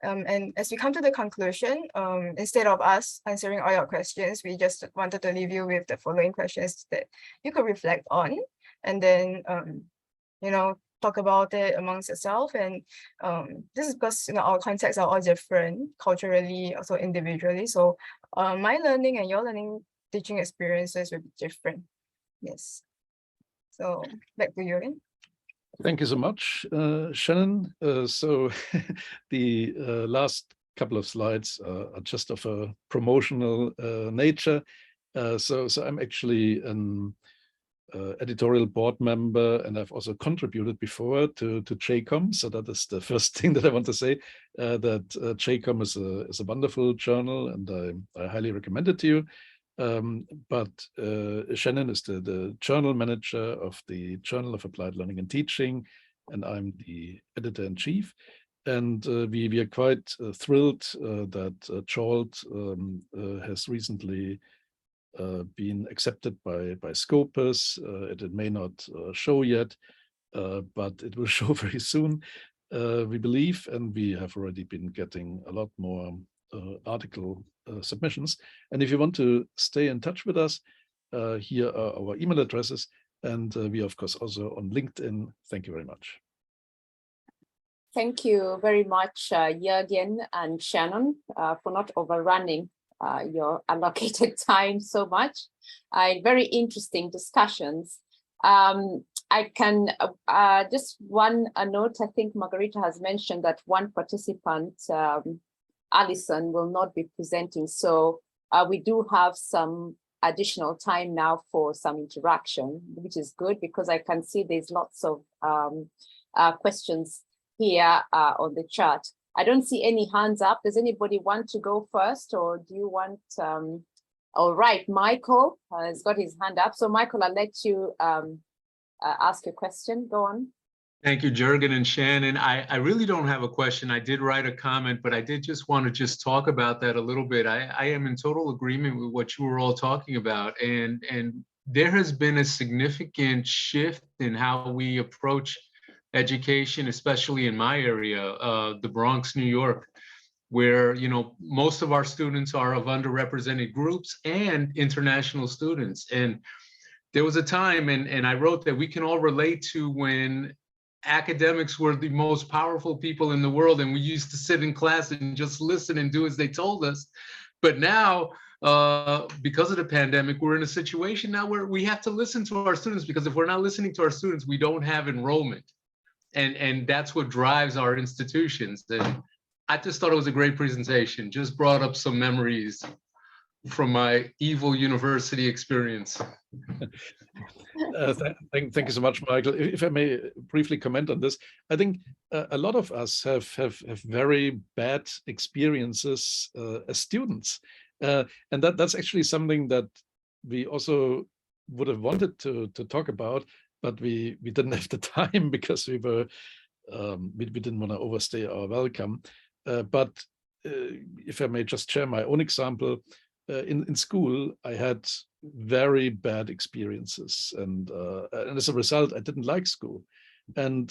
And as we come to the conclusion, instead of us answering all your questions, we just wanted to leave you with the following questions that you could reflect on, and then, you know, talk about it amongst yourself. And this is because, you know, our contexts are all different culturally, also individually. So my learning and your learning teaching experiences will be different. Yes. So back to you again. Thank you so much, Shannon. So the last couple of slides are just of a promotional nature. So I'm actually an editorial board member, and I've also contributed before to JCOM. So that is the first thing that I want to say, that JCOM is a wonderful journal, and I highly recommend it to you. But Shannon is the journal manager of the Journal of Applied Learning and Teaching, and I'm the editor-in-chief. And we are quite thrilled that JOLT has recently been accepted by Scopus. It may not show yet, but it will show very soon, we believe, and we have already been getting a lot more article submissions. And if you want to stay in touch with us, here are our email addresses, and we are of course also on LinkedIn. Thank you very much. Thank you very much, Jürgen and Shannon, for not overrunning your allocated time so much. Very interesting discussions. I can just one note. I think Margarita has mentioned that one participant, Alison, will not be presenting. So we do have some additional time now for some interaction, which is good because I can see there's lots of questions here on the chat. I don't see any hands up. Does anybody want to go first, or do you want? All right, Michael has got his hand up. So Michael, I'll let you ask your question. Go on. Thank you, Jürgen and Shannon. I really don't have a question. I did write a comment, but I did just want to just talk about that a little bit. I am in total agreement with what you were all talking about. And there has been a significant shift in how we approach education, especially in my area, the Bronx, New York, where, you know, most of our students are of underrepresented groups and international students. And there was a time, and I wrote that we can all relate to when academics were the most powerful people in the world, and we used to sit in class and just listen and do as they told us. But now, because of the pandemic, we're in a situation now where we have to listen to our students, because if we're not listening to our students, we don't have enrollment. And that's what drives our institutions. And I just thought it was a great presentation. Just brought up some memories from my evil university experience. Thank you so much, Michael. If I may briefly comment on this, I think a lot of us have very bad experiences as students, and that's actually something that we also would have wanted to talk about, but we didn't have the time because we didn't want to overstay our welcome. But if I may just share my own example, in school, I had very bad experiences, and as a result, I didn't like school. And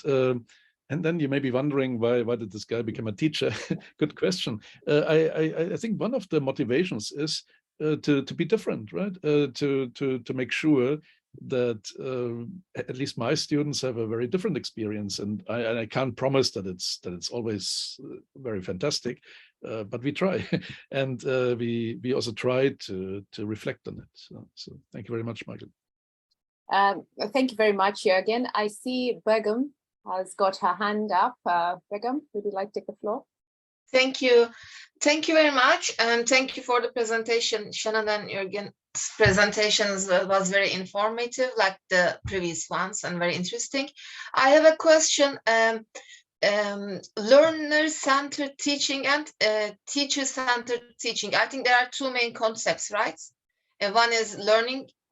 then you may be wondering, why did this guy become a teacher? Good question. I think one of the motivations is to be different, right? To make sure that at least my students have a very different experience, and I can't promise that it's always very fantastic, but we try, and we also try to reflect on it. So thank you very much, Michael. Thank you very much, Jürgen. I see Begum has got her hand up. Begum, would you like to take the floor? Thank you. Thank you very much. And thank you for the presentation. Shannon and Jürgen's presentations was very informative, like the previous ones, and very interesting. I have a question. Learner-centered teaching and teacher-centered teaching. I think there are two main concepts, right? And one is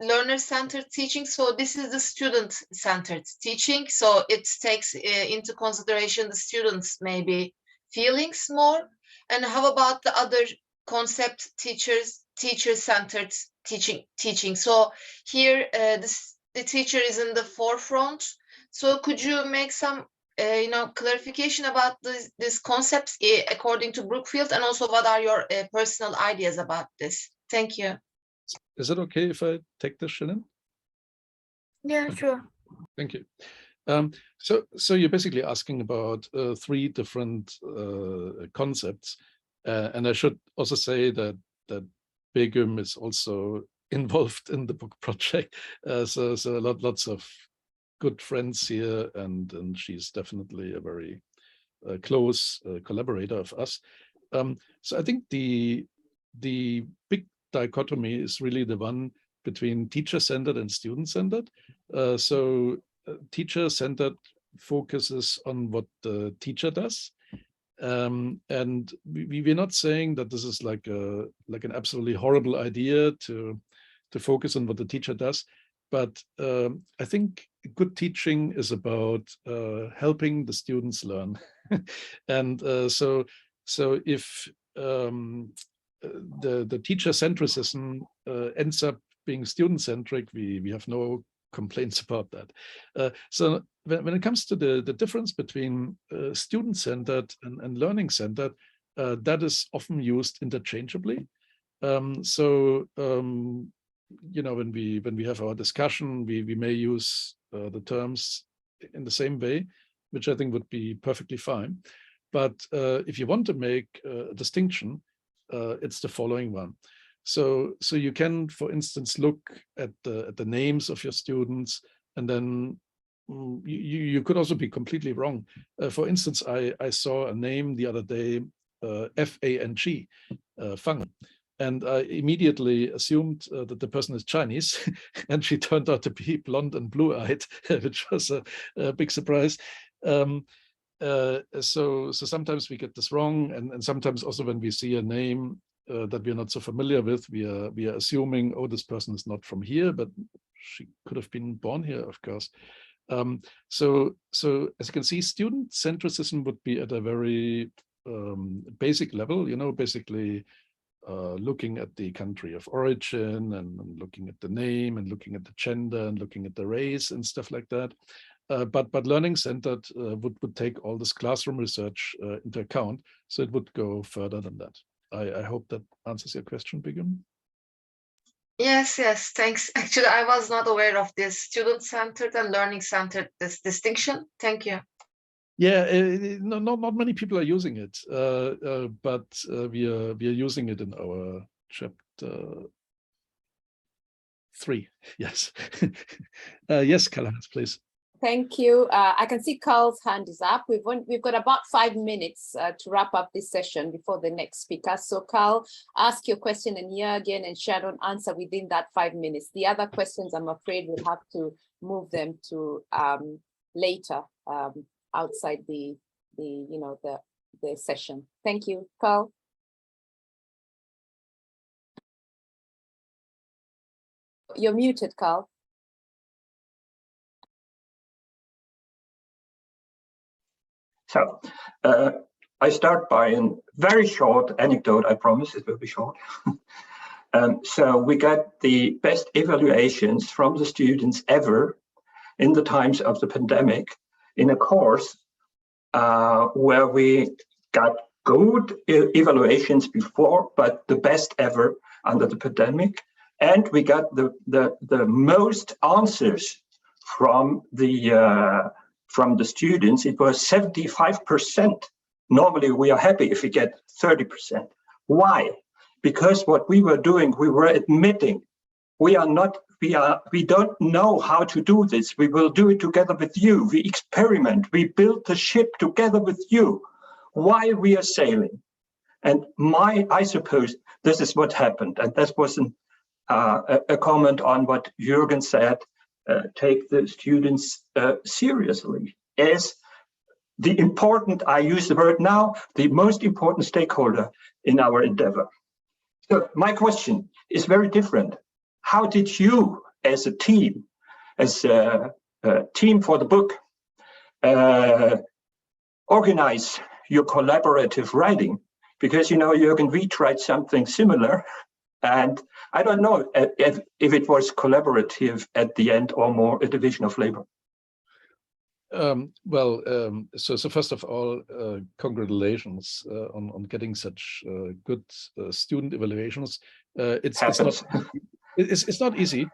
learner-centered teaching. So this is the student-centered teaching. So it takes into consideration the students' maybe feelings more. And how about the other concept, teacher-centered teaching? So here the teacher is in the forefront. So could you make some clarification about these concepts according to Brookfield, and also what are your personal ideas about this? Thank you. Is it okay if I take this, Shannon? Yeah, sure. Thank you. So you're basically asking about three different concepts, and I should also say that Begum is also involved in the book project. So lots of good friends here, and she's definitely a very close collaborator of us. So I think the big dichotomy is really the one between teacher-centered and student-centered. So teacher-centered focuses on what the teacher does, and we're not saying that this is like an absolutely horrible idea to focus on what the teacher does, but I think good teaching is about helping the students learn. And so if the teacher centricism ends up being student centric, we have no complaints about that. So when it comes to the difference between student centered and learning centered, that is often used interchangeably. When we have our discussion, we may use the terms in the same way, which I think would be perfectly fine. But if you want to make a distinction, it's the following one. So you can, for instance, look at the names of your students, and then you could also be completely wrong. For instance, I saw a name the other day, F-A-N-G, Fang. And I immediately assumed that the person is Chinese, and she turned out to be blonde and blue-eyed, which was a big surprise. So sometimes we get this wrong, and sometimes also when we see a name that we're not so familiar with, we are assuming, oh, this person is not from here, but she could have been born here, of course. So as you can see, student centricism would be at a very basic level, basically looking at the country of origin and looking at the name and looking at the gender and looking at the race and stuff like that. But learning centered would take all this classroom research into account, so it would go further than that. I hope that answers your question, Begum. Yes, thanks. Actually, I was not aware of this student-centered and learning-centered distinction. Thank you. Yeah, not many people are using it, but we are using it in our chapter 3. Yes. Yes, Callahan, please. Thank you. I can see Carl's hand is up. We've got about 5 minutes to wrap up this session before the next speaker. So Carl, ask your question, and Jürgen and Sharon answer within that 5 minutes. The other questions, I'm afraid we'll have to move them to later, outside the session. Thank you, Carl. You're muted, Carl. So I start by a very short anecdote. I promise it will be short. So we got the best evaluations from the students ever in the times of the pandemic in a course where we got good evaluations before, but the best ever under the pandemic. And we got the most answers from the students. It was 75%. Normally we are happy if we get 30%. Why? Because what we were doing, we were admitting we don't know how to do this. We will do it together with you. We experiment. We build the ship together with you while we are sailing. And I suppose this is what happened. And this wasn't a comment on what Jürgen said, take the students seriously, as the important, I use the word now, the most important stakeholder in our endeavor. So my question is very different. How did you, as a team for the book, organize your collaborative writing? Because, you know, Jürgen, we tried something similar, and I don't know if it was collaborative at the end or more a division of labor. So first of all, congratulations on getting such good student evaluations. It's not easy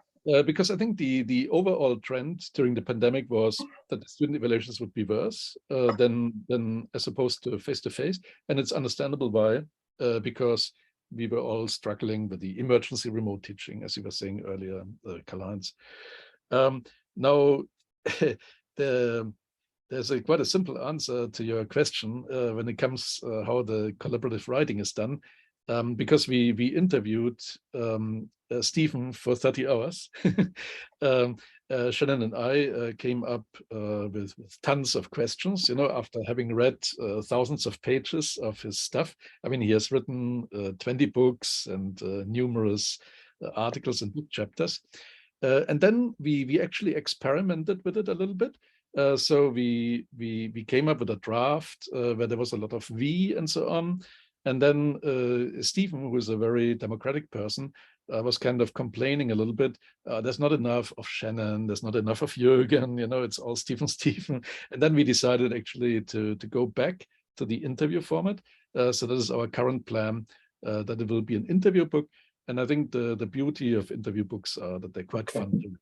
because I think the overall trend during the pandemic was that the student evaluations would be worse than as opposed to face-to-face, and it's understandable why, because we were all struggling with the emergency remote teaching, as you were saying earlier, Karl-Heinz. Now. There's quite a simple answer to your question when it comes how the collaborative writing is done, because we interviewed Stephen for 30 hours. Shannon and I came up with tons of questions, you know, after having read thousands of pages of his stuff. I mean, he has written 20 books and numerous articles and book chapters. And then we actually experimented with it a little bit. So we came up with a draft where there was a lot of V and so on. And then Stephen, who is a very democratic person, was kind of complaining a little bit. There's not enough of Shannon, there's not enough of Jürgen, you know, it's all Stephen. And then we decided actually to go back to the interview format. So this is our current plan, that it will be an interview book. And I think the beauty of interview books are that they're quite fun to read.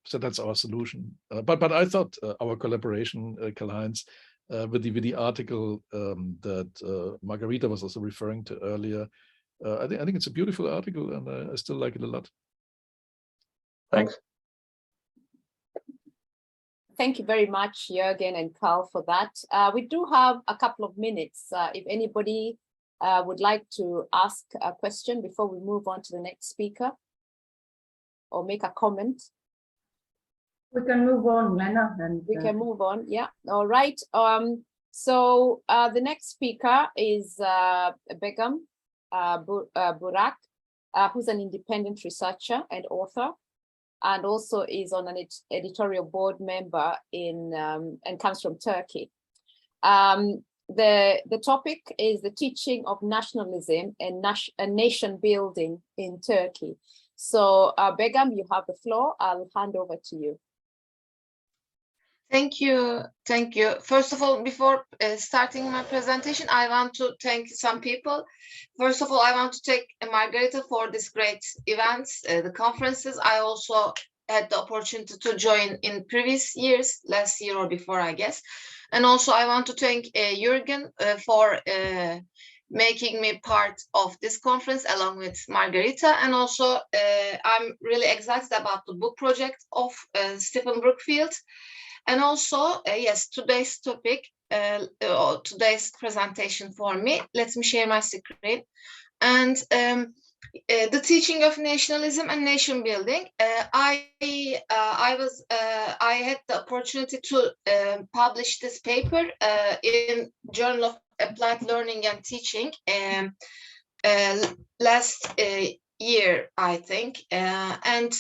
So that's our solution. But I thought our collaboration, Karl-Heinz, with the article that Margarita was also referring to earlier, I think it's a beautiful article, and I still like it a lot. Thanks. Thank you very much, Jürgen and Karl, for that. We do have a couple of minutes. If anybody would like to ask a question before we move on to the next speaker or make a comment. We can move on, Lena. And we can move on, yeah. All right. So the next speaker is Begum Burak, who's an independent researcher and author, and also is on an editorial board member in and comes from Turkey. The topic is the teaching of nationalism and nation building in Turkey. So Begum, you have the floor. I'll hand over to you. Thank you. Thank you. First of all, before starting my presentation, I want to thank some people. First of all, I want to thank Margarita for this great events, the conferences. I also had the opportunity to join in previous years, last year or before, I guess. And also I want to thank Jürgen for making me part of this conference along with Margarita. And also I'm really excited about the book project of Stephen Brookfield. And also, yes, today's topic, today's presentation for me. Let me share my screen. And the teaching of nationalism and nation building. I had the opportunity to publish this paper in Journal of Applied Learning and Teaching last year, I think, and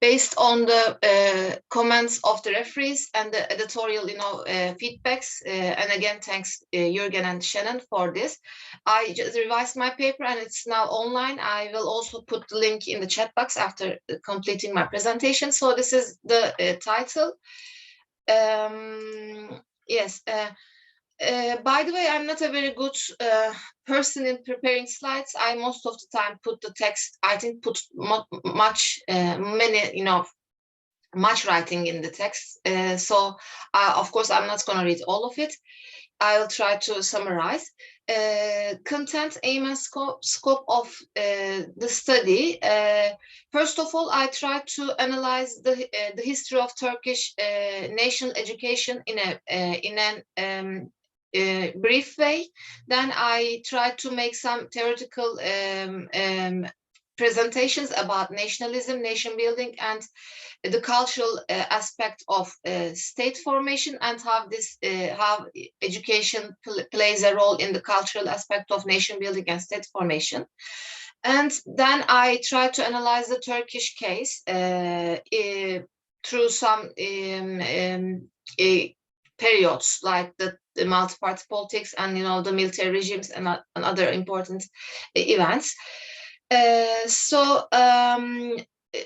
based on the comments of the referees and the editorial, feedbacks, and again, thanks Jürgen and Shannon for this. I just revised my paper and it's now online. I will also put the link in the chat box after completing my presentation. So this is the title. Yes. By the way, I'm not a very good person in preparing slides. I most of the time put the text, I think put much writing in the text. So of course, I'm not going to read all of it. I'll try to summarize. Content, aim, and scope of the study. First of all, I tried to analyze the history of Turkish national education in an brief way. Then I tried to make some theoretical presentations about nationalism, nation building, and the cultural aspect of state formation, and how this how education plays a role in the cultural aspect of nation building and state formation. And then I tried to analyze the Turkish case through some periods, like the multi-party politics and the military regimes and other important events. So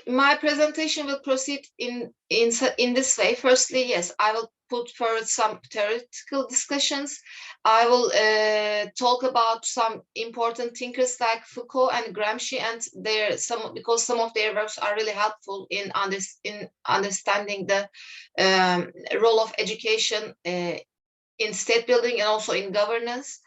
my presentation will proceed in this way. Firstly, yes, I will put forward some theoretical discussions. I will talk about some important thinkers like Foucault and Gramsci, and because some of their works are really helpful in understanding the role of education in state building and also in governance.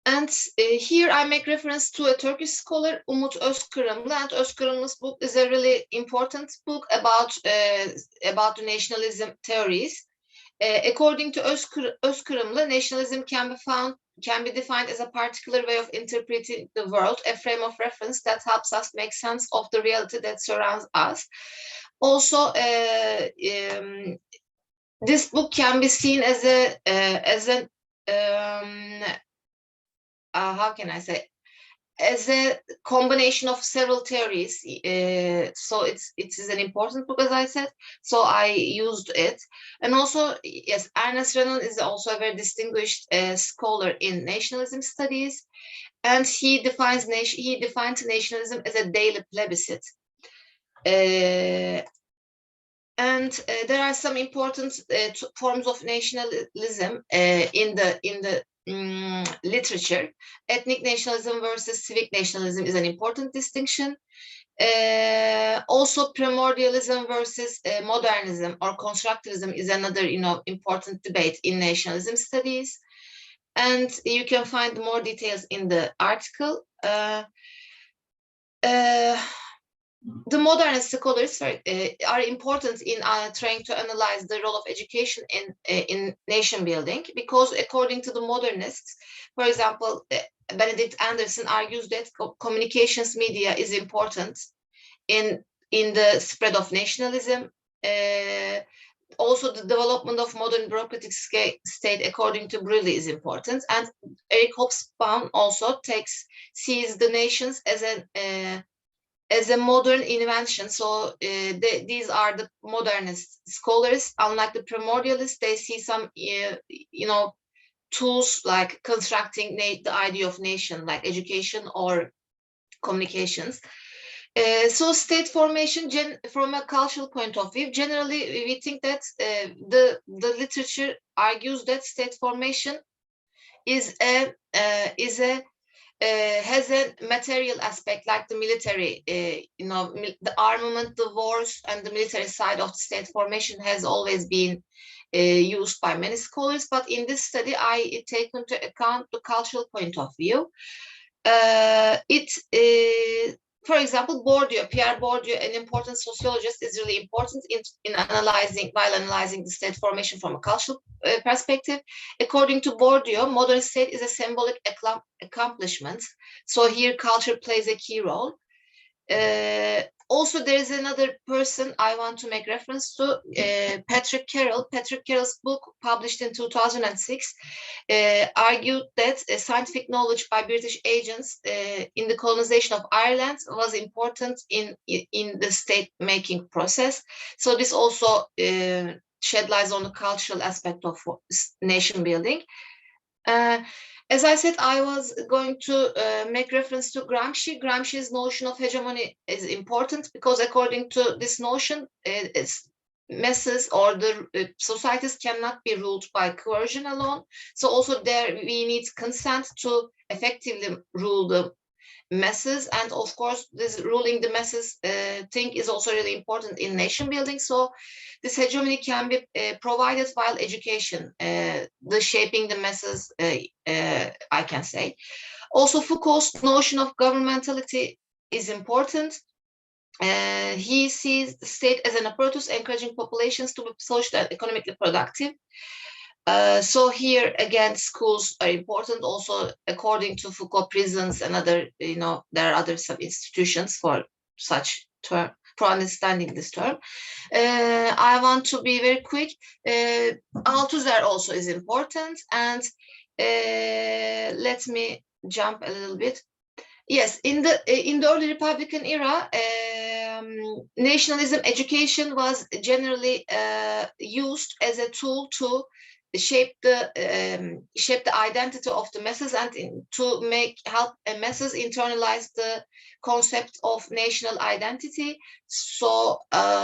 And here I make reference to a Turkish scholar, Umut Özkırımlı, and Özkırımlı's book is a really important book about the nationalism theories. According to Özkırımlı, nationalism can be defined as a particular way of interpreting the world, a frame of reference that helps us make sense of the reality that surrounds us. Also, this book can be seen as how can I say, as a combination of several theories. So it is an important book, as I said, so I used it. And also, yes, Ernest Renan is also a very distinguished scholar in nationalism studies, and he defines nationalism as a daily plebiscite. And there are some important forms of nationalism in the literature. Ethnic nationalism versus civic nationalism is an important distinction. Also, primordialism versus modernism or constructivism is another important debate in nationalism studies. And you can find more details in the article. The modernist scholars are important in trying to analyze the role of education in nation building, because according to the modernists, for example, Benedict Anderson argues that communications media is important in the spread of nationalism. Also, the development of modern bureaucratic state, according to Bruley, is important. And Eric Hobsbawm also sees the nations as a modern invention. So these are the modernist scholars. Unlike the primordialists, they see some tools like constructing the idea of nation, like education or communications. So state formation, from a cultural point of view, generally we think that the literature argues that state formation has a material aspect, like the military, the armament, the wars, and the military side of the state formation has always been used by many scholars. But in this study, I take into account the cultural point of view. For example, Pierre Bourdieu, an important sociologist, is really important in analyzing the state formation from a cultural perspective. According to Bourdieu, modern state is a symbolic accomplishment. So here culture plays a key role. Also, there is another person I want to make reference to, Patrick Carroll. Patrick Carroll's book, published in 2006, argued that scientific knowledge by British agents in the colonization of Ireland was important in the state-making process. So this also shed light on the cultural aspect of nation building. As I said, I was going to make reference to Gramsci. Gramsci's notion of hegemony is important because, according to this notion, masses or the societies cannot be ruled by coercion alone. So also there we need consent to effectively rule the masses. And of course, this ruling the masses thing is also really important in nation building. So this hegemony can be provided while education, the shaping the masses, I can say. Also, Foucault's notion of governmentality is important. He sees the state as an apparatus encouraging populations to be socially and economically productive. So here again, schools are important. Also, according to Foucault, prisons and other, there are other some institutions for such term, for understanding this term. I want to be very quick. Althusser also is important, and let me jump a little bit. Yes, in the early Republican era, nationalism education was generally used as a tool to shape the identity of the masses and to help masses internalize the concept of national identity. So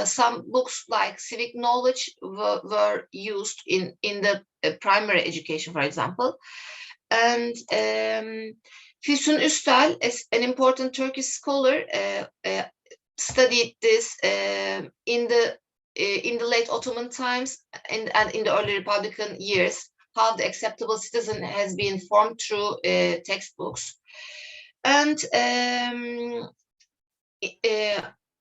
some books like Civic Knowledge were used in the primary education, for example. And Füsun Üstel, an important Turkish scholar, studied this in the late Ottoman times and in the early Republican years, how the acceptable citizen has been formed through textbooks. And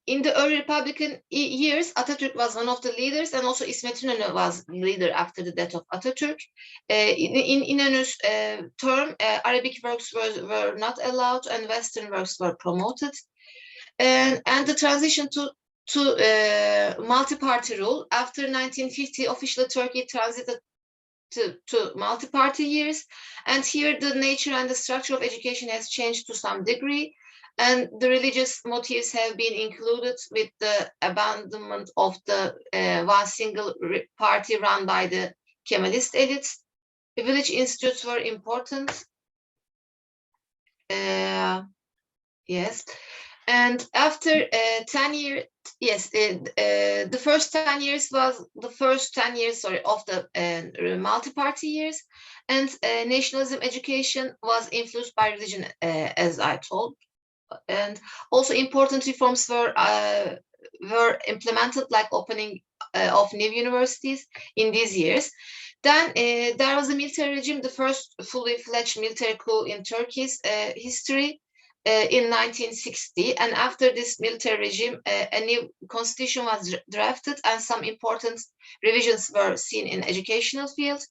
in the early Republican years, Atatürk was one of the leaders, and also İsmet İnönü was leader after the death of Atatürk. In İnönü's term, Arabic works were not allowed and Western works were promoted. And the transition to multi-party rule after 1950, officially Turkey transited to multi-party years. And here the nature and the structure of education has changed to some degree. And the religious motives have been included with the abandonment of the one single party run by the Kemalist elites. The village institutes were important. Yes. And after 10 years, yes, the first 10 years was the first 10 years, of the multi-party years. And nationalism education was influenced by religion, as I told. And also important reforms were implemented, like opening of new universities in these years. Then there was a military regime, the first fully fledged military coup in Turkey's history in 1960. And after this military regime, a new constitution was drafted and some important revisions were seen in educational field.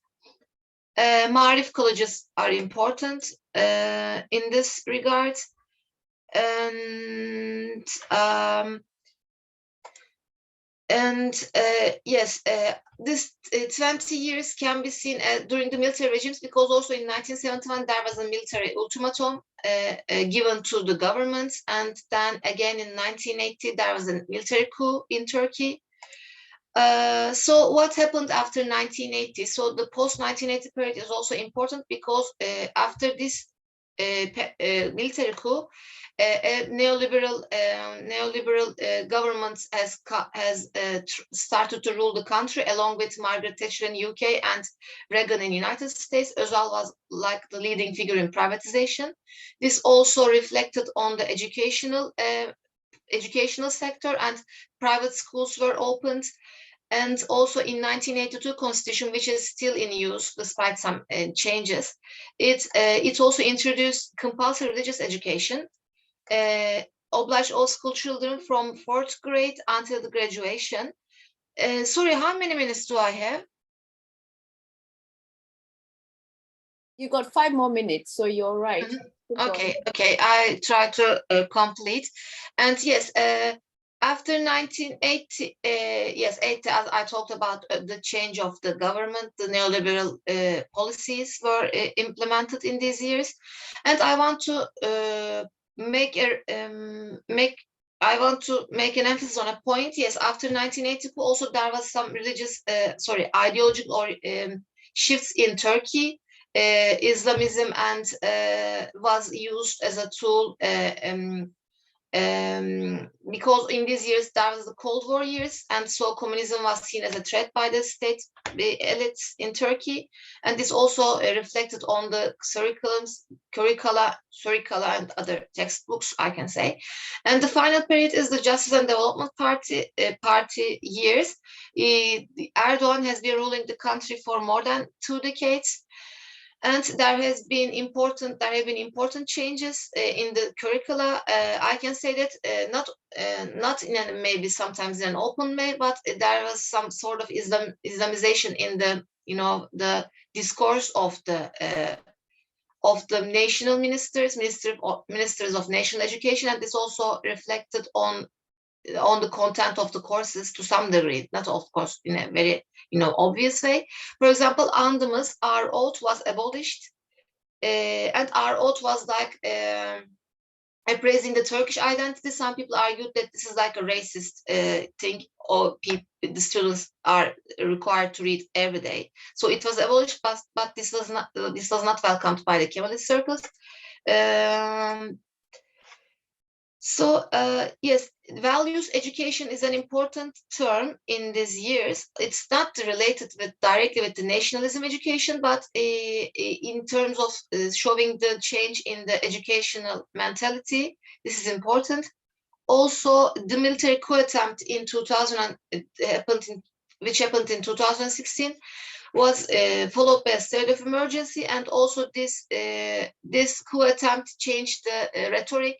Marif colleges are important in this regard. Yes, this 20 years can be seen during the military regimes, because also in 1971 there was a military ultimatum given to the government, and then again in 1980 there was a military coup in Turkey. So what happened after 1980? So the post-1980 period is also important, because after this military coup, a neoliberal government has started to rule the country, along with Margaret Thatcher in UK and Reagan in United States. Özal was like the leading figure in privatization. This also reflected on the educational sector, and private schools were opened. And also in 1982 constitution, which is still in use despite some changes, it also introduced compulsory religious education, obliged all school children from 4th grade until the graduation. Sorry, how many minutes do I have? You got 5 more minutes, so you're right. Okay, I try to complete. And yes, after 1980, yes, as I talked about the change of the government, the neoliberal policies were implemented in these years. And I want to make an emphasis on a point. Yes, after 1982, also there was some religious, ideological or shifts in Turkey. Islamism and was used as a tool because in these years there was the Cold War years, and so communism was seen as a threat by the state elites in Turkey, and this also reflected on the curricula and other textbooks, I can say. And the final period is the Justice and Development Party years. Erdogan has been ruling the country for more than 2 decades. And there have been important changes in the curricula. I can say that not in a, maybe sometimes in an open way, but there was some sort of Islamization in the the discourse of the national ministers of national education, and this also reflected on the content of the courses to some degree, not of course in a very obvious way. For example, andımız, our oath was abolished, and our oath was like appraising the Turkish identity. Some people argued that this is like a racist thing, or the students are required to read every day. So it was abolished, but this was not welcomed by the Kemalist circles. So yes, values education is an important term in these years. It's not related directly with the nationalism education, but in terms of showing the change in the educational mentality, this is important. Also, the military coup attempt in 2000 which happened in 2016 was followed by a state of emergency, and also this coup attempt changed the rhetoric.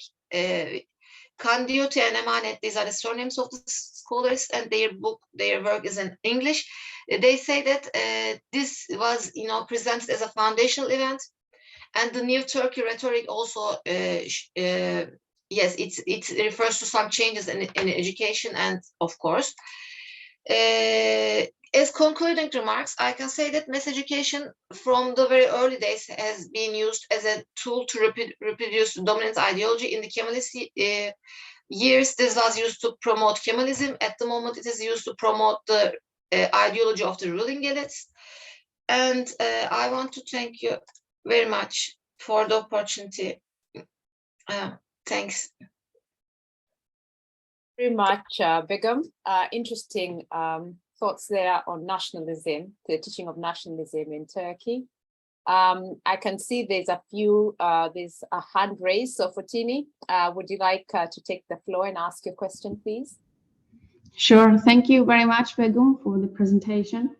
Kandiyoti and Emanet, these are the surnames of the scholars, and their work is in English. They say that this was, presented as a foundational event, and the new Turkey rhetoric also, yes, it refers to some changes in education, and of course, as concluding remarks, I can say that mass education from the very early days has been used as a tool to reproduce the dominant ideology. In the Kemalist years, this was used to promote Kemalism. At the moment, it is used to promote the ideology of the ruling elites. And I want to thank you very much for the opportunity. Thanks. Very much, Begum. Interesting thoughts there on nationalism, the teaching of nationalism in Turkey. I can see there's there's a hand raised. So Fatimi, would you like to take the floor and ask your question, please? Sure. Thank you very much, Begum, for the presentation.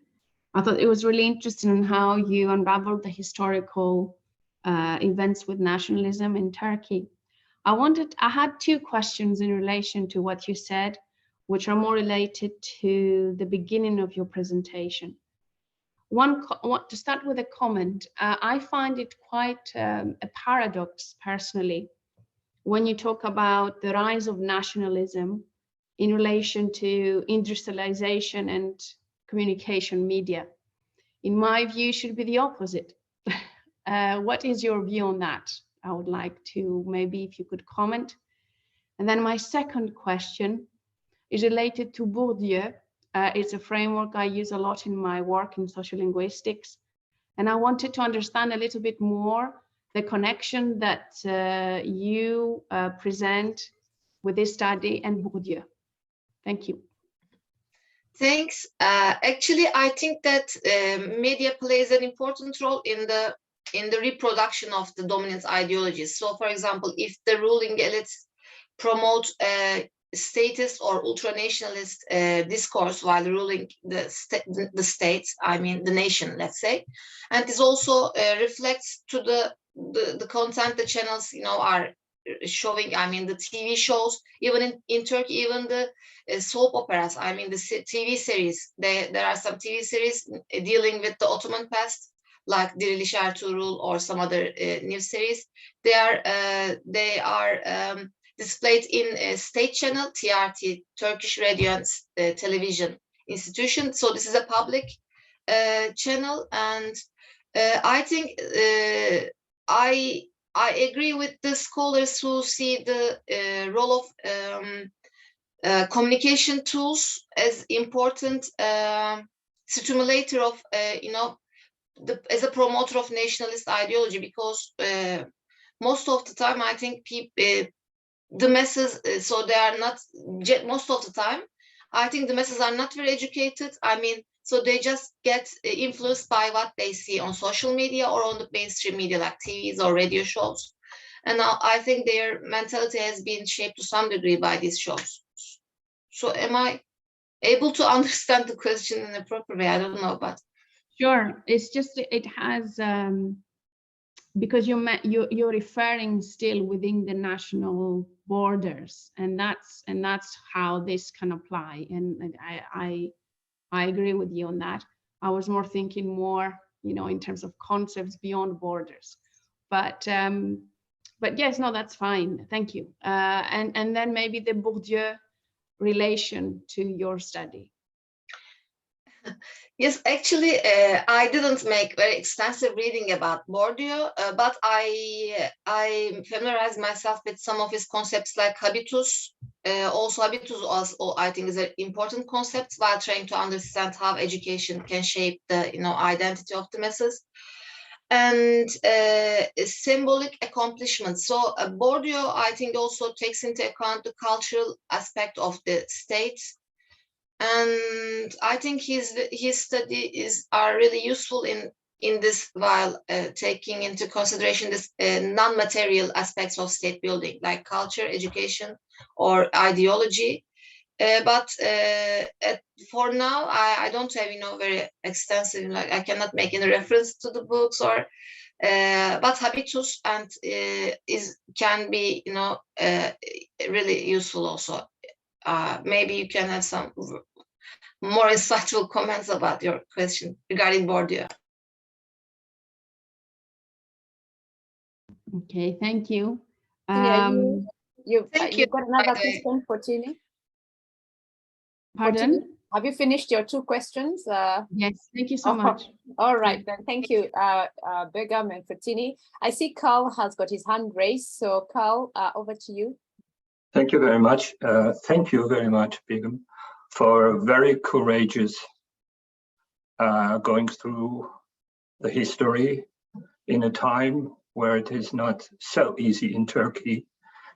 I thought it was really interesting in how you unraveled the historical events with nationalism in Turkey. I had two questions in relation to what you said, which are more related to the beginning of your presentation. To start with a comment, I find it quite a paradox personally when you talk about the rise of nationalism in relation to industrialization and communication media. In my view, it should be the opposite. What is your view on that? I would like to, maybe if you could comment. And then my second question is related to Bourdieu. It's a framework I use a lot in my work in social linguistics. And I wanted to understand a little bit more the connection that you present with this study and Bourdieu. Thank you. Thanks. Actually, I think that media plays an important role in the reproduction of the dominant ideologies. So, for example, if the ruling elites promote statist or ultranationalist discourse while ruling the states, I mean the nation, let's say, and this also reflects to the content the channels are showing. I mean the TV shows, even in Turkey, even the soap operas. I mean the TV series. There are some TV series dealing with the Ottoman past, like Diriliş Ertuğrul or some other news series. They are displayed in a state channel, TRT, Turkish Radio and Television Institution. So this is a public channel, and I think I agree with the scholars who see the role of communication tools as important stimulator of as a promoter of nationalist ideology, because most of the time I think the masses, so they are not, most of the time I think the masses are not very educated. I mean, so they just get influenced by what they see on social media or on the mainstream media like TVs or radio shows, and I think their mentality has been shaped to some degree by these shows. So am I able to understand the question in a proper way? I don't know, but sure. It's just it has because you're referring still within the national borders, and that's how this can apply. And I agree with you on that. I was more thinking more, in terms of concepts beyond borders. But yes, no, that's fine. Thank you. And then maybe the Bourdieu relation to your study. Yes, actually, I didn't make very extensive reading about Bourdieu, but I familiarized myself with some of his concepts like habitus. Also, habitus also, I think, is an important concept while trying to understand how education can shape the identity of the masses. And symbolic accomplishments. So Bourdieu, I think, also takes into account the cultural aspect of the state. And I think his studies are really useful in this, while taking into consideration this non-material aspects of state building, like culture, education, or ideology. But for now, I don't have very extensive, like I cannot make any reference to the books, or but habitus and can be really useful also. Maybe you can have some more insightful comments about your question regarding Bourdieu. Okay, thank you. You've Thank you. got another question for Tini? Pardon? Tini, have you finished your 2 questions? Yes, thank you so much. All right, then thank you, Begum and Fatini. I see Carl has got his hand raised. So Carl, over to you. Thank you very much. Thank you very much, Begum, for very courageous going through the history in a time where it is not so easy in Turkey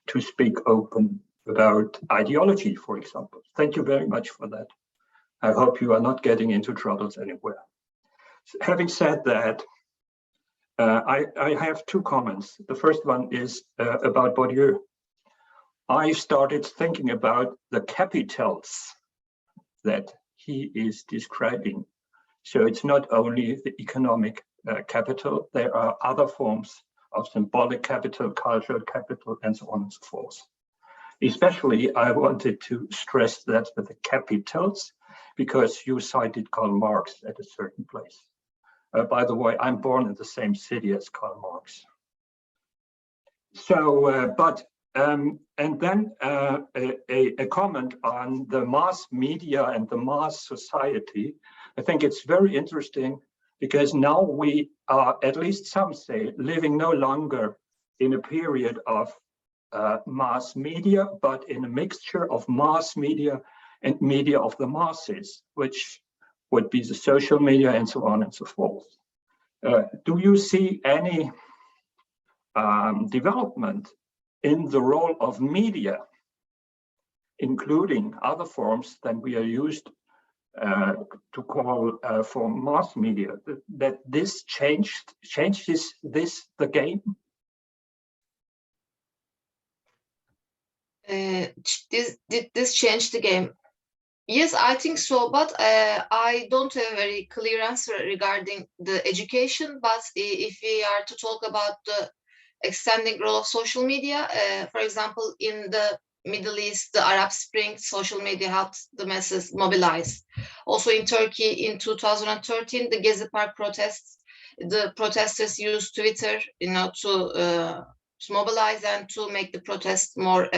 to speak open about ideology, for example. Thank you very much for that. I hope you are not getting into troubles anywhere. Having said that, I have 2 comments. The first one is about Bourdieu. I started thinking about the capitals that he is describing. So it's not only the economic capital, there are other forms of symbolic capital, cultural capital, and so on and so forth. Especially, I wanted to stress that with the capitals, because you cited Karl Marx at a certain place. By the way, I'm born in the same city as Karl Marx. So, and then a comment on the mass media and the mass society. I think it's very interesting because now we are, at least some say, living no longer in a period of mass media, but in a mixture of mass media and media of the masses, which would be the social media and so on and so forth. Do you see any development in the role of media, including other forms than we are used to call for mass media, that this changes the game? Did this change the game? Yes, I think so, but I don't have a very clear answer regarding the education. But if we are to talk about the extending role of social media, for example, in the Middle East, the Arab Spring, social media helped the masses mobilize. Also in Turkey in 2013, the Gezi Park protests, the protesters used Twitter, to mobilize and to make the protest more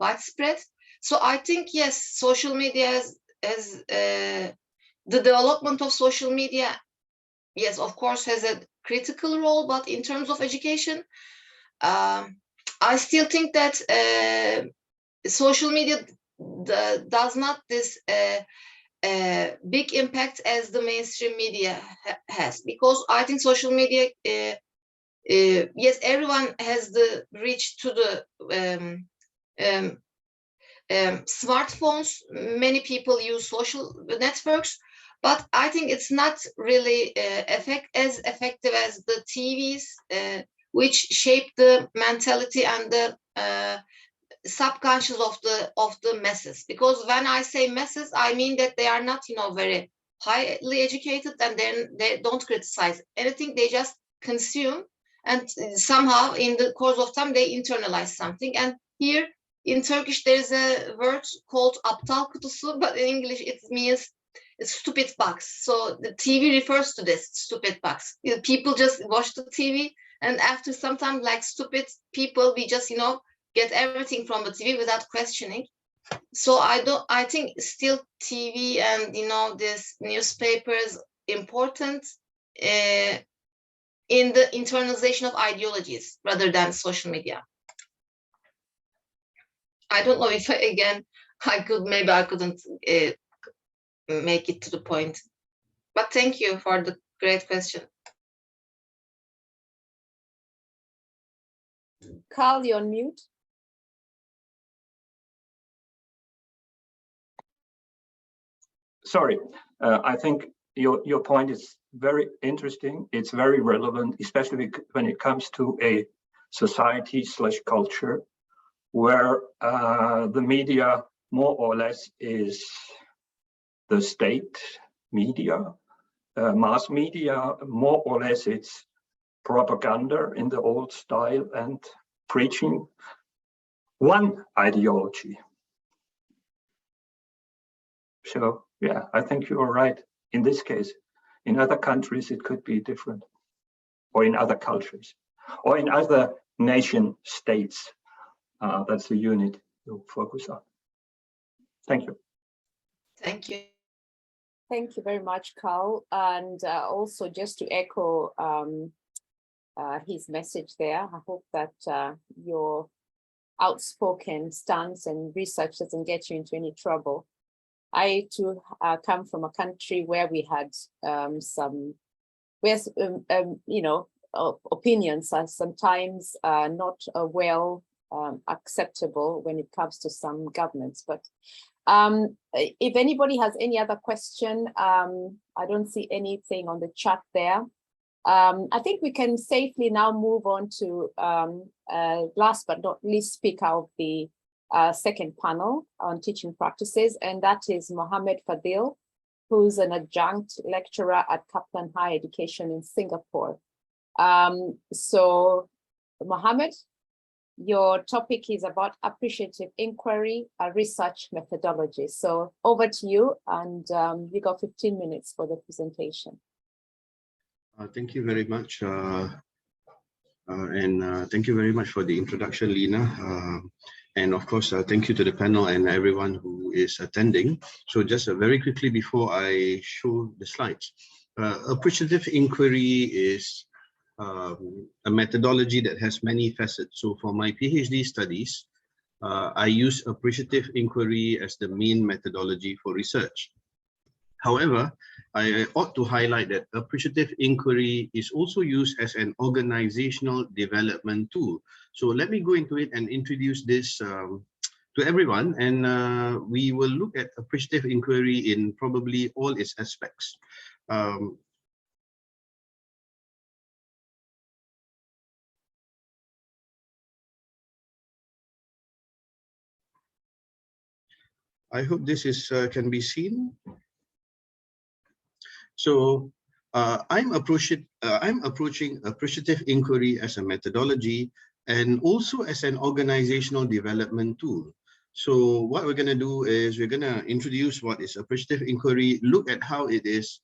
widespread. So I think, yes, social media has the development of social media, yes, of course, has a critical role, but in terms of education, I still think that social media does not this big impact as the mainstream media has, because I think social media, yes, everyone has the reach to the smartphones. Many people use social networks, but I think it's not really as effective as the TVs, which shape the mentality and the subconscious of the masses. Because when I say masses, I mean that they are not, very highly educated, and then they don't criticize anything. They just consume, and somehow in the course of time they internalize something. And here in Turkish there is a word called aptal kutusu, but in English it means a stupid box. So the TV refers to this stupid box. People just watch the TV, and after some time, like stupid people, we just get everything from the TV without questioning. So I think still TV and this newspaper is important in the internalization of ideologies rather than social media. I don't know if maybe I couldn't make it to the point, but thank you for the great question. Carl, you're on mute. Sorry, I think your point is very interesting. It's very relevant, especially when it comes to a society/culture where the media more or less is the state media, mass media, more or less it's propaganda in the old style and preaching one ideology. So yeah, I think you are right in this case. In other countries, it could be different, or in other cultures, or in other nation states. That's the unit you focus on. Thank you. Thank you. Thank you very much, Carl. And also just to echo his message there, I hope that your outspoken stance and research doesn't get you into any trouble. I too come from a country where we had opinions are sometimes not well acceptable when it comes to some governments. But if anybody has any other question, I don't see anything on the chat there. I think we can safely now move on to last but not least speaker of the second panel on teaching practices, and that is Mohammed Fadil, who's an adjunct lecturer at Kaplan Higher Education in Singapore. So Mohammed, your topic is about appreciative inquiry, a research methodology. So over to you, and you got 15 minutes for the presentation. Thank you very much. Thank you very much for the introduction, Lina. And of course, thank you to the panel and everyone who is attending. So just very quickly before I show the slides, appreciative inquiry is a methodology that has many facets. So for my PhD studies, I use appreciative inquiry as the main methodology for research. However, I ought to highlight that appreciative inquiry is also used as an organizational development tool. So let me go into it and introduce this to everyone, and we will look at appreciative inquiry in probably all its aspects. I hope this is can be seen. So I'm approaching appreciative inquiry as a methodology and also as an organizational development tool. So what we're going to do is we're going to introduce what is appreciative inquiry, look at how it is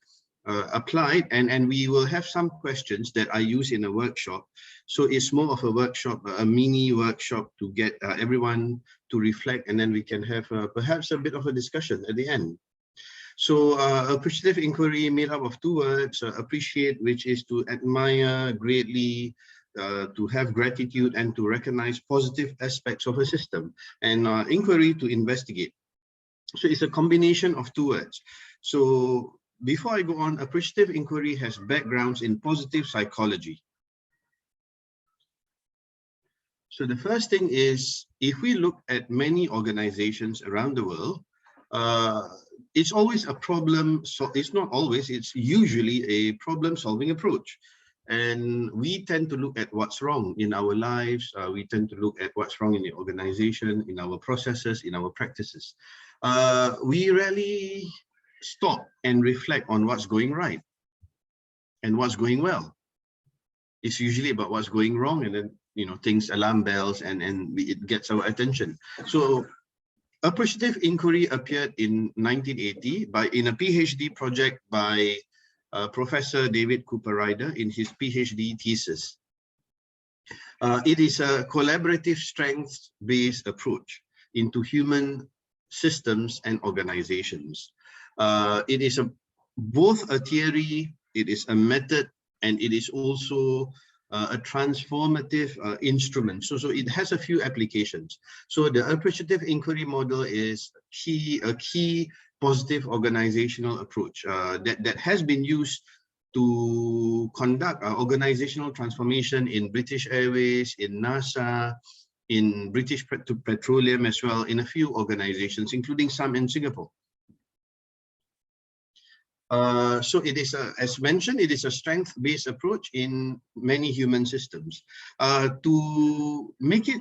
applied, and we will have some questions that I use in a workshop. So it's more of a workshop, a mini workshop to get everyone to reflect, and then we can have perhaps a bit of a discussion at the end. So appreciative inquiry made up of two words, appreciate, which is to admire greatly, to have gratitude and to recognize positive aspects of a system, and inquiry to investigate. So it's a combination of two words. So before I go on, appreciative inquiry has backgrounds in positive psychology. So the first thing is, if we look at many organizations around the world, it's always a problem. So it's not always, it's usually a problem-solving approach. And we tend to look at what's wrong in our lives. We tend to look at what's wrong in the organization, in our processes, in our practices. We rarely stop and reflect on what's going right and what's going well. It's usually about what's going wrong, and then, you know, things, alarm bells, and it gets our attention. So appreciative inquiry appeared in 1980 in a PhD project by Professor David Cooper Ryder in his PhD thesis. It is a collaborative strengths-based approach into human systems and organizations. It is both a theory, it is a method, and it is also a transformative instrument. So it has a few applications. So the appreciative inquiry model is a key positive organizational approach that has been used to conduct organizational transformation in British Airways, in NASA, in British Petroleum as well, in a few organizations, including some in Singapore. So it is, as mentioned, it is a strength-based approach in many human systems. To make it,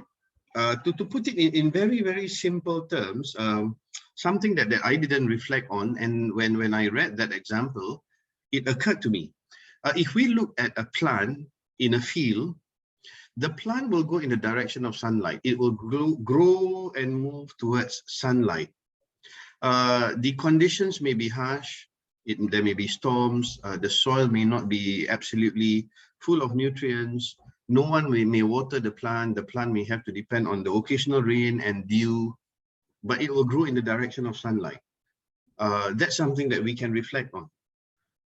to put it in very, very simple terms, something that I didn't reflect on, and when I read that example, it occurred to me. If we look at a plant in a field, the plant will go in the direction of sunlight. It will grow and move towards sunlight. The conditions may be harsh. There may be storms. The soil may not be absolutely full of nutrients. No one may water the plant. The plant may have to depend on the occasional rain and dew, but it will grow in the direction of sunlight. That's something that we can reflect on.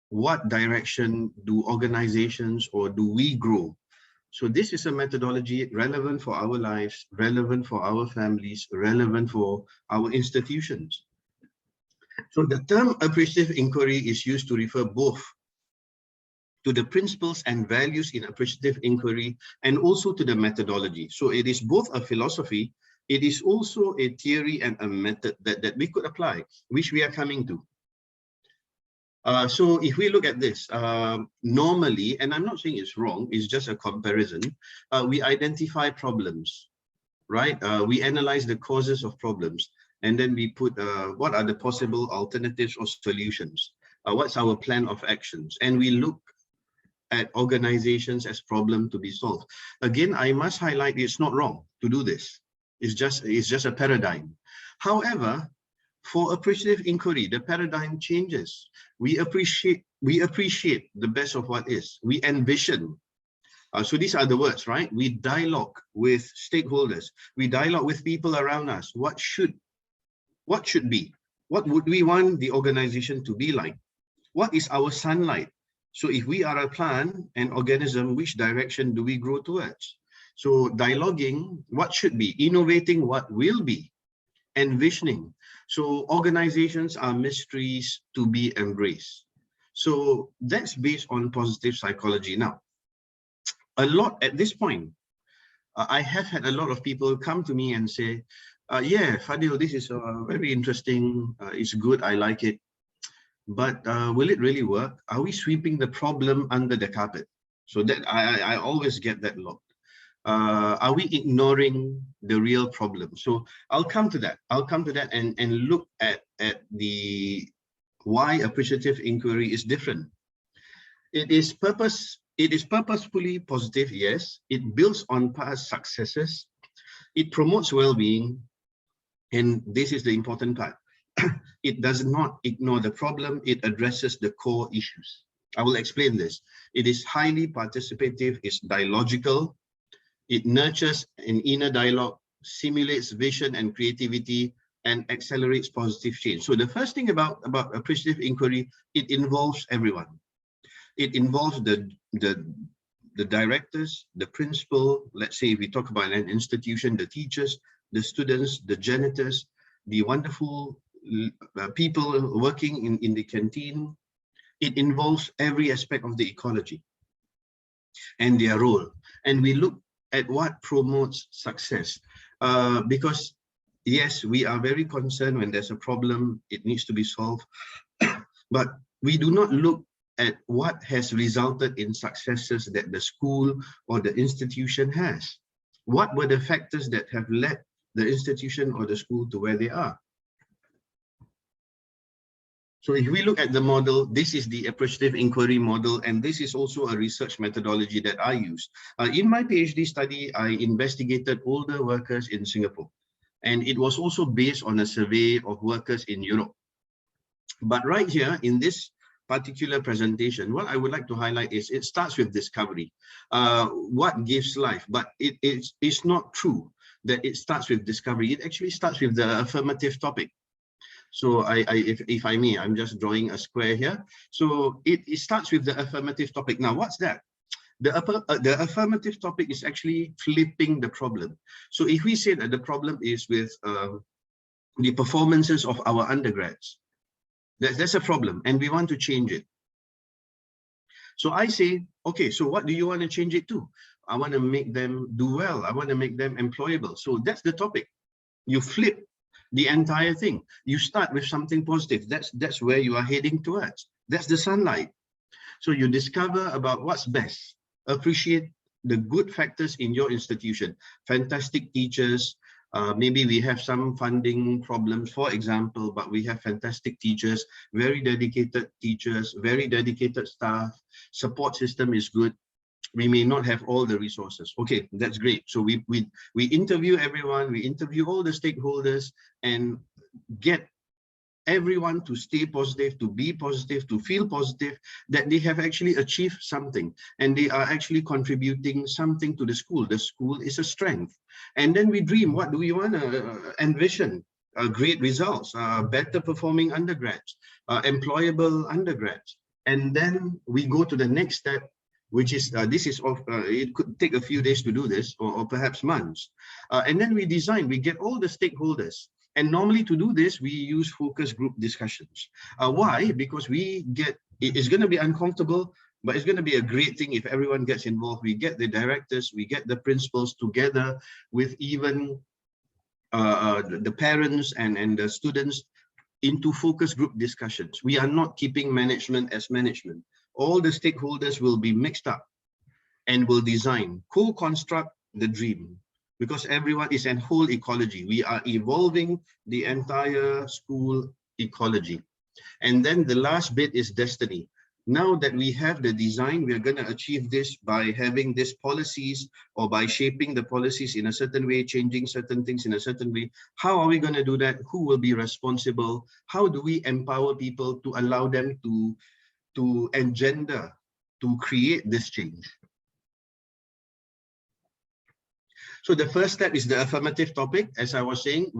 What direction do organizations or do we grow? So this is a methodology relevant for our lives, relevant for our families, relevant for our institutions. So the term appreciative inquiry is used to refer both to the principles and values in appreciative inquiry and also to the methodology. So it is both a philosophy, it is also a theory and a method that we could apply, which we are coming to. So if we look at this, normally, and I'm not saying it's wrong, it's just a comparison, we identify problems, right? We analyze the causes of problems, and then we put what are the possible alternatives or solutions? What's our plan of actions? And we look at organizations as problem to be solved. Again, I must highlight it's not wrong to do this. It's just a paradigm. However, for appreciative inquiry, the paradigm changes. We appreciate the best of what is. We envision. So these are the words, right? We dialogue with stakeholders. We dialogue with people around us. What should be? What would we want the organization to be like? What is our sunlight? So if we are a plant, an organism, which direction do we grow towards? So dialoguing, what should be? Innovating what will be. Envisioning. So organizations are mysteries to be embraced. So that's based on positive psychology. Now, a lot at this point, I have had a lot of people come to me and say, yeah, Fadil, this is very interesting. It's good. I like it. But will it really work? Are we sweeping the problem under the carpet? So that I always get that lot. Are we ignoring the real problem? So I'll come to that. I'll come to that and look at the why appreciative inquiry is different. It is purposefully positive, yes. It builds on past successes. It promotes well-being. And this is the important part. It does not ignore the problem. It addresses the core issues. I will explain this. It is highly participative. It's dialogical. It nurtures an inner dialogue, simulates vision and creativity, and accelerates positive change. So the first thing about appreciative inquiry, it involves everyone. It involves the directors, the principal. Let's say if we talk about an institution, the teachers, the students, the janitors, the wonderful people working in the canteen. It involves every aspect of the ecology and their role. And we look at what promotes success. Because yes, we are very concerned when there's a problem, it needs to be solved. But we do not look at what has resulted in successes that the school or the institution has. What were the factors that have led the institution or the school to where they are? So if we look at the model, this is the appreciative inquiry model, and this is also a research methodology that I use. In my PhD study, I investigated older workers in Singapore, and it was also based on a survey of workers in Europe. But right here in this particular presentation, what I would like to highlight is it starts with discovery. What gives life? But it's not true that it starts with discovery. It actually starts with the affirmative topic. So if I may, I'm just drawing a square here. So it starts with the affirmative topic. Now, what's that? The affirmative topic is actually flipping the problem. So if we say that the problem is with the performances of our undergrads, that's a problem, and we want to change it. So I say, okay, so what do you want to change it to? I want to make them do well. I want to make them employable. So that's the topic. You flip the entire thing. You start with something positive. That's where you are heading towards. That's the sunlight. So you discover about what's best. Appreciate the good factors in your institution. Fantastic teachers. Maybe we have some funding problems, for example, but we have fantastic teachers, very dedicated teachers, very dedicated staff. Support system is good. We may not have all the resources. Okay, that's great. So we interview everyone, we interview all the stakeholders, and get everyone to stay positive, to be positive, to feel positive, that they have actually achieved something and they are actually contributing something to the school. The school is a strength. And then we dream, what do we want to envision? Great results, better performing undergrads, employable undergrads. And then we go to the next step, which is, it could take a few days to do this, or perhaps months. And then we get all the stakeholders. And normally to do this, we use focus group discussions. Why? Because it's going to be uncomfortable, but it's going to be a great thing if everyone gets involved. We get the directors, we get the principals together with even the parents and the students into focus group discussions. We are not keeping management as management. All the stakeholders will be mixed up and will design, co-construct the dream. Because everyone is a whole ecology. We are evolving the entire school ecology. And then the last bit is destiny. Now that we have the design, we are going to achieve this by having these policies, or by shaping the policies in a certain way, changing certain things in a certain way. How are we going to do that? Who will be responsible? How do we empower people to allow them to engender, to create this change? So the first step is the affirmative topic. As I was saying,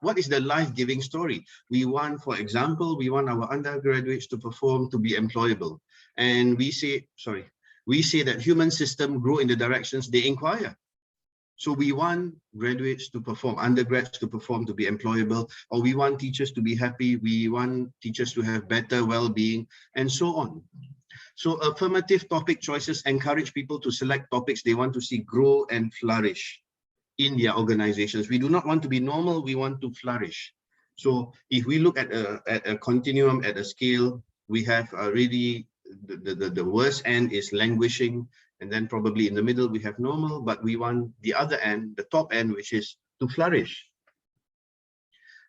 what is the life-giving story? We want, for example, we want our undergraduates to perform, to be employable. And we say that human systems grow in the directions they inquire. So we want graduates to perform, undergrads to perform, to be employable, or we want teachers to be happy. We want teachers to have better well-being, and so on. So affirmative topic choices encourage people to select topics they want to see grow and flourish in their organizations. We do not want to be normal, we want to flourish. So if we look at a continuum, at a scale, we have really the worst end is languishing, and then probably in the middle we have normal, but we want the other end, the top end, which is to flourish.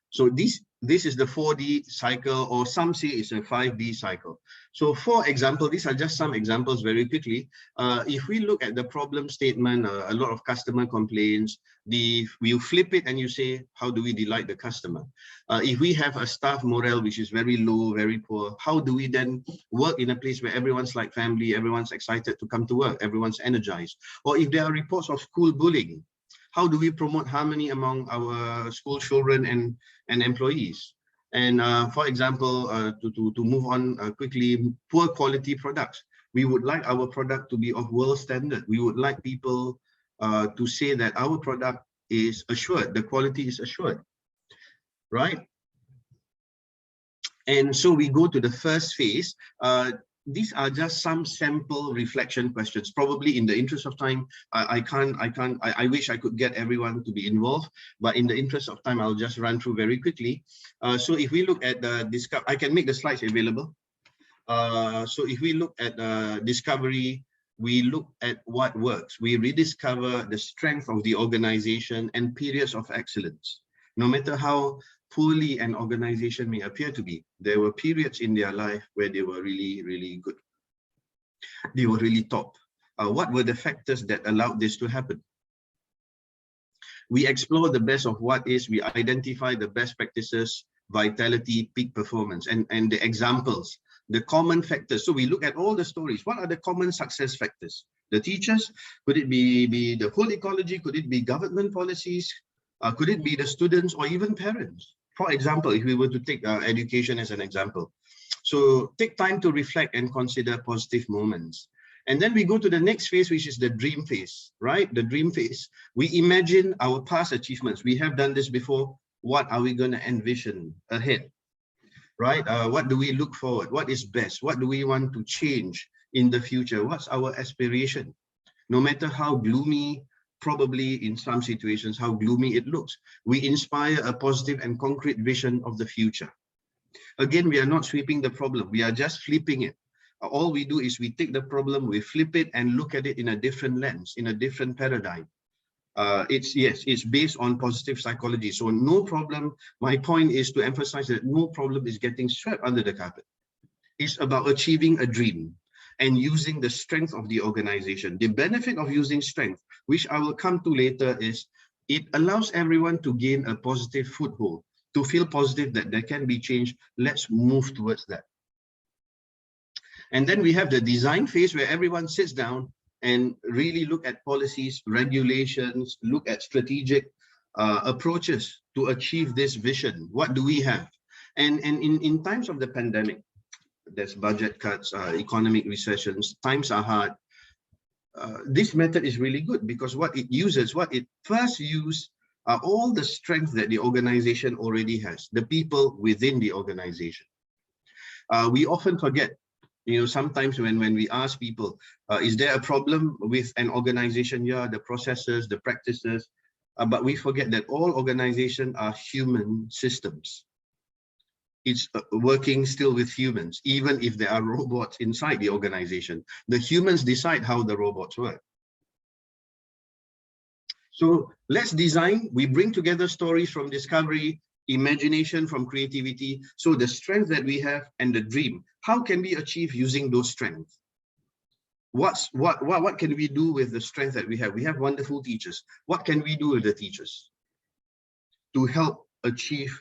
So this is the 4D cycle, or some say it's a 5D cycle. So for example, these are just some examples very quickly. If we look at the problem statement, a lot of customer complaints, you flip it and you say, how do we delight the customer? If we have a staff morale which is very low, very poor, how do we then work in a place where everyone's like family, everyone's excited to come to work, everyone's energized? Or if there are reports of school bullying, how do we promote harmony among our school children and employees? And for example, to move on quickly, poor quality products. We would like our product to be of world standard. We would like people to say that our product is assured, the quality is assured, right? And so we go to the first phase. These are just some sample reflection questions. Probably in the interest of time, I wish I could get everyone to be involved, but in the interest of time, I'll just run through very quickly. So if we look at the discovery, I can make the slides available. So if we look at discovery, we look at what works. We rediscover the strength of the organization and periods of excellence. No matter how poorly an organization may appear to be, there were periods in their life where they were really, really good. They were really top. What were the factors that allowed this to happen? We explore the best of what is, we identify the best practices, vitality, peak performance, and the examples, the common factors. So we look at all the stories. What are the common success factors? The teachers? Could it be the whole ecology? Could it be government policies? Could it be the students or even parents? For example, if we were to take education as an example. So take time to reflect and consider positive moments. And then we go to the next phase, which is the dream phase, right? The dream phase. We imagine our past achievements. We have done this before. What are we going to envision ahead, right? What do we look forward? What is best? What do we want to change in the future? What's our aspiration? No matter how gloomy, probably in some situations, how gloomy it looks, we inspire a positive and concrete vision of the future. Again, we are not sweeping the problem. We are just flipping it. All we do is we take the problem, we flip it and look at it in a different lens, in a different paradigm. It's based on positive psychology. So no problem. My point is to emphasize that no problem is getting swept under the carpet. It's about achieving a dream and using the strength of the organization. The benefit of using strength, which I will come to later, is it allows everyone to gain a positive foothold, to feel positive that there can be change. Let's move towards that. And then we have the design phase where everyone sits down and really look at policies, regulations, look at strategic approaches to achieve this vision. What do we have? And in times of the pandemic, there's budget cuts, economic recessions, times are hard. This method is really good because what it first uses are all the strength that the organization already has, the people within the organization. We often forget, sometimes when we ask people, is there a problem with an organization? Yeah, the processes, the practices, but we forget that all organizations are human systems. It's working still with humans, even if there are robots inside the organization. The humans decide how the robots work. So let's design. We bring together stories from discovery, imagination from creativity. So the strength that we have and the dream, how can we achieve using those strengths? What can we do with the strength that we have? We have wonderful teachers. What can we do with the teachers to help achieve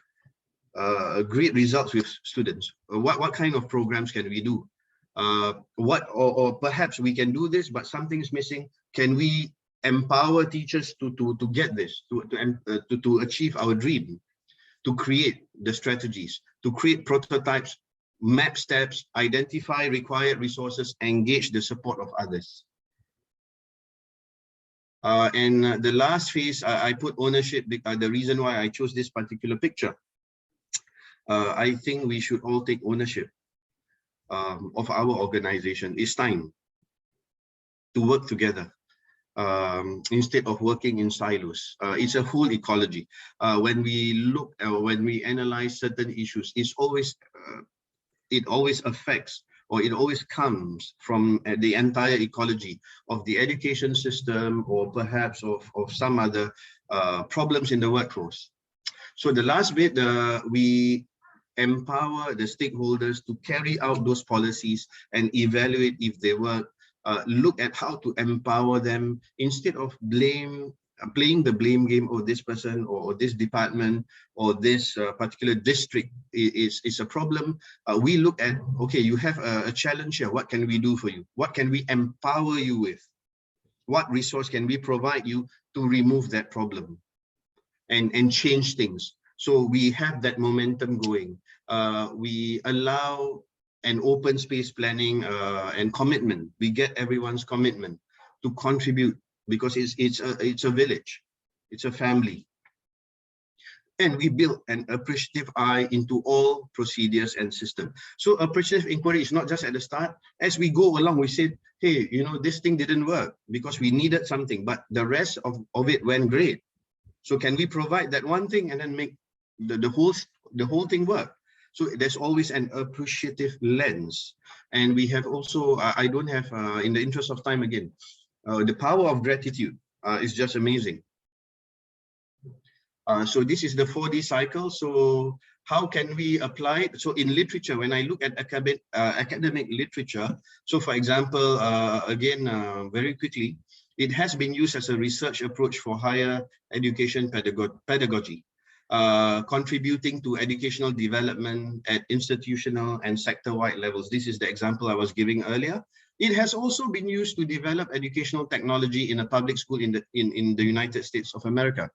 great results with students? What kind of programs can we do? Or perhaps we can do this, but something's missing. Can we empower teachers to get this, to achieve our dream, to create the strategies, to create prototypes, map steps, identify required resources, engage the support of others. And the last phase, I put ownership. The reason why I chose this particular picture, I think we should all take ownership of our organization. It's time to work together instead of working in silos. It's a whole ecology. When we analyze certain issues, it always affects, or it always comes from the entire ecology of the education system, or perhaps of some other problems in the workforce. So the last bit, we empower the stakeholders to carry out those policies and evaluate if they work. Look at how to empower them instead of playing the blame game, or this person or this department or this particular district is a problem. We look at, okay, you have a challenge here. What can we do for you? What can we empower you with? What resource can we provide you to remove that problem and change things? So we have that momentum going. We allow an open space planning and commitment. We get everyone's commitment to contribute, because it's a village, it's a family. And we build an appreciative eye into all procedures and systems. So appreciative inquiry is not just at the start. As we go along, we said, hey, this thing didn't work because we needed something, but the rest of it went great. So can we provide that one thing and then make the whole thing work? So there's always an appreciative lens. And we have also, I don't have, in the interest of time again, the power of gratitude is just amazing. So this is the 4D cycle. So how can we apply it? So in literature, when I look at academic literature, so for example, again, very quickly, it has been used as a research approach for higher education pedagogy, contributing to educational development at institutional and sector-wide levels. This is the example I was giving earlier. It has also been used to develop educational technology in a public school in the United States of America.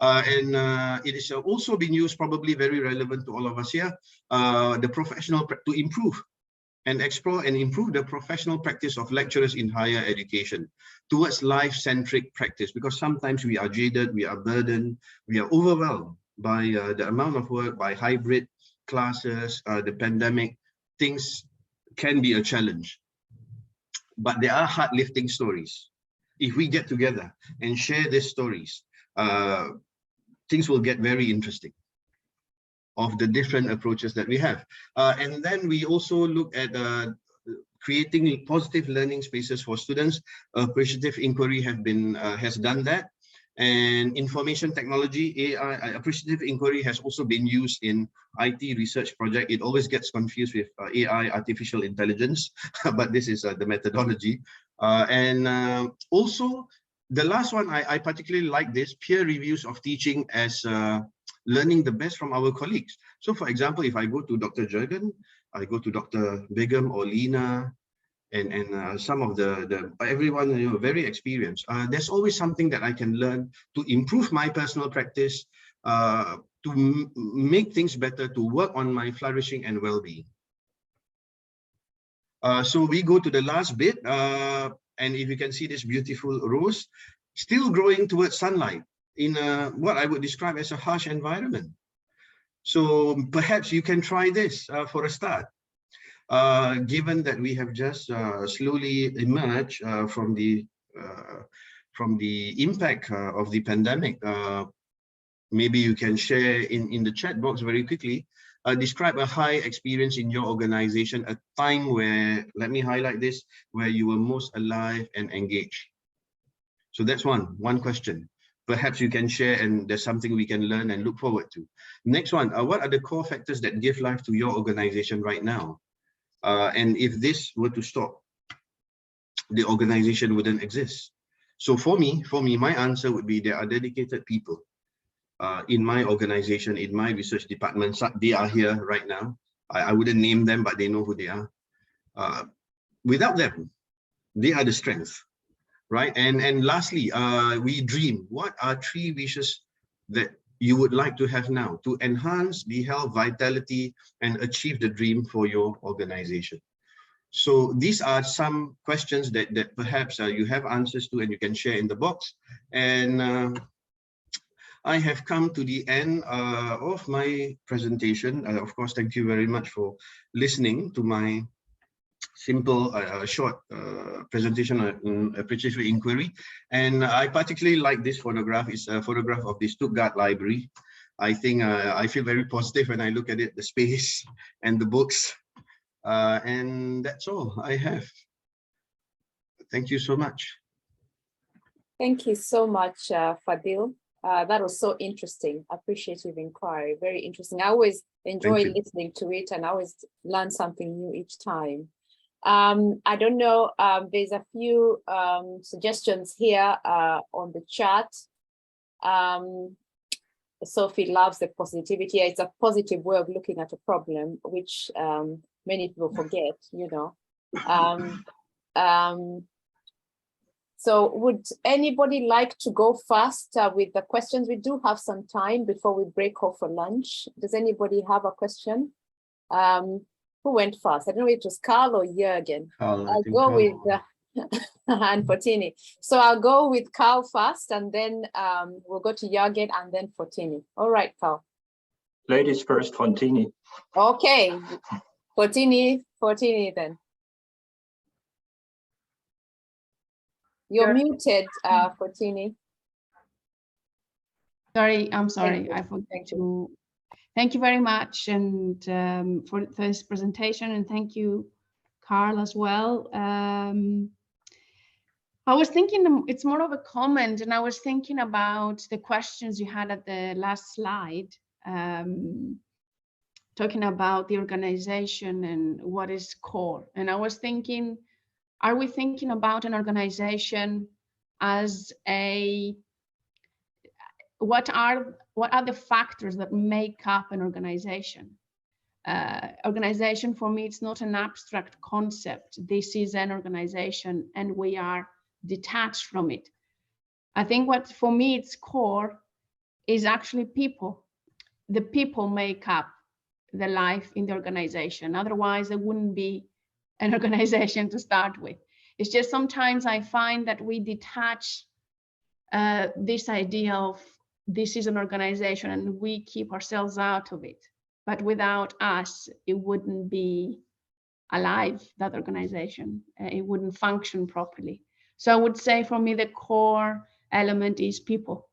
It is also been used, probably very relevant to all of us here, to improve and explore and improve the professional practice of lecturers in higher education towards life-centric practice, because sometimes we are jaded, we are burdened, we are overwhelmed by the amount of work, by hybrid classes, the pandemic. Things can be a challenge, but there are heart-lifting stories. If we get together and share these stories, things will get very interesting of the different approaches that we have. And then we also look at creating positive learning spaces for students. Appreciative inquiry has done that. And information technology, AI, appreciative inquiry has also been used in IT research project. It always gets confused with AI, artificial intelligence, but this is the methodology. Also, the last one, I particularly like this, peer reviews of teaching as learning the best from our colleagues. So for example, if I go to Dr. Jurgen, I go to Dr. Begum or Lina, and some of everyone, you know, very experienced. There's always something that I can learn to improve my personal practice, to make things better, to work on my flourishing and well-being. So we go to the last bit, and if you can see this beautiful rose, still growing towards sunlight in what I would describe as a harsh environment. So perhaps you can try this for a start. Given that we have just slowly emerged from the impact of the pandemic, maybe you can share in the chat box very quickly, describe a high experience in your organization, a time where, let me highlight this, where you were most alive and engaged. So that's one question. Perhaps you can share, and there's something we can learn and look forward to. Next one, what are the core factors that give life to your organization right now? And if this were to stop, the organization wouldn't exist. So for me, my answer would be there are dedicated people in my organization, in my research department. They are here right now. I wouldn't name them, but they know who they are. Without them, they are the strength, right? And lastly, we dream. What are 3 wishes that you would like to have now to enhance the health, vitality, and achieve the dream for your organization? So these are some questions that perhaps you have answers to and you can share in the box. And I have come to the end of my presentation. Of course, thank you very much for listening to my simple, short presentation on appreciative inquiry. And I particularly like this photograph. It's a photograph of the Stuttgart Library. I think I feel very positive when I look at it, the space and the books. And that's all I have. Thank you so much. Thank you so much, Fadil. That was so interesting. Appreciative inquiry, very interesting. I always enjoy listening to it, and I always learn something new each time. I don't know, there's a few suggestions here on the chat. Sophie loves the positivity. It's a positive way of looking at a problem, which many people forget, you know. So would anybody like to go first with the questions? We do have some time before we break off for lunch. Does anybody have a question? Who went first? I don't know if it was Carl or Jürgen. I'll go with and Fortini. So I'll go with Carl first, and then we'll go to Jürgen and then Fortini. All right, Carl. Ladies first, Fortini. Okay, Fortini then. You're muted, Fortini. Sorry, I'm sorry. I forgot to. Thank you very much, and for this presentation, and thank you, Carl, as well. I was thinking, it's more of a comment, and I was thinking about the questions you had at the last slide, talking about the organization and what is core. And I was thinking, are we thinking about an organization as what are the factors that make up an organization? Organization for me, it's not an abstract concept. This is an organization and we are detached from it. I think what for me it's core is actually people. The people make up the life in the organization. Otherwise, there wouldn't be an organization to start with. It's just sometimes I find that we detach this idea of this is an organization and we keep ourselves out of it. But without us, it wouldn't be alive, that organization. It wouldn't function properly. So I would say for me, the core element is people.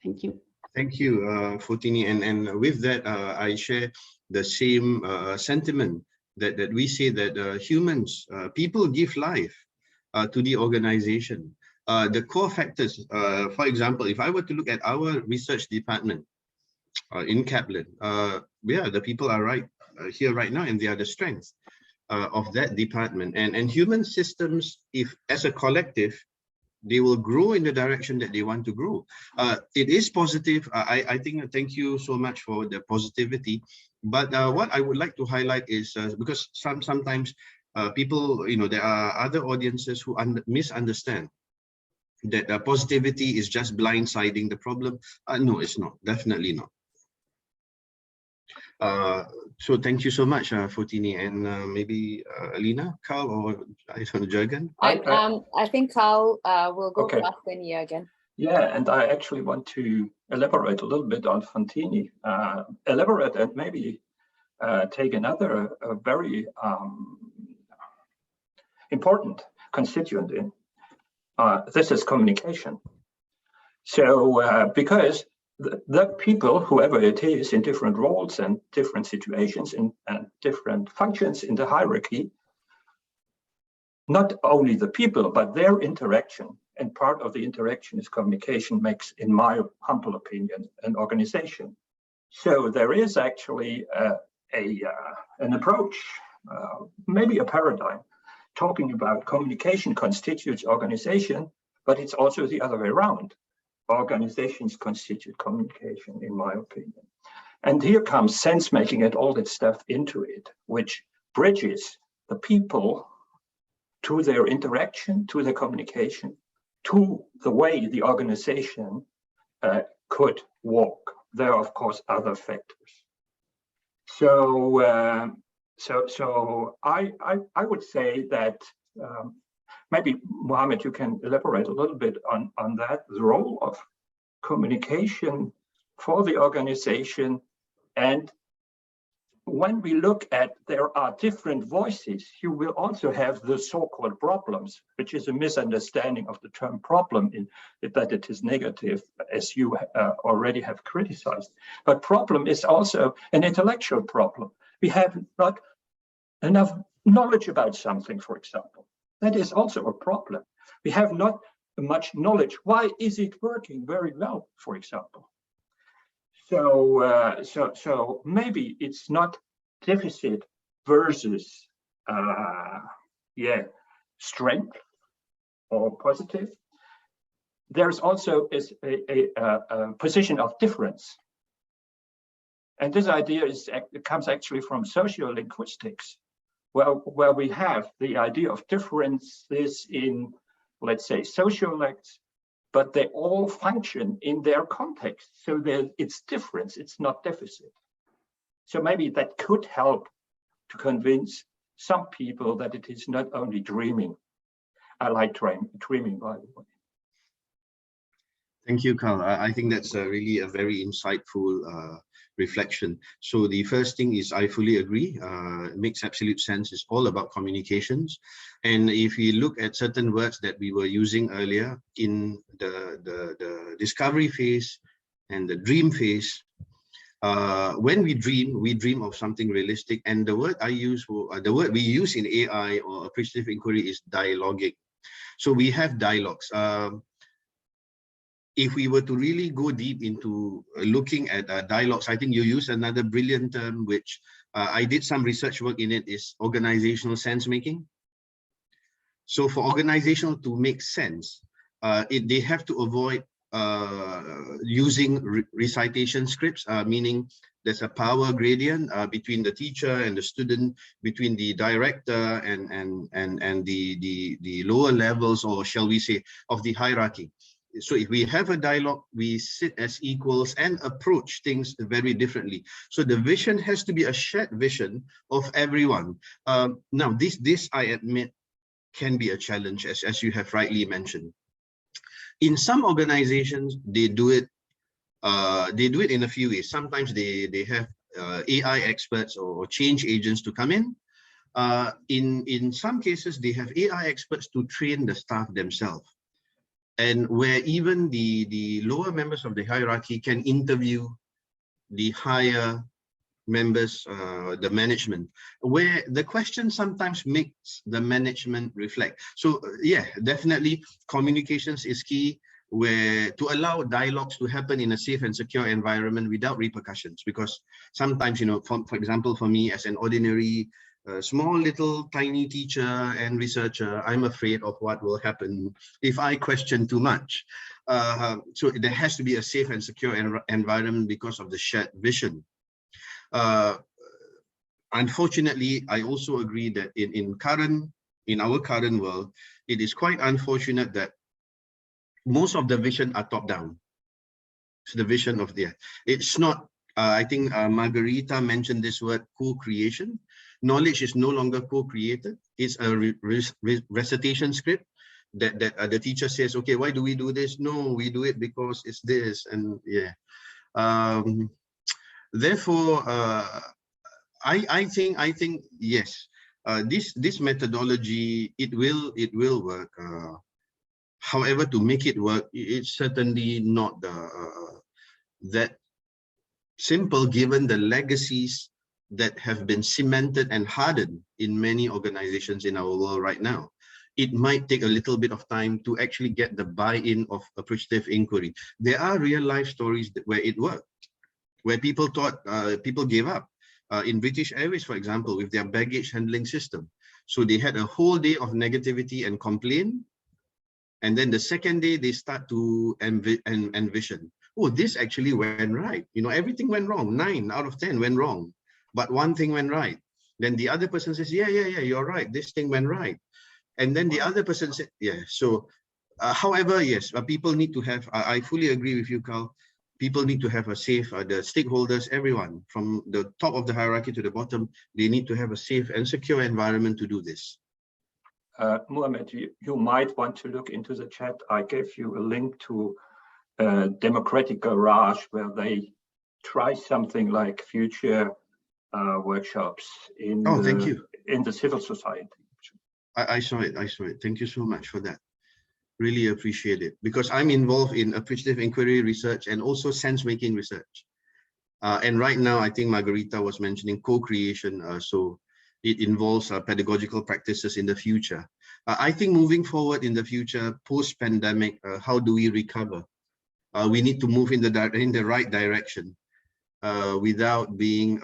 Thank you. Thank you, Fotini. And with that, I share the same sentiment that we say that humans, people give life to the organization. The core factors, for example, if I were to look at our research department in Kaplan, yeah, the people are here right now, and they are the strength of that department. And human systems, if as a collective, they will grow in the direction that they want to grow. It is positive. I think, thank you so much for the positivity. But what I would like to highlight is because sometimes people, there are other audiences who misunderstand that positivity is just blindsiding the problem. No, it's not. Definitely not. So thank you so much, Fotini, and maybe Alina, Carl, or I don't know, Jürgen. I think Carl will go Okay. for Athenia again. Yeah, and I actually want to elaborate a little bit on Fotini. Elaborate and maybe take another very important constituent in. This is communication. So because the people, whoever it is, in different roles and different situations and different functions in the hierarchy, not only the people, but their interaction, and part of the interaction is communication, makes, in my humble opinion, an organization. So there is actually an approach, maybe a paradigm, talking about communication constitutes organization, but it's also the other way around. Organizations constitute communication, in my opinion. And here comes sense making and all that stuff into it, which bridges the people to their interaction, to their communication, to the way the organization could walk. There are, of course, other factors. So, I would say that maybe, Mohammed, you can elaborate a little bit on that, the role of communication for the organization. And when we look at, there are different voices, you will also have the so-called problems, which is a misunderstanding of the term problem, in that it is negative, as you already have criticized. But problem is also an intellectual problem. We have not enough knowledge about something, for example. That is also a problem. We have not much knowledge. Why is it working very well, for example? So maybe it's not deficit versus strength or positive. There's also a position of difference. And this idea comes actually from sociolinguistics, where we have the idea of differences in, let's say, sociolects, but they all function in their context. So it's difference, it's not deficit. So maybe that could help to convince some people that it is not only dreaming. I like dreaming, by the way. Thank you, Carl. I think that's really a very insightful reflection. So the first thing is, I fully agree. It makes absolute sense. It's all about communications. And if we look at certain words that we were using earlier in the discovery phase and the dream phase, when we dream of something realistic. And the word I use, the word we use in AI or appreciative inquiry is dialogic. So we have dialogues. If we were to really go deep into looking at dialogues, I think you use another brilliant term, which I did some research work in it, is organizational sense making. So for organizational to make sense, they have to avoid using recitation scripts, meaning there's a power gradient between the teacher and the student, between the director and the lower levels, or shall we say, of the hierarchy. So if we have a dialogue, we sit as equals and approach things very differently. So the vision has to be a shared vision of everyone. Now, this I admit can be a challenge, as you have rightly mentioned. In some organizations, they do it in a few ways. Sometimes they have AI experts or change agents to come in. In some cases, they have AI experts to train the staff themselves. And where even the lower members of the hierarchy can interview the higher members, the management, where the question sometimes makes the management reflect. So yeah, definitely communications is key, where to allow dialogues to happen in a safe and secure environment without repercussions. Because sometimes, you know, for example, for me as an ordinary small little tiny teacher and researcher, I'm afraid of what will happen if I question too much. So there has to be a safe and secure environment because of the shared vision. Unfortunately, I also agree that in our current world, it is quite unfortunate that most of the vision are top down. So the vision of it's not, I think Margarita mentioned this word, co-creation. Knowledge is no longer co-created. It's a recitation script that the teacher says, okay, why do we do this? No, we do it because it's this, and yeah. Therefore, I think yes, this methodology, it will work. However, to make it work, it's certainly not that simple, given the legacies that have been cemented and hardened in many organizations in our world right now. It might take a little bit of time to actually get the buy-in of appreciative inquiry. There are real life stories where it worked, where people thought, people gave up. In British Airways, for example, with their baggage handling system. So they had a whole day of negativity and complaint. And then the second day, they start to envision, oh, this actually went right. You know, everything went wrong. 9 out of 10 went wrong, but one thing went right. Then the other person says, yeah, you're right. This thing went right. And then the other person said, yeah. So, however, yes, people need to have, I fully agree with you, Carl. People need to have a safe, the stakeholders, everyone from the top of the hierarchy to the bottom, they need to have a safe and secure environment to do this. Mohammed, you might want to look into the chat. I gave you a link to Democratic Garage, where they try something like future workshops in thank you. In the civil society. I saw it. Thank you so much for that. Really appreciate it, because I'm involved in appreciative inquiry research and also sense-making research. And right now, I think Margarita was mentioning co-creation. So it involves pedagogical practices in the future. I think moving forward in the future, post-pandemic, how do we recover? We need to move in the right direction without being,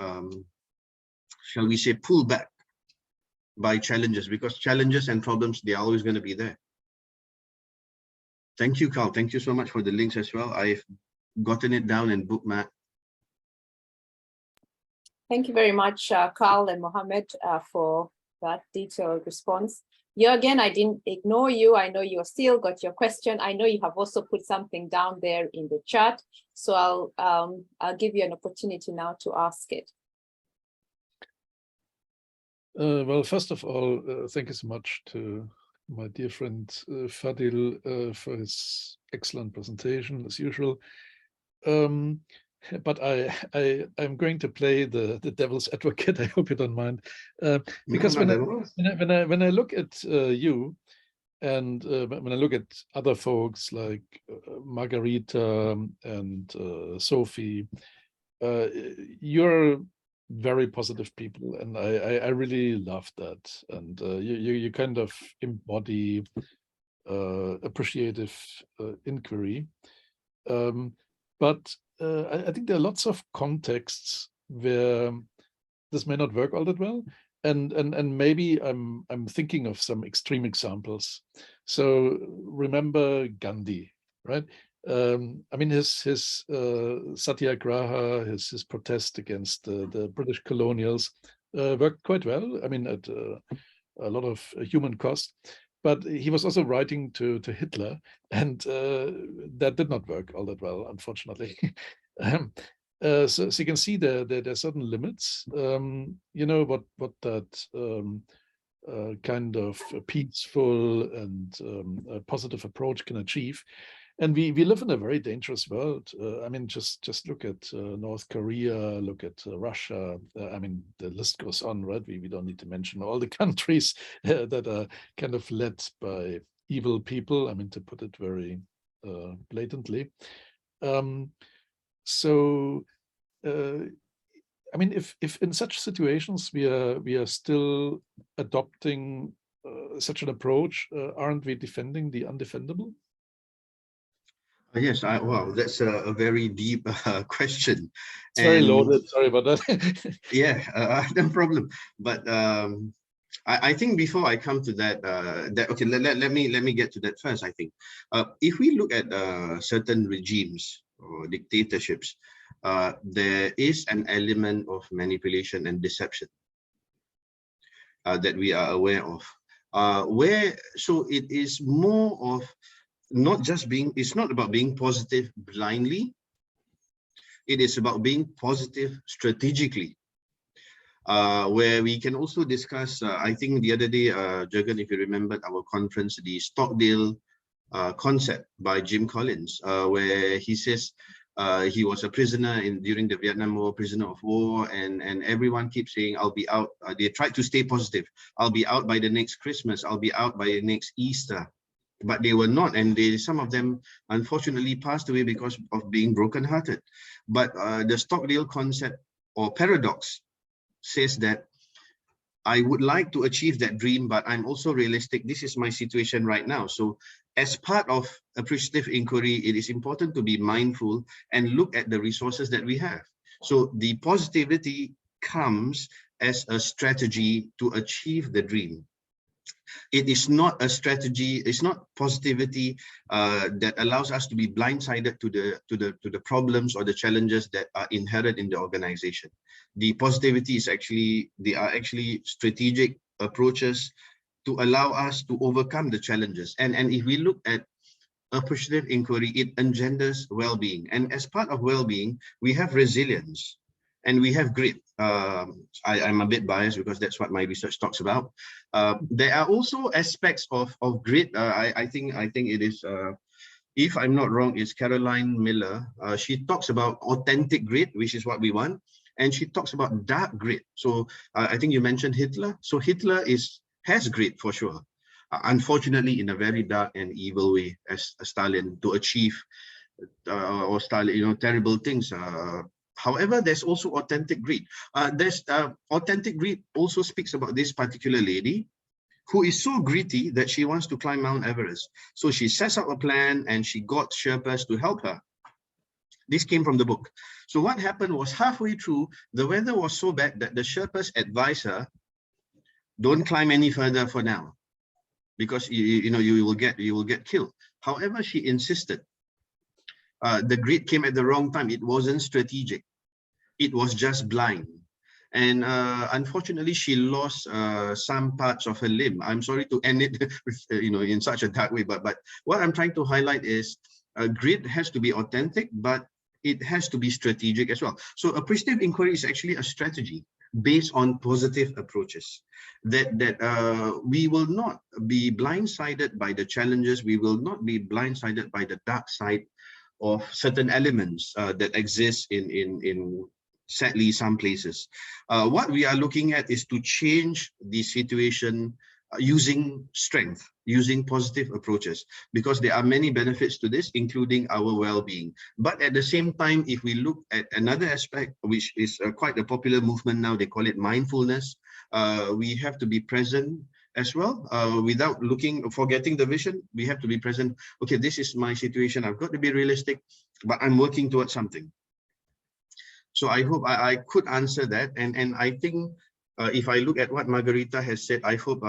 shall we say, pulled back by challenges, because challenges and problems, they're always going to be there. Thank you, Carl. Thank you so much for the links as well. I've gotten it down and bookmarked. Thank you very much, Carl and Mohammed, for that detailed response. Jürgen, I didn't ignore you. I know you still got your question. I know you have also put something down there in the chat. So I'll give you an opportunity now to ask it. Well, first of all, thank you so much to my dear friend Fadil for his excellent presentation, as usual. But I'm going to play the devil's advocate. I hope you don't mind, because when I look at you, and when I look at other folks like Margarita and Sophie, you're very positive people, and I really love that. And you kind of embody appreciative inquiry. But I think there are lots of contexts where this may not work all that well. And maybe I'm thinking of some extreme examples. So remember Gandhi, right? I mean, his satyagraha, his protest against the British colonials worked quite well. I mean, at a lot of human cost. But he was also writing to Hitler, and that did not work all that well, unfortunately. So you can see there are certain limits. You know what that kind of peaceful and positive approach can achieve. And we live in a very dangerous world. I mean, just look at North Korea, look at Russia. I mean, the list goes on, right? We don't need to mention all the countries that are kind of led by evil people. I mean, to put it very blatantly. So, I mean, if in such situations we are still adopting such an approach, aren't we defending the undefendable? Yes, wow, that's a very deep question. It's very loaded. Sorry about that. Yeah, no problem. But I think before I come to that, okay, let me get to that first. I think if we look at certain regimes or dictatorships, there is an element of manipulation and deception that we are aware of. So it is more of not just being, it's not about being positive blindly. It is about being positive strategically, where we can also discuss, I think the other day, Jürgen, if you remembered our conference, the Stockdale concept by Jim Collins, where he says he was a prisoner during the Vietnam War, prisoner of war, and everyone keeps saying, I'll be out. They tried to stay positive. I'll be out by the next Christmas. I'll be out by the next Easter. But they were not, and some of them unfortunately passed away because of being brokenhearted. But the Stockdale concept or paradox says that I would like to achieve that dream, but I'm also realistic. This is my situation right now. So as part of appreciative inquiry, it is important to be mindful and look at the resources that we have. So the positivity comes as a strategy to achieve the dream. It is not a strategy, it's not positivity that allows us to be blindsided to the problems or the challenges that are inherent in the organization. The positivity is actually, they are actually strategic approaches to allow us to overcome the challenges. And if we look at appreciative inquiry, it engenders well-being. And as part of well-being, we have resilience and we have grit. I'm a bit biased because that's what my research talks about. There are also aspects of grit. I think it is, if I'm not wrong, it's Caroline Miller. She talks about authentic grit, which is what we want. And she talks about dark grit. So I think you mentioned Hitler. So Hitler has grit for sure. Unfortunately, in a very dark and evil way, as Stalin, to achieve or Stalin, terrible things. However, there's also authentic grit. Authentic grit also speaks about this particular lady who is so gritty that she wants to climb Mount Everest. So she sets up a plan and she got Sherpas to help her. This came from the book. So what happened was halfway through, the weather was so bad that the Sherpas advised her, don't climb any further for now, because you will get killed. However, she insisted. The grit came at the wrong time. It wasn't strategic. It was just blind. And unfortunately, she lost some parts of her limb. I'm sorry to end it, in such a dark way. But what I'm trying to highlight is grit has to be authentic, but it has to be strategic as well. So appreciative inquiry is actually a strategy based on positive approaches. That we will not be blindsided by the challenges. We will not be blindsided by the dark side of certain elements that exist in sadly some places. What we are looking at is to change the situation using strength, using positive approaches, because there are many benefits to this, including our well-being. But at the same time, if we look at another aspect, which is quite a popular movement now, they call it mindfulness. We have to be present as well, without forgetting the vision. We have to be present. Okay, this is my situation. I've got to be realistic, but I'm working towards something. So I hope I could answer that. And I think if I look at what Margarita has said, I hope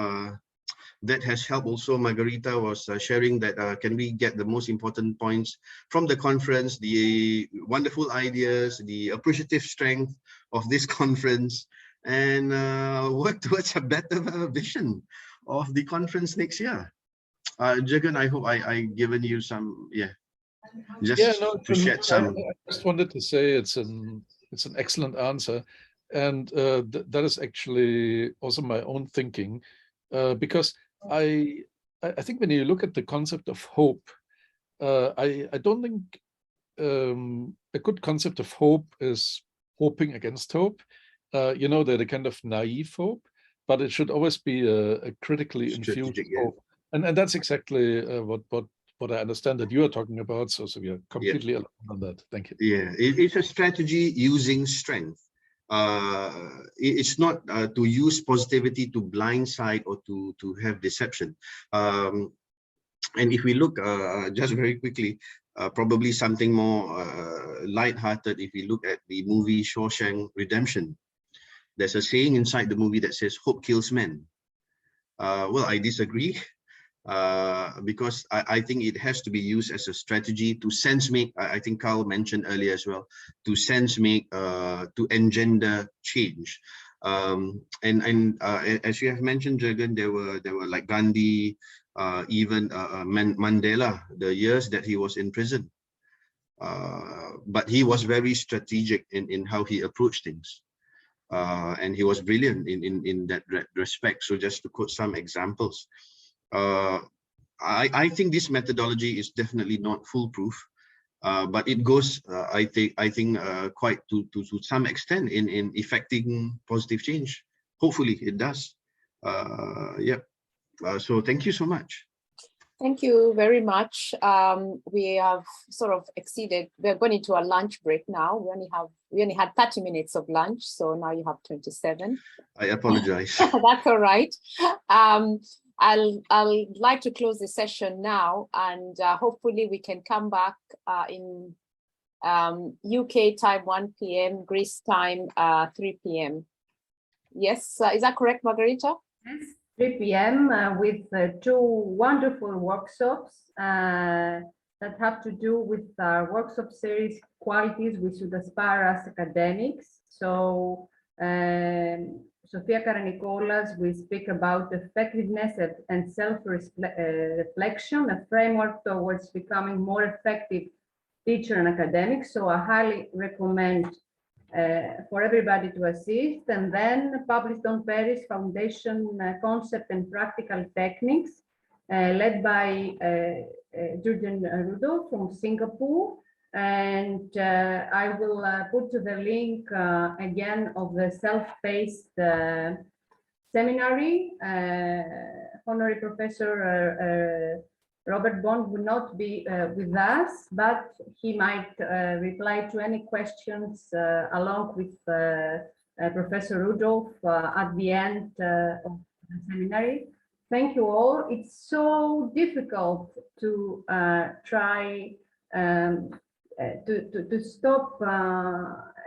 that has helped also. Margarita was sharing that can we get the most important points from the conference, the wonderful ideas, the appreciative strength of this conference, and work towards a better vision of the conference next year. Jürgen, I hope I've given you some, just to shed some. I just wanted to say it's an excellent answer, and that is actually also my own thinking, because I think when you look at the concept of hope, I don't think a good concept of hope is hoping against hope. You know, the kind of naive hope, but it should always be a critically infused hope. And that's exactly what I understand that you are talking about. So we are completely aligned on that. Thank you. Yeah, it's a strategy using strength. It's not to use positivity to blindside or to have deception. And if we look just very quickly, probably something more lighthearted, if we look at the movie Shawshank Redemption, there's a saying inside the movie that says hope kills men. Well, I disagree. Because I think it has to be used as a strategy to sense make. I think Carl mentioned earlier as well, to sense make, to engender change. And as you have mentioned, Jürgen, there were like Gandhi, even Mandela, the years that he was in prison. But he was very strategic in how he approached things. And he was brilliant in that respect. So just to quote some examples. I think this methodology is definitely not foolproof, but it goes, I think, quite to some extent in effecting positive change. Hopefully, it does. So thank you so much. Thank you very much. We have sort of exceeded. We're going into a lunch break now. We only had 30 minutes of lunch, so now you have 27. I apologize. That's all right. I'll like to close the session now, and hopefully we can come back in UK time 1 p.m., Greece time 3 p.m. Yes, is that correct, Margarita? Yes, 3 p.m. With 2 wonderful workshops that have to do with our workshop series qualities we should aspire as academics. So Sofia Karanikolas will speak about effectiveness and self-reflection, a framework towards becoming more effective teacher and academic. So I highly recommend for everybody to assist. And then published on Paris Foundation Concept and Practical Techniques, led by Jürgen Rudolph from Singapore. And I will put the link again of the self-paced seminary. Honorary Professor Robert Bond will not be with us, but he might reply to any questions along with Professor Rudolph at the end of the seminary. Thank you all. It's so difficult to try to stop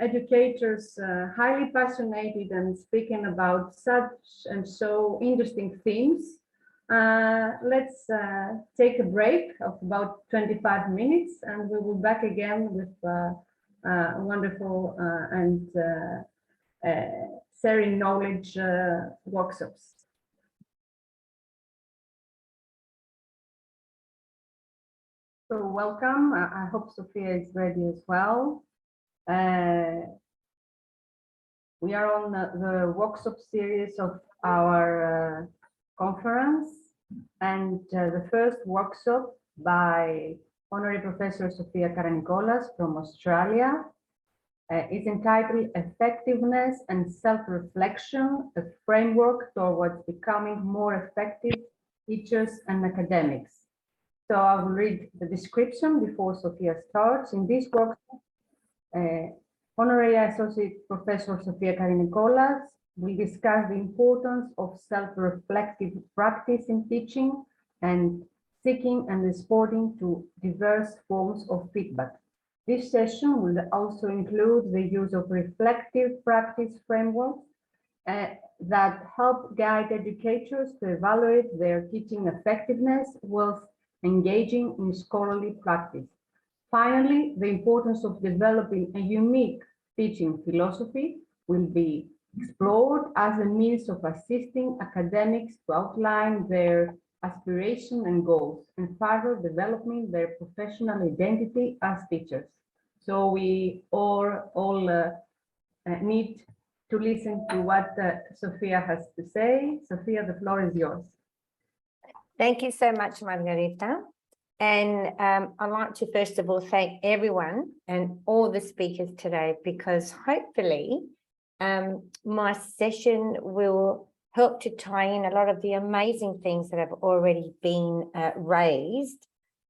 educators highly passionate and speaking about such and so interesting themes. Let's take a break of about 25 minutes, and we will be back again with wonderful and sharing knowledge workshops. So welcome. I hope Sophia is ready as well. We are on the workshop series of our conference, and the first workshop by Honorary Professor Sofia Karanikolas from Australia is entitled Effectiveness and Self-Reflection, a Framework Towards Becoming More Effective Teachers and Academics. So I will read the description before Sophia starts. In this workshop, Honorary Associate Professor Sofia Karanikolas we'll discuss the importance of self-reflective practice in teaching and seeking and responding to diverse forms of feedback. This session will also include the use of reflective practice frameworks that help guide educators to evaluate their teaching effectiveness whilst engaging in scholarly practice. Finally, the importance of developing a unique teaching philosophy will be explored as a means of assisting academics to outline their aspirations and goals and further developing their professional identity as teachers. So we all need to listen to what Sophia has to say. Sophia, the floor is yours. Thank you so much, Margarita. And I'd like to first of all thank everyone and all the speakers today, because hopefully my session will help to tie in a lot of the amazing things that have already been raised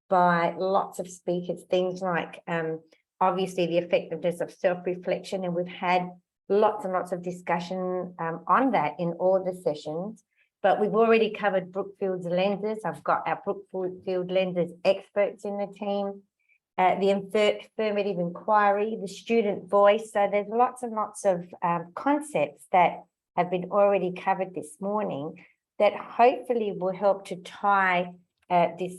by lots of speakers, things like obviously the effectiveness of self-reflection, and we've had lots and lots of discussion on that in all the sessions. But we've already covered Brookfield's lenses. I've got our Brookfield lenses experts in the team, the affirmative inquiry, the student voice. So there's lots and lots of concepts that have been already covered this morning that hopefully will help to tie this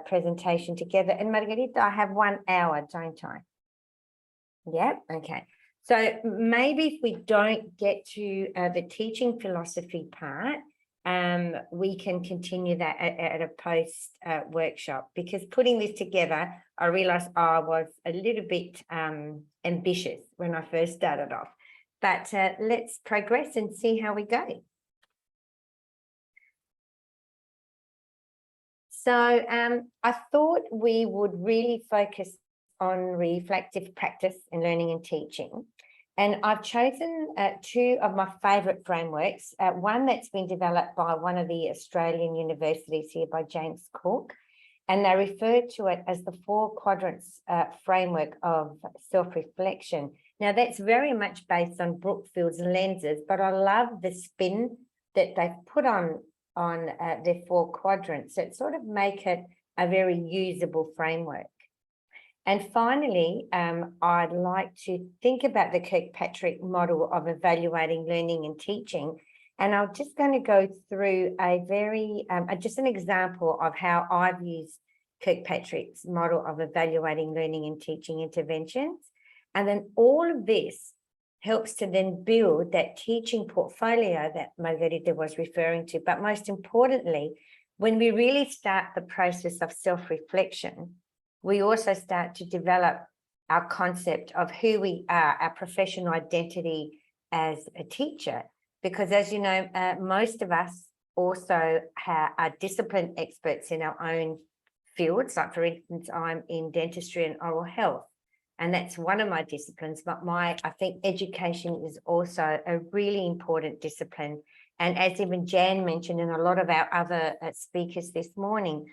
presentation together. And Margarita, I have 1 hour, don't I? Yeah, okay. So maybe if we don't get to the teaching philosophy part, we can continue that at a post workshop, because putting this together, I realized I was a little bit ambitious when I first started off, but let's progress and see how we go. So I thought we would really focus on reflective practice in learning and teaching. And I've chosen 2 of my favourite frameworks, one that's been developed by one of the Australian universities here by James Cook, and they refer to it as the 4 quadrants framework of self-reflection. Now that's very much based on Brookfield's lenses, but I love the spin that they've put on their 4 quadrants that sort of make it a very usable framework. And finally, I'd like to think about the Kirkpatrick model of evaluating learning and teaching. And I'm just going to go through a very, just an example of how I've used Kirkpatrick's model of evaluating learning and teaching interventions. And then all of this helps to then build that teaching portfolio that Margarita was referring to. But most importantly, when we really start the process of self-reflection, we also start to develop our concept of who we are, our professional identity as a teacher. Because as you know, most of us also are discipline experts in our own fields. Like for instance, I'm in dentistry and oral health, and that's one of my disciplines. But I think education is also a really important discipline. And as even Jan mentioned, and a lot of our other speakers this morning,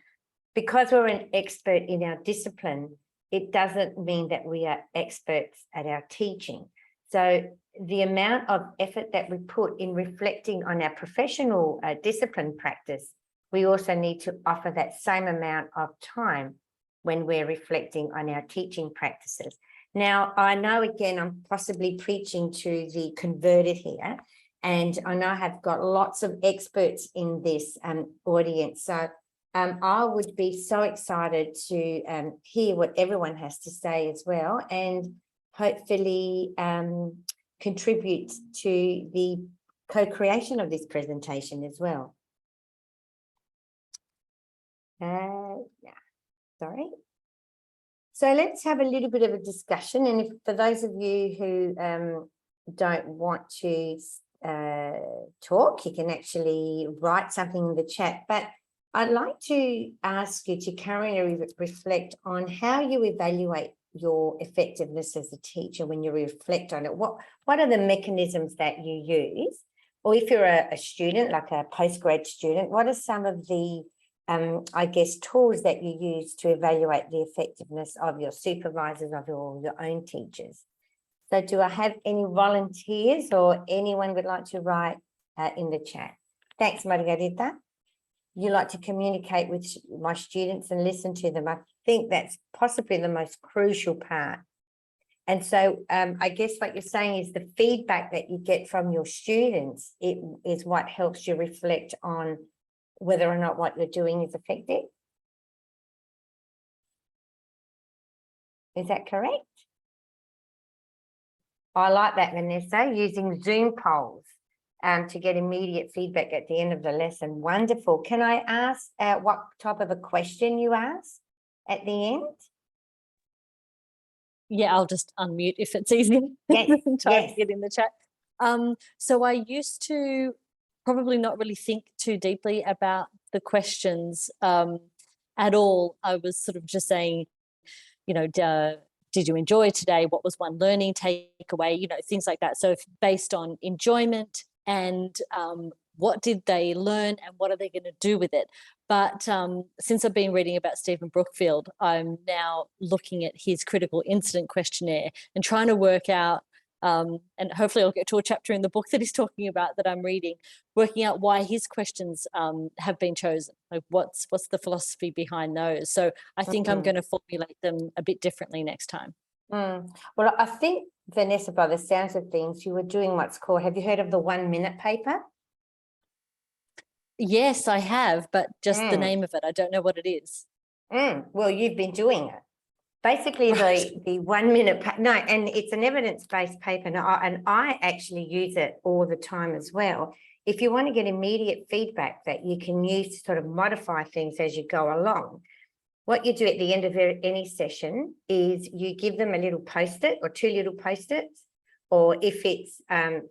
because we're an expert in our discipline, it doesn't mean that we are experts at our teaching. So the amount of effort that we put in reflecting on our professional discipline practice, we also need to offer that same amount of time when we're reflecting on our teaching practices. Now, I know, again, I'm possibly preaching to the converted here, and I know I have got lots of experts in this audience. So I would be so excited to hear what everyone has to say as well, and hopefully contribute to the co-creation of this presentation as well. Yeah, sorry. So let's have a little bit of a discussion. And if for those of you who don't want to talk, you can actually write something in the chat. But I'd like to ask you to currently reflect on how you evaluate your effectiveness as a teacher when you reflect on it. What are the mechanisms that you use? Or if you're a student, like a postgrad student, what are some of the, I guess, tools that you use to evaluate the effectiveness of your supervisors, of your own teachers? So do I have any volunteers or anyone would like to write in the chat? Thanks, Margarita. You like to communicate with my students and listen to them. I think that's possibly the most crucial part. And so I guess what you're saying is the feedback that you get from your students, it is what helps you reflect on whether or not what you're doing is effective. Is that correct? I like that, Vanessa, using Zoom polls to get immediate feedback at the end of the lesson. Wonderful. Can I ask what type of a question you asked at the end? Yeah, I'll just unmute if it's easier. Yes, Try to get in the chat. So I used to probably not really think too deeply about the questions at all. I was sort of just saying, you know, did you enjoy today? What was one learning takeaway? You know, things like that. So if based on enjoyment and what did they learn and what are they going to do with it? But since I've been reading about Stephen Brookfield, I'm now looking at his critical incident questionnaire and trying to work out, and hopefully I'll get to a chapter in the book that he's talking about that I'm reading, working out why his questions have been chosen. Like what's the philosophy behind those? So I think I'm going to formulate them a bit differently next time. Well, I think, Vanessa, by the sounds of things, you were doing what's called, have you heard of the 1 minute paper? Yes, I have, but just the name of it, I don't know what it is. Well, you've been doing it. Basically, the 1 minute, no, and it's an evidence-based paper, and I actually use it all the time as well. If you want to get immediate feedback that you can use to sort of modify things as you go along, what you do at the end of any session is you give them a little post-it or 2 little post-its, or if it's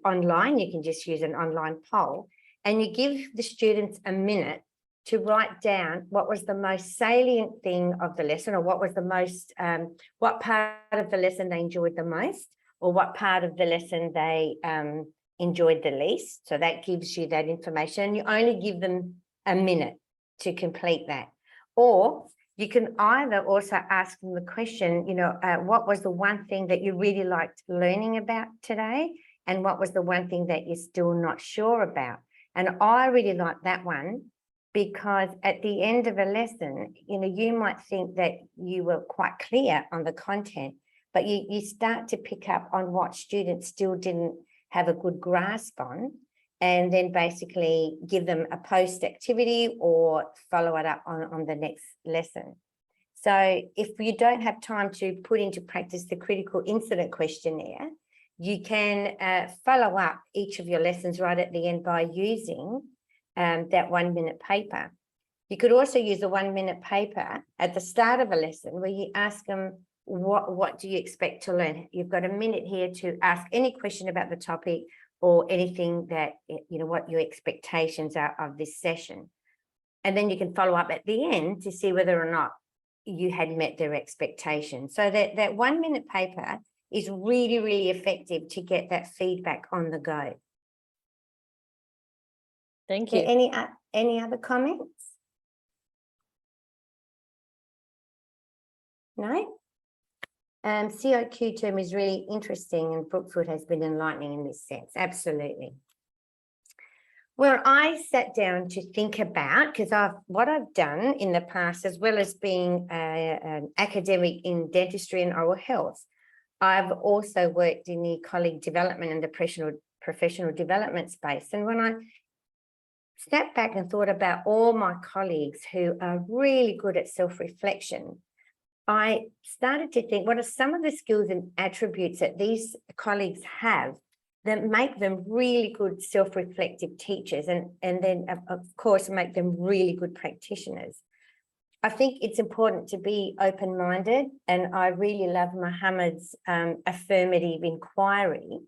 online, you can just use an online poll, and you give the students a minute to write down what was the most salient thing of the lesson, or what was the most, what part of the lesson they enjoyed the most, or what part of the lesson they enjoyed the least. So that gives you that information. You only give them a minute to complete that. Or you can either also ask them the question, you know, what was the one thing that you really liked learning about today? And what was the one thing that you're still not sure about? And I really like that one, because at the end of a lesson, you know, you might think that you were quite clear on the content, but you start to pick up on what students still didn't have a good grasp on, and then basically give them a post activity or follow it up on the next lesson. So if you don't have time to put into practice the critical incident questionnaire, you can follow up each of your lessons right at the end by using that 1 minute paper. You could also use a 1 minute paper at the start of a lesson where you ask them, what do you expect to learn? You've got a minute here to ask any question about the topic or anything that, you know, what your expectations are of this session. And then you can follow up at the end to see whether or not you had met their expectations. So that 1 minute paper is really, really effective to get that feedback on the go. Thank you. Any other comments? No? COQ term is really interesting, and Brookfield has been enlightening in this sense. Absolutely. Well, I sat down to think about, because what I've done in the past, as well as being an academic in dentistry and oral health, I've also worked in the colleague development and the professional development space. And when I stepped back and thought about all my colleagues who are really good at self-reflection, I started to think, what are some of the skills and attributes that these colleagues have that make them really good self-reflective teachers, and then, of course, make them really good practitioners? I think it's important to be open-minded, and I really love Muhammad's affirmative inquiry,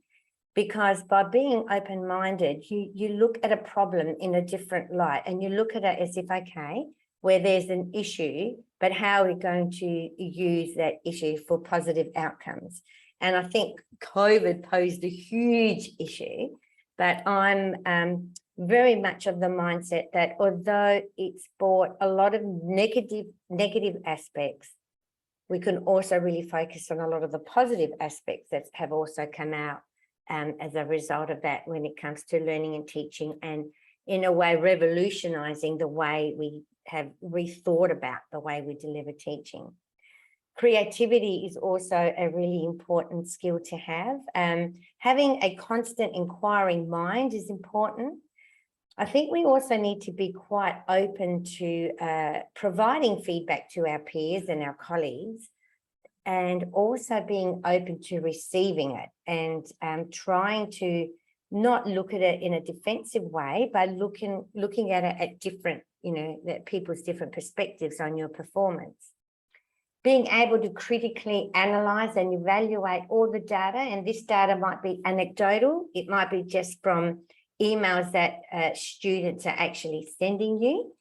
because by being open-minded, you look at a problem in a different light, and you look at it as if, okay, where there's an issue, but how are we going to use that issue for positive outcomes? And I think COVID posed a huge issue, but I'm very much of the mindset that although it's brought a lot of negative aspects, we can also really focus on a lot of the positive aspects that have also come out as a result of that when it comes to learning and teaching, and in a way revolutionizing the way we have rethought about the way we deliver teaching. Creativity is also a really important skill to have. Having a constant inquiring mind is important. I think we also need to be quite open to providing feedback to our peers and our colleagues, and also being open to receiving it, and trying to not look at it in a defensive way, but looking at it at different, that people's different perspectives on your performance. Being able to critically analyze and evaluate all the data, and this data might be anecdotal, it might be just from emails that students are actually sending you,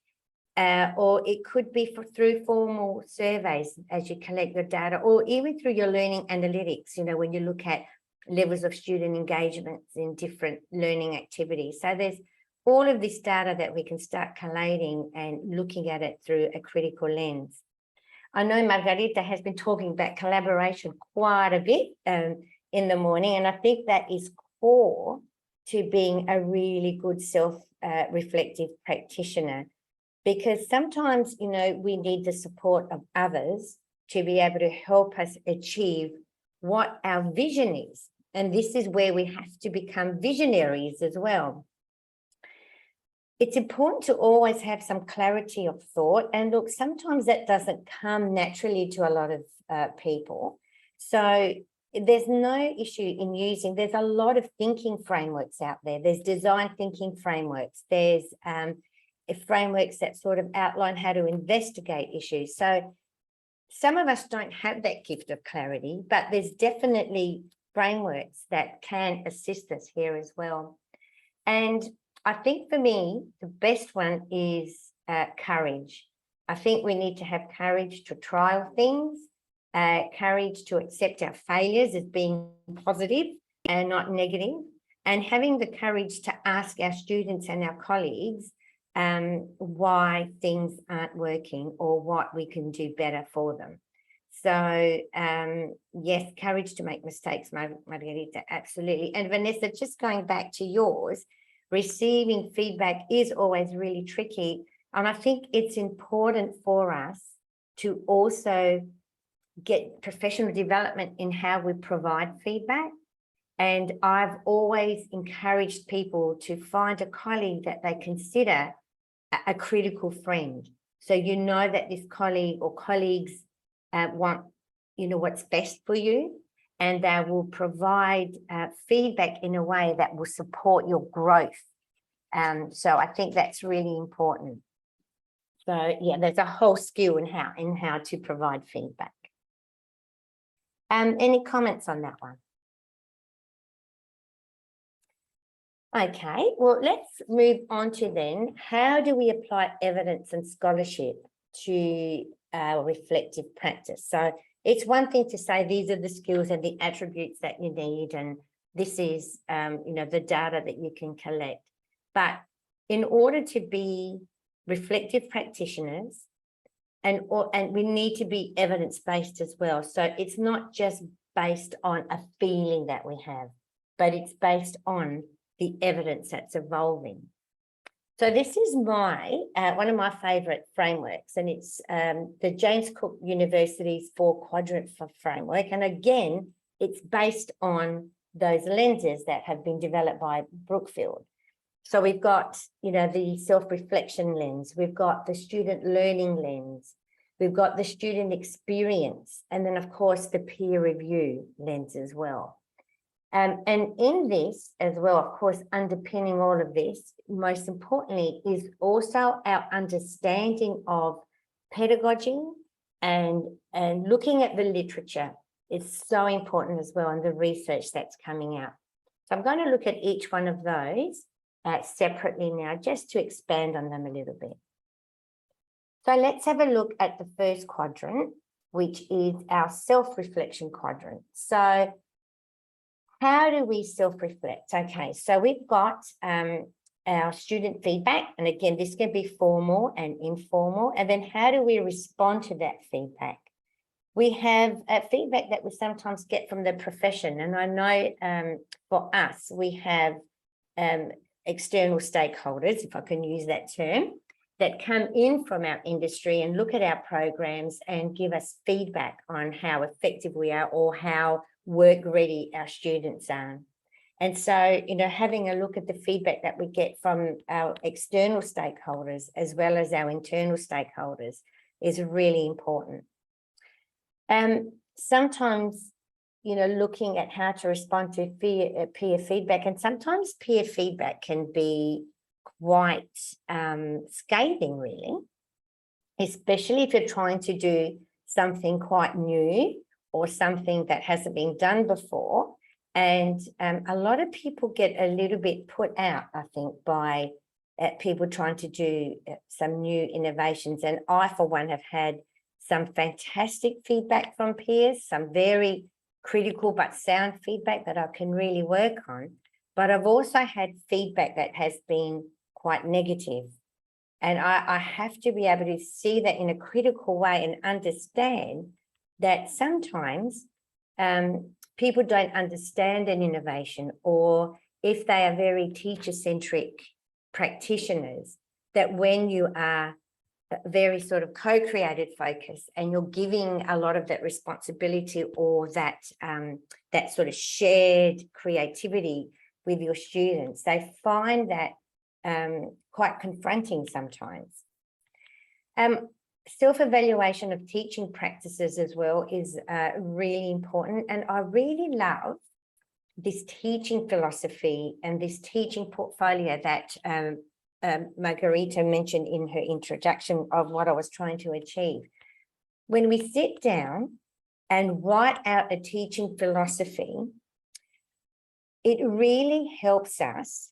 or it could be through formal surveys as you collect your data, or even through your learning analytics, when you look at levels of student engagements in different learning activities. So there's all of this data that we can start collating and looking at it through a critical lens. I know Margarita has been talking about collaboration quite a bit in the morning, and I think that is core to being a really good self-reflective practitioner, because sometimes, we need the support of others to be able to help us achieve what our vision is. And this is where we have to become visionaries as well. It's important to always have some clarity of thought. And look, sometimes that doesn't come naturally to a lot of people. So there's no issue in there's a lot of thinking frameworks out there. There's design thinking frameworks. There's frameworks that sort of outline how to investigate issues. So some of us don't have that gift of clarity, but there's definitely frameworks that can assist us here as well. And I think for me, the best one is courage. I think we need to have courage to trial things, courage to accept our failures as being positive and not negative, and having the courage to ask our students and our colleagues why things aren't working or what we can do better for them. So yes, courage to make mistakes, Margarita, absolutely. And Vanessa, just going back to yours, receiving feedback is always really tricky. And I think it's important for us to also get professional development in how we provide feedback. And I've always encouraged people to find a colleague that they consider a critical friend. So that this colleague or colleagues want, what's best for you, and they will provide feedback in a way that will support your growth. So I think that's really important. So yeah, there's a whole skill in how to provide feedback. Any comments on that one? Okay, well, let's move on to then, how do we apply evidence and scholarship to our reflective practice? So it's one thing to say these are the skills and the attributes that you need, and this is the data that you can collect. But in order to be reflective practitioners, and we need to be evidence-based as well. So it's not just based on a feeling that we have, but it's based on the evidence that's evolving. So this is one of my favorite frameworks, and it's the James Cook University's 4-quadrant framework. And again, it's based on those lenses that have been developed by Brookfield. So we've got, the self-reflection lens, we've got the student learning lens, we've got the student experience, and then of course the peer review lens as well. And in this as well, of course, underpinning all of this, most importantly, is also our understanding of pedagogy and looking at the literature. It's so important as well, and the research that's coming out. So I'm going to look at each one of those separately now, just to expand on them a little bit. So let's have a look at the first quadrant, which is our self-reflection quadrant. So how do we self-reflect? Okay, so we've got our student feedback, and again, this can be formal and informal, and then how do we respond to that feedback? We have feedback that we sometimes get from the profession. And I know for us, we have external stakeholders, if I can use that term, that come in from our industry and look at our programs and give us feedback on how effective we are or how work ready our students are. And so, you know, having a look at the feedback that we get from our external stakeholders as well as our internal stakeholders is really important. Sometimes, you know, looking at how to respond to peer feedback, and sometimes peer feedback can be quite scathing, really, especially if you're trying to do something quite new or something that hasn't been done before. And a lot of people get a little bit put out, I think, by people trying to do some new innovations. And I, for one, have had some fantastic feedback from peers, some very critical but sound feedback that I can really work on. But I've also had feedback that has been quite negative. And I have to be able to see that in a critical way and understand that sometimes people don't understand an innovation, or if they are very teacher-centric practitioners, that when you are very sort of co-created focus and you're giving a lot of that responsibility or that that sort of shared creativity with your students, they find that quite confronting sometimes. Self-evaluation of teaching practices as well is really important. And I really love this teaching philosophy and this teaching portfolio that Margarita mentioned in her introduction of what I was trying to achieve. When we sit down and write out a teaching philosophy, it really helps us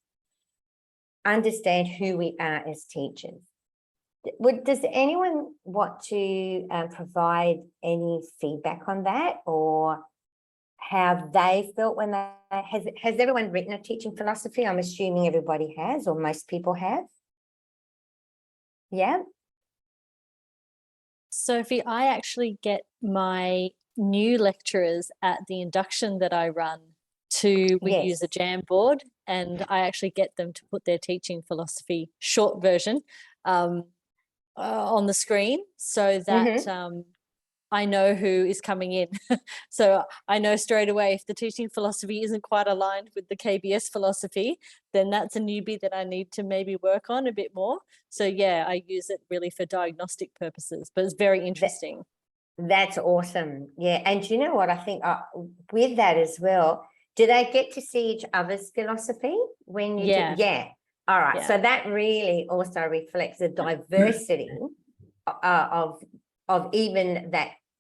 understand who we are as teachers. Does anyone want to provide any feedback on that, or how they felt when they, has everyone written a teaching philosophy? I'm assuming everybody has, or most people have. Yeah. Sophie, I actually get my new lecturers at the induction that I run to, we use a Jamboard, and I actually get them to put their teaching philosophy short version on the screen, so that I know who is coming in. So I know straight away if the teaching philosophy isn't quite aligned with the KBS philosophy, then that's a newbie that I need to maybe work on a bit more. So yeah, I use it really for diagnostic purposes, but it's very interesting. That's awesome. Yeah. And you know what, I think with that as well, do they get to see each other's philosophy when you do? Yeah. All right. Yeah. So that really also reflects the diversity of even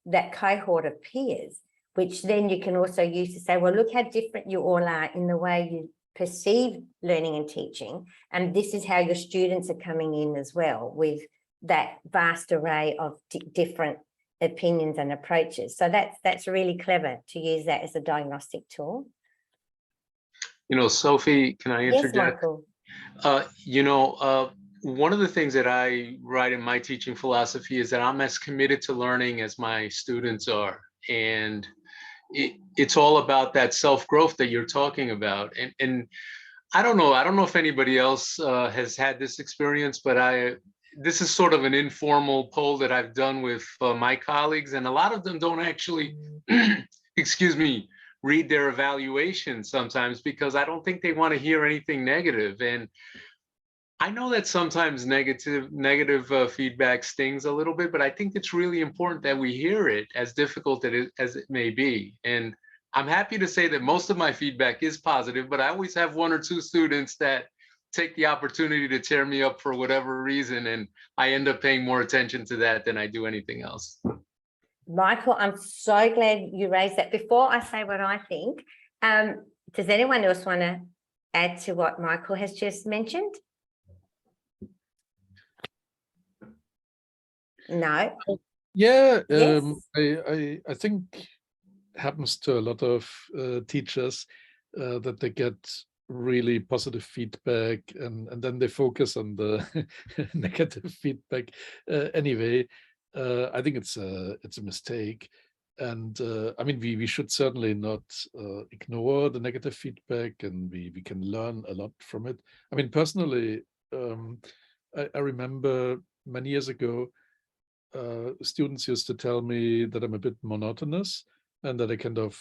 that cohort of peers, which then you can also use to say, well, look how different you all are in the way you perceive learning and teaching. And this is how your students are coming in as well, with that vast array of different opinions and approaches. So that's really clever to use that as a diagnostic tool. You know, Sophie, can I interject? Yes, Michael. You know, one of the things that I write in my teaching philosophy is that I'm as committed to learning as my students are. And it's all about that self-growth that you're talking about. And I don't know if anybody else has had this experience, but this is sort of an informal poll that I've done with my colleagues, and a lot of them don't actually, excuse me, read their evaluation sometimes, because I don't think they want to hear anything negative. And I know that sometimes negative feedback stings a little bit, but I think it's really important that we hear it, as difficult as it may be. And I'm happy to say that most of my feedback is positive, but I always have one or two students that take the opportunity to tear me up for whatever reason, and I end up paying more attention to that than I do anything else. Michael, I'm so glad you raised that. Before I say what I think, does anyone else want to add to what Michael has just mentioned? No. Yeah, yes. I think happens to a lot of teachers that they get really positive feedback, and then they focus on the negative feedback. Anyway, I think it's a mistake. And I mean, we should certainly not ignore the negative feedback, and we can learn a lot from it. I mean, personally, I remember many years ago, students used to tell me that I'm a bit monotonous and that I kind of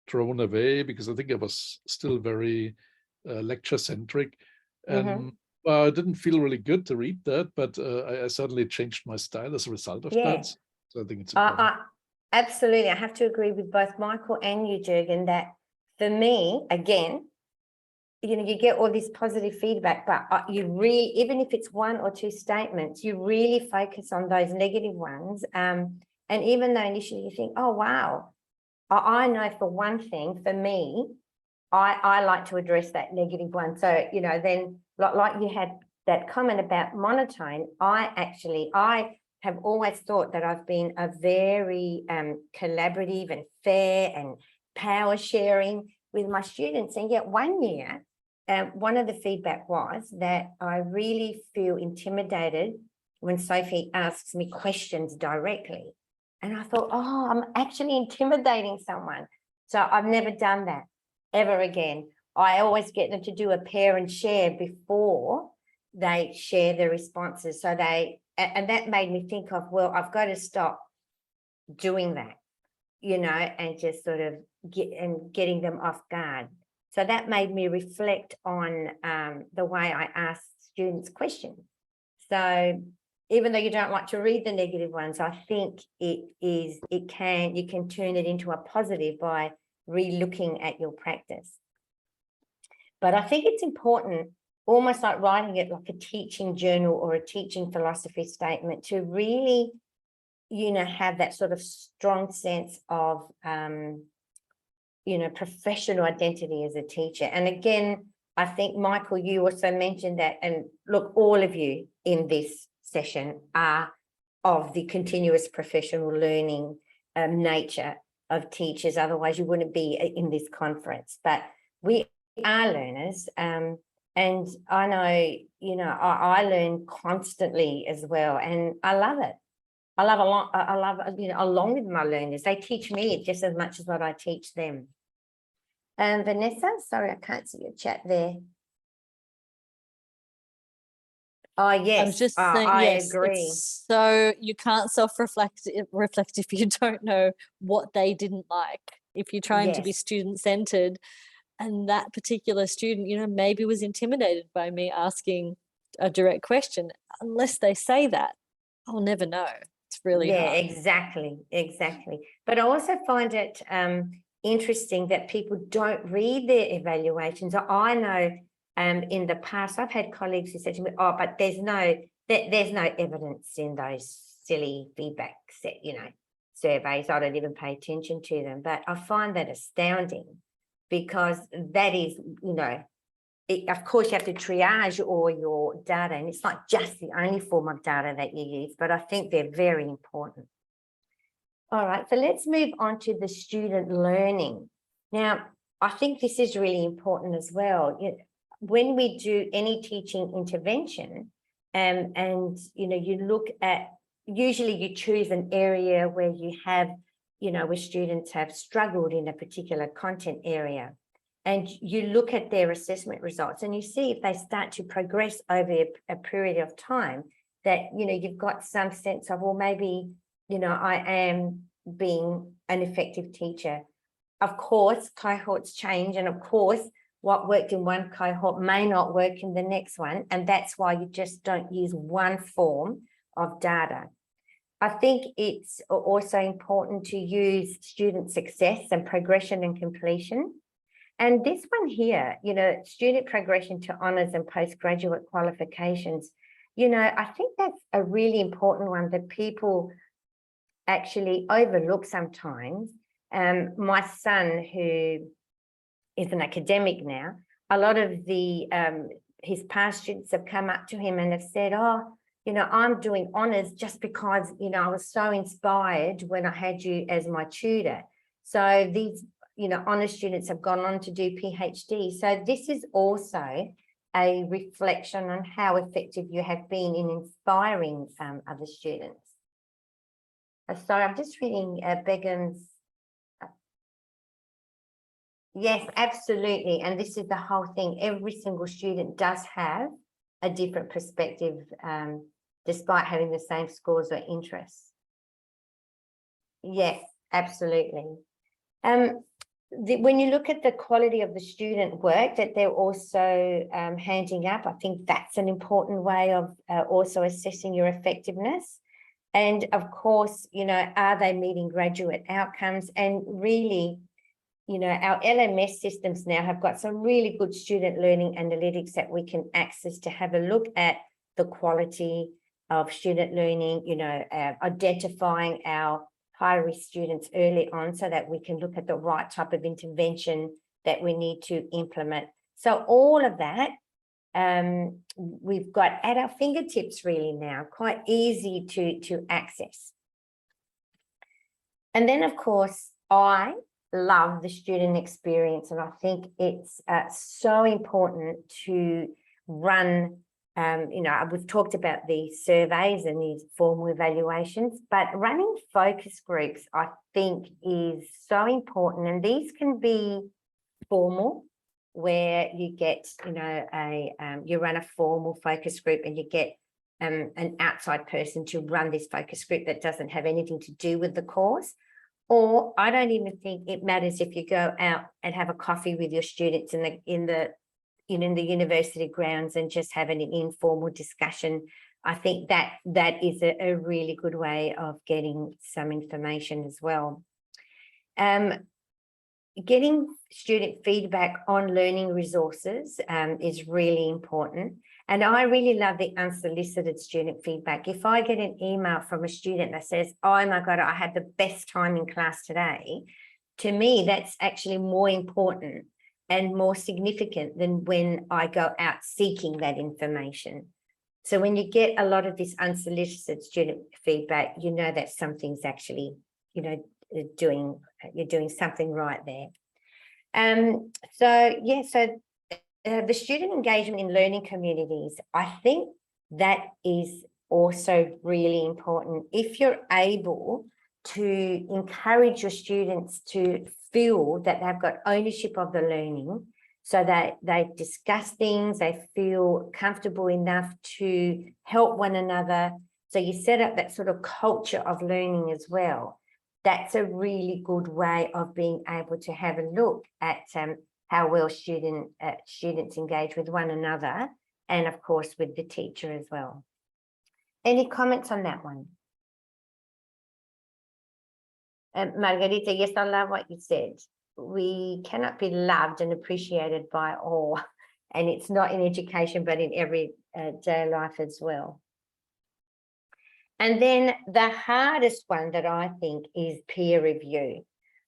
thrown away because I think I was still very lecture-centric. And well, it didn't feel really good to read that, but I certainly changed my style as a result of that. So I think it's important. Absolutely. I have to agree with both Michael and you, Jürgen, that for me, again, you know, you get all this positive feedback, but you really, even if it's 1 or 2 statements, you really focus on those negative ones. And even though initially you think, oh, wow, I know for one thing, for me, I like to address that negative one. So, you know, then like you had that comment about monotone, I have always thought that I've been a very collaborative and fair and power sharing with my students. And yet one year, one of the feedback was that I really feel intimidated when Sophie asks me questions directly. And I thought, oh, I'm actually intimidating someone. So I've never done that ever again. I always get them to do a pair and share before they share their responses. So and that made me think of, well, I've got to stop doing that, you know, and just sort of getting them off guard. So that made me reflect on the way I ask students questions. So even though you don't like to read the negative ones, I think you can turn it into a positive by re-looking at your practice. But I think it's important, almost like writing it like a teaching journal or a teaching philosophy statement, to really, you know, have that sort of strong sense of, you know, professional identity as a teacher. And again, I think, Michael, you also mentioned that, and look, all of you in this session are of the continuous professional learning nature of teachers. Otherwise, you wouldn't be in this conference. But we are learners. And I know, you know, I learn constantly as well. And I love it. I love, you know, along with my learners, they teach me just as much as what I teach them. Vanessa, sorry, I can't see your chat there. Oh, yes. I was just saying, I yes, agree. So you can't self-reflect if you don't know what they didn't like. If you're trying to be student-centered, and that particular student, you know, maybe was intimidated by me asking a direct question. Unless they say that, I'll never know. It's really hard. Exactly. But I also find it interesting that people don't read their evaluations. I know in the past, I've had colleagues who said to me, oh, but there's no evidence in those silly feedback set, you know, surveys. I don't even pay attention to them. But I find that astounding, because that is, you know, of course you have to triage all your data, and it's not just the only form of data that you use, but I think they're very important. All right, so let's move on to the student learning. Now, I think this is really important as well. When we do any teaching intervention, and you know, you look at, usually you choose an area where you have, you know, where students have struggled in a particular content area, and you look at their assessment results and you see if they start to progress over a period of time, that, you know, you've got some sense of, well, maybe, you know, I am being an effective teacher. Of course, cohorts change, and of course, what worked in one cohort may not work in the next one, and that's why you just don't use one form of data. I think it's also important to use student success and progression and completion. And this one here, you know, student progression to honours and postgraduate qualifications, you know, I think that's a really important one that people actually overlook sometimes. My son, who is an academic now, a lot of his past students have come up to him and have said, oh, you know, I'm doing honours just because, you know, I was so inspired when I had you as my tutor. So these, you know, honours students have gone on to do PhD. So this is also a reflection on how effective you have been in inspiring other students. So I'm just reading Begum's Yes, absolutely. And this is the whole thing. Every single student does have a different perspective, despite having the same scores or interests. Yes, absolutely. When you look at the quality of the student work that they're also handing up, I think that's an important way of also assessing your effectiveness. And of course, you know, are they meeting graduate outcomes? And really, you know, our LMS systems now have got some really good student learning analytics that we can access to have a look at the quality of student learning, you know, identifying our high-risk students early on so that we can look at the right type of intervention that we need to implement. So all of that we've got at our fingertips really now, quite easy to access. And then, of course, I love the student experience, and I think it's so important to run you know, we've talked about these surveys and these formal evaluations, but running focus groups, I think, is so important. And these can be formal, where you get, you know, you run a formal focus group and you get an outside person to run this focus group that doesn't have anything to do with the course. Or I don't even think it matters if you go out and have a coffee with your students in the university grounds and just having an informal discussion. I think that is a really good way of getting some information as well. Getting student feedback on learning resources is really important. And I really love the unsolicited student feedback. If I get an email from a student that says, oh my God, I had the best time in class today, to me, that's actually more important and more significant than when I go out seeking that information. So when you get a lot of this unsolicited student feedback, you know that something's actually, you know, you're doing something right there. So yeah, so the student engagement in learning communities, I think that is also really important. If you're able to encourage your students to feel that they've got ownership of the learning, so that they discuss things, they feel comfortable enough to help one another. So you set up that sort of culture of learning as well. That's a really good way of being able to have a look at how well students engage with one another, and of course with the teacher as well. Any comments on that one? Margarita, yes, I love what you said. We cannot be loved and appreciated by all, and it's not in education, but in everyday life as well. And then the hardest one that I think is peer review.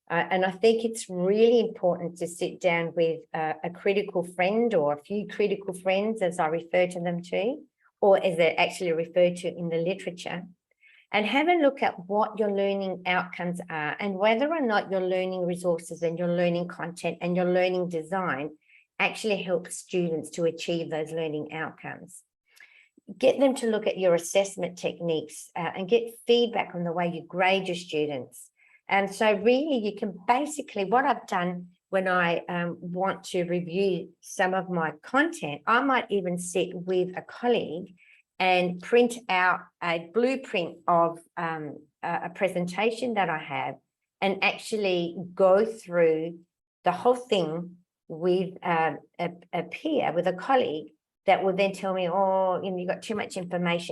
And I think it's really important to sit down with a critical friend, or a few critical friends, as I refer to them to, or as they're actually referred to in the literature, and have a look at what your learning outcomes are and whether or not your learning resources and your learning content and your learning design actually help students to achieve those learning outcomes. Get them to look at your assessment techniques and get feedback on the way you grade your students. And so really you can basically, what I've done when I want to review some of my content, I might even sit with a colleague and print out a blueprint of a presentation that I have, and actually go through the whole thing with a peer, with a colleague, that will then tell me, oh, you know, you've got too much information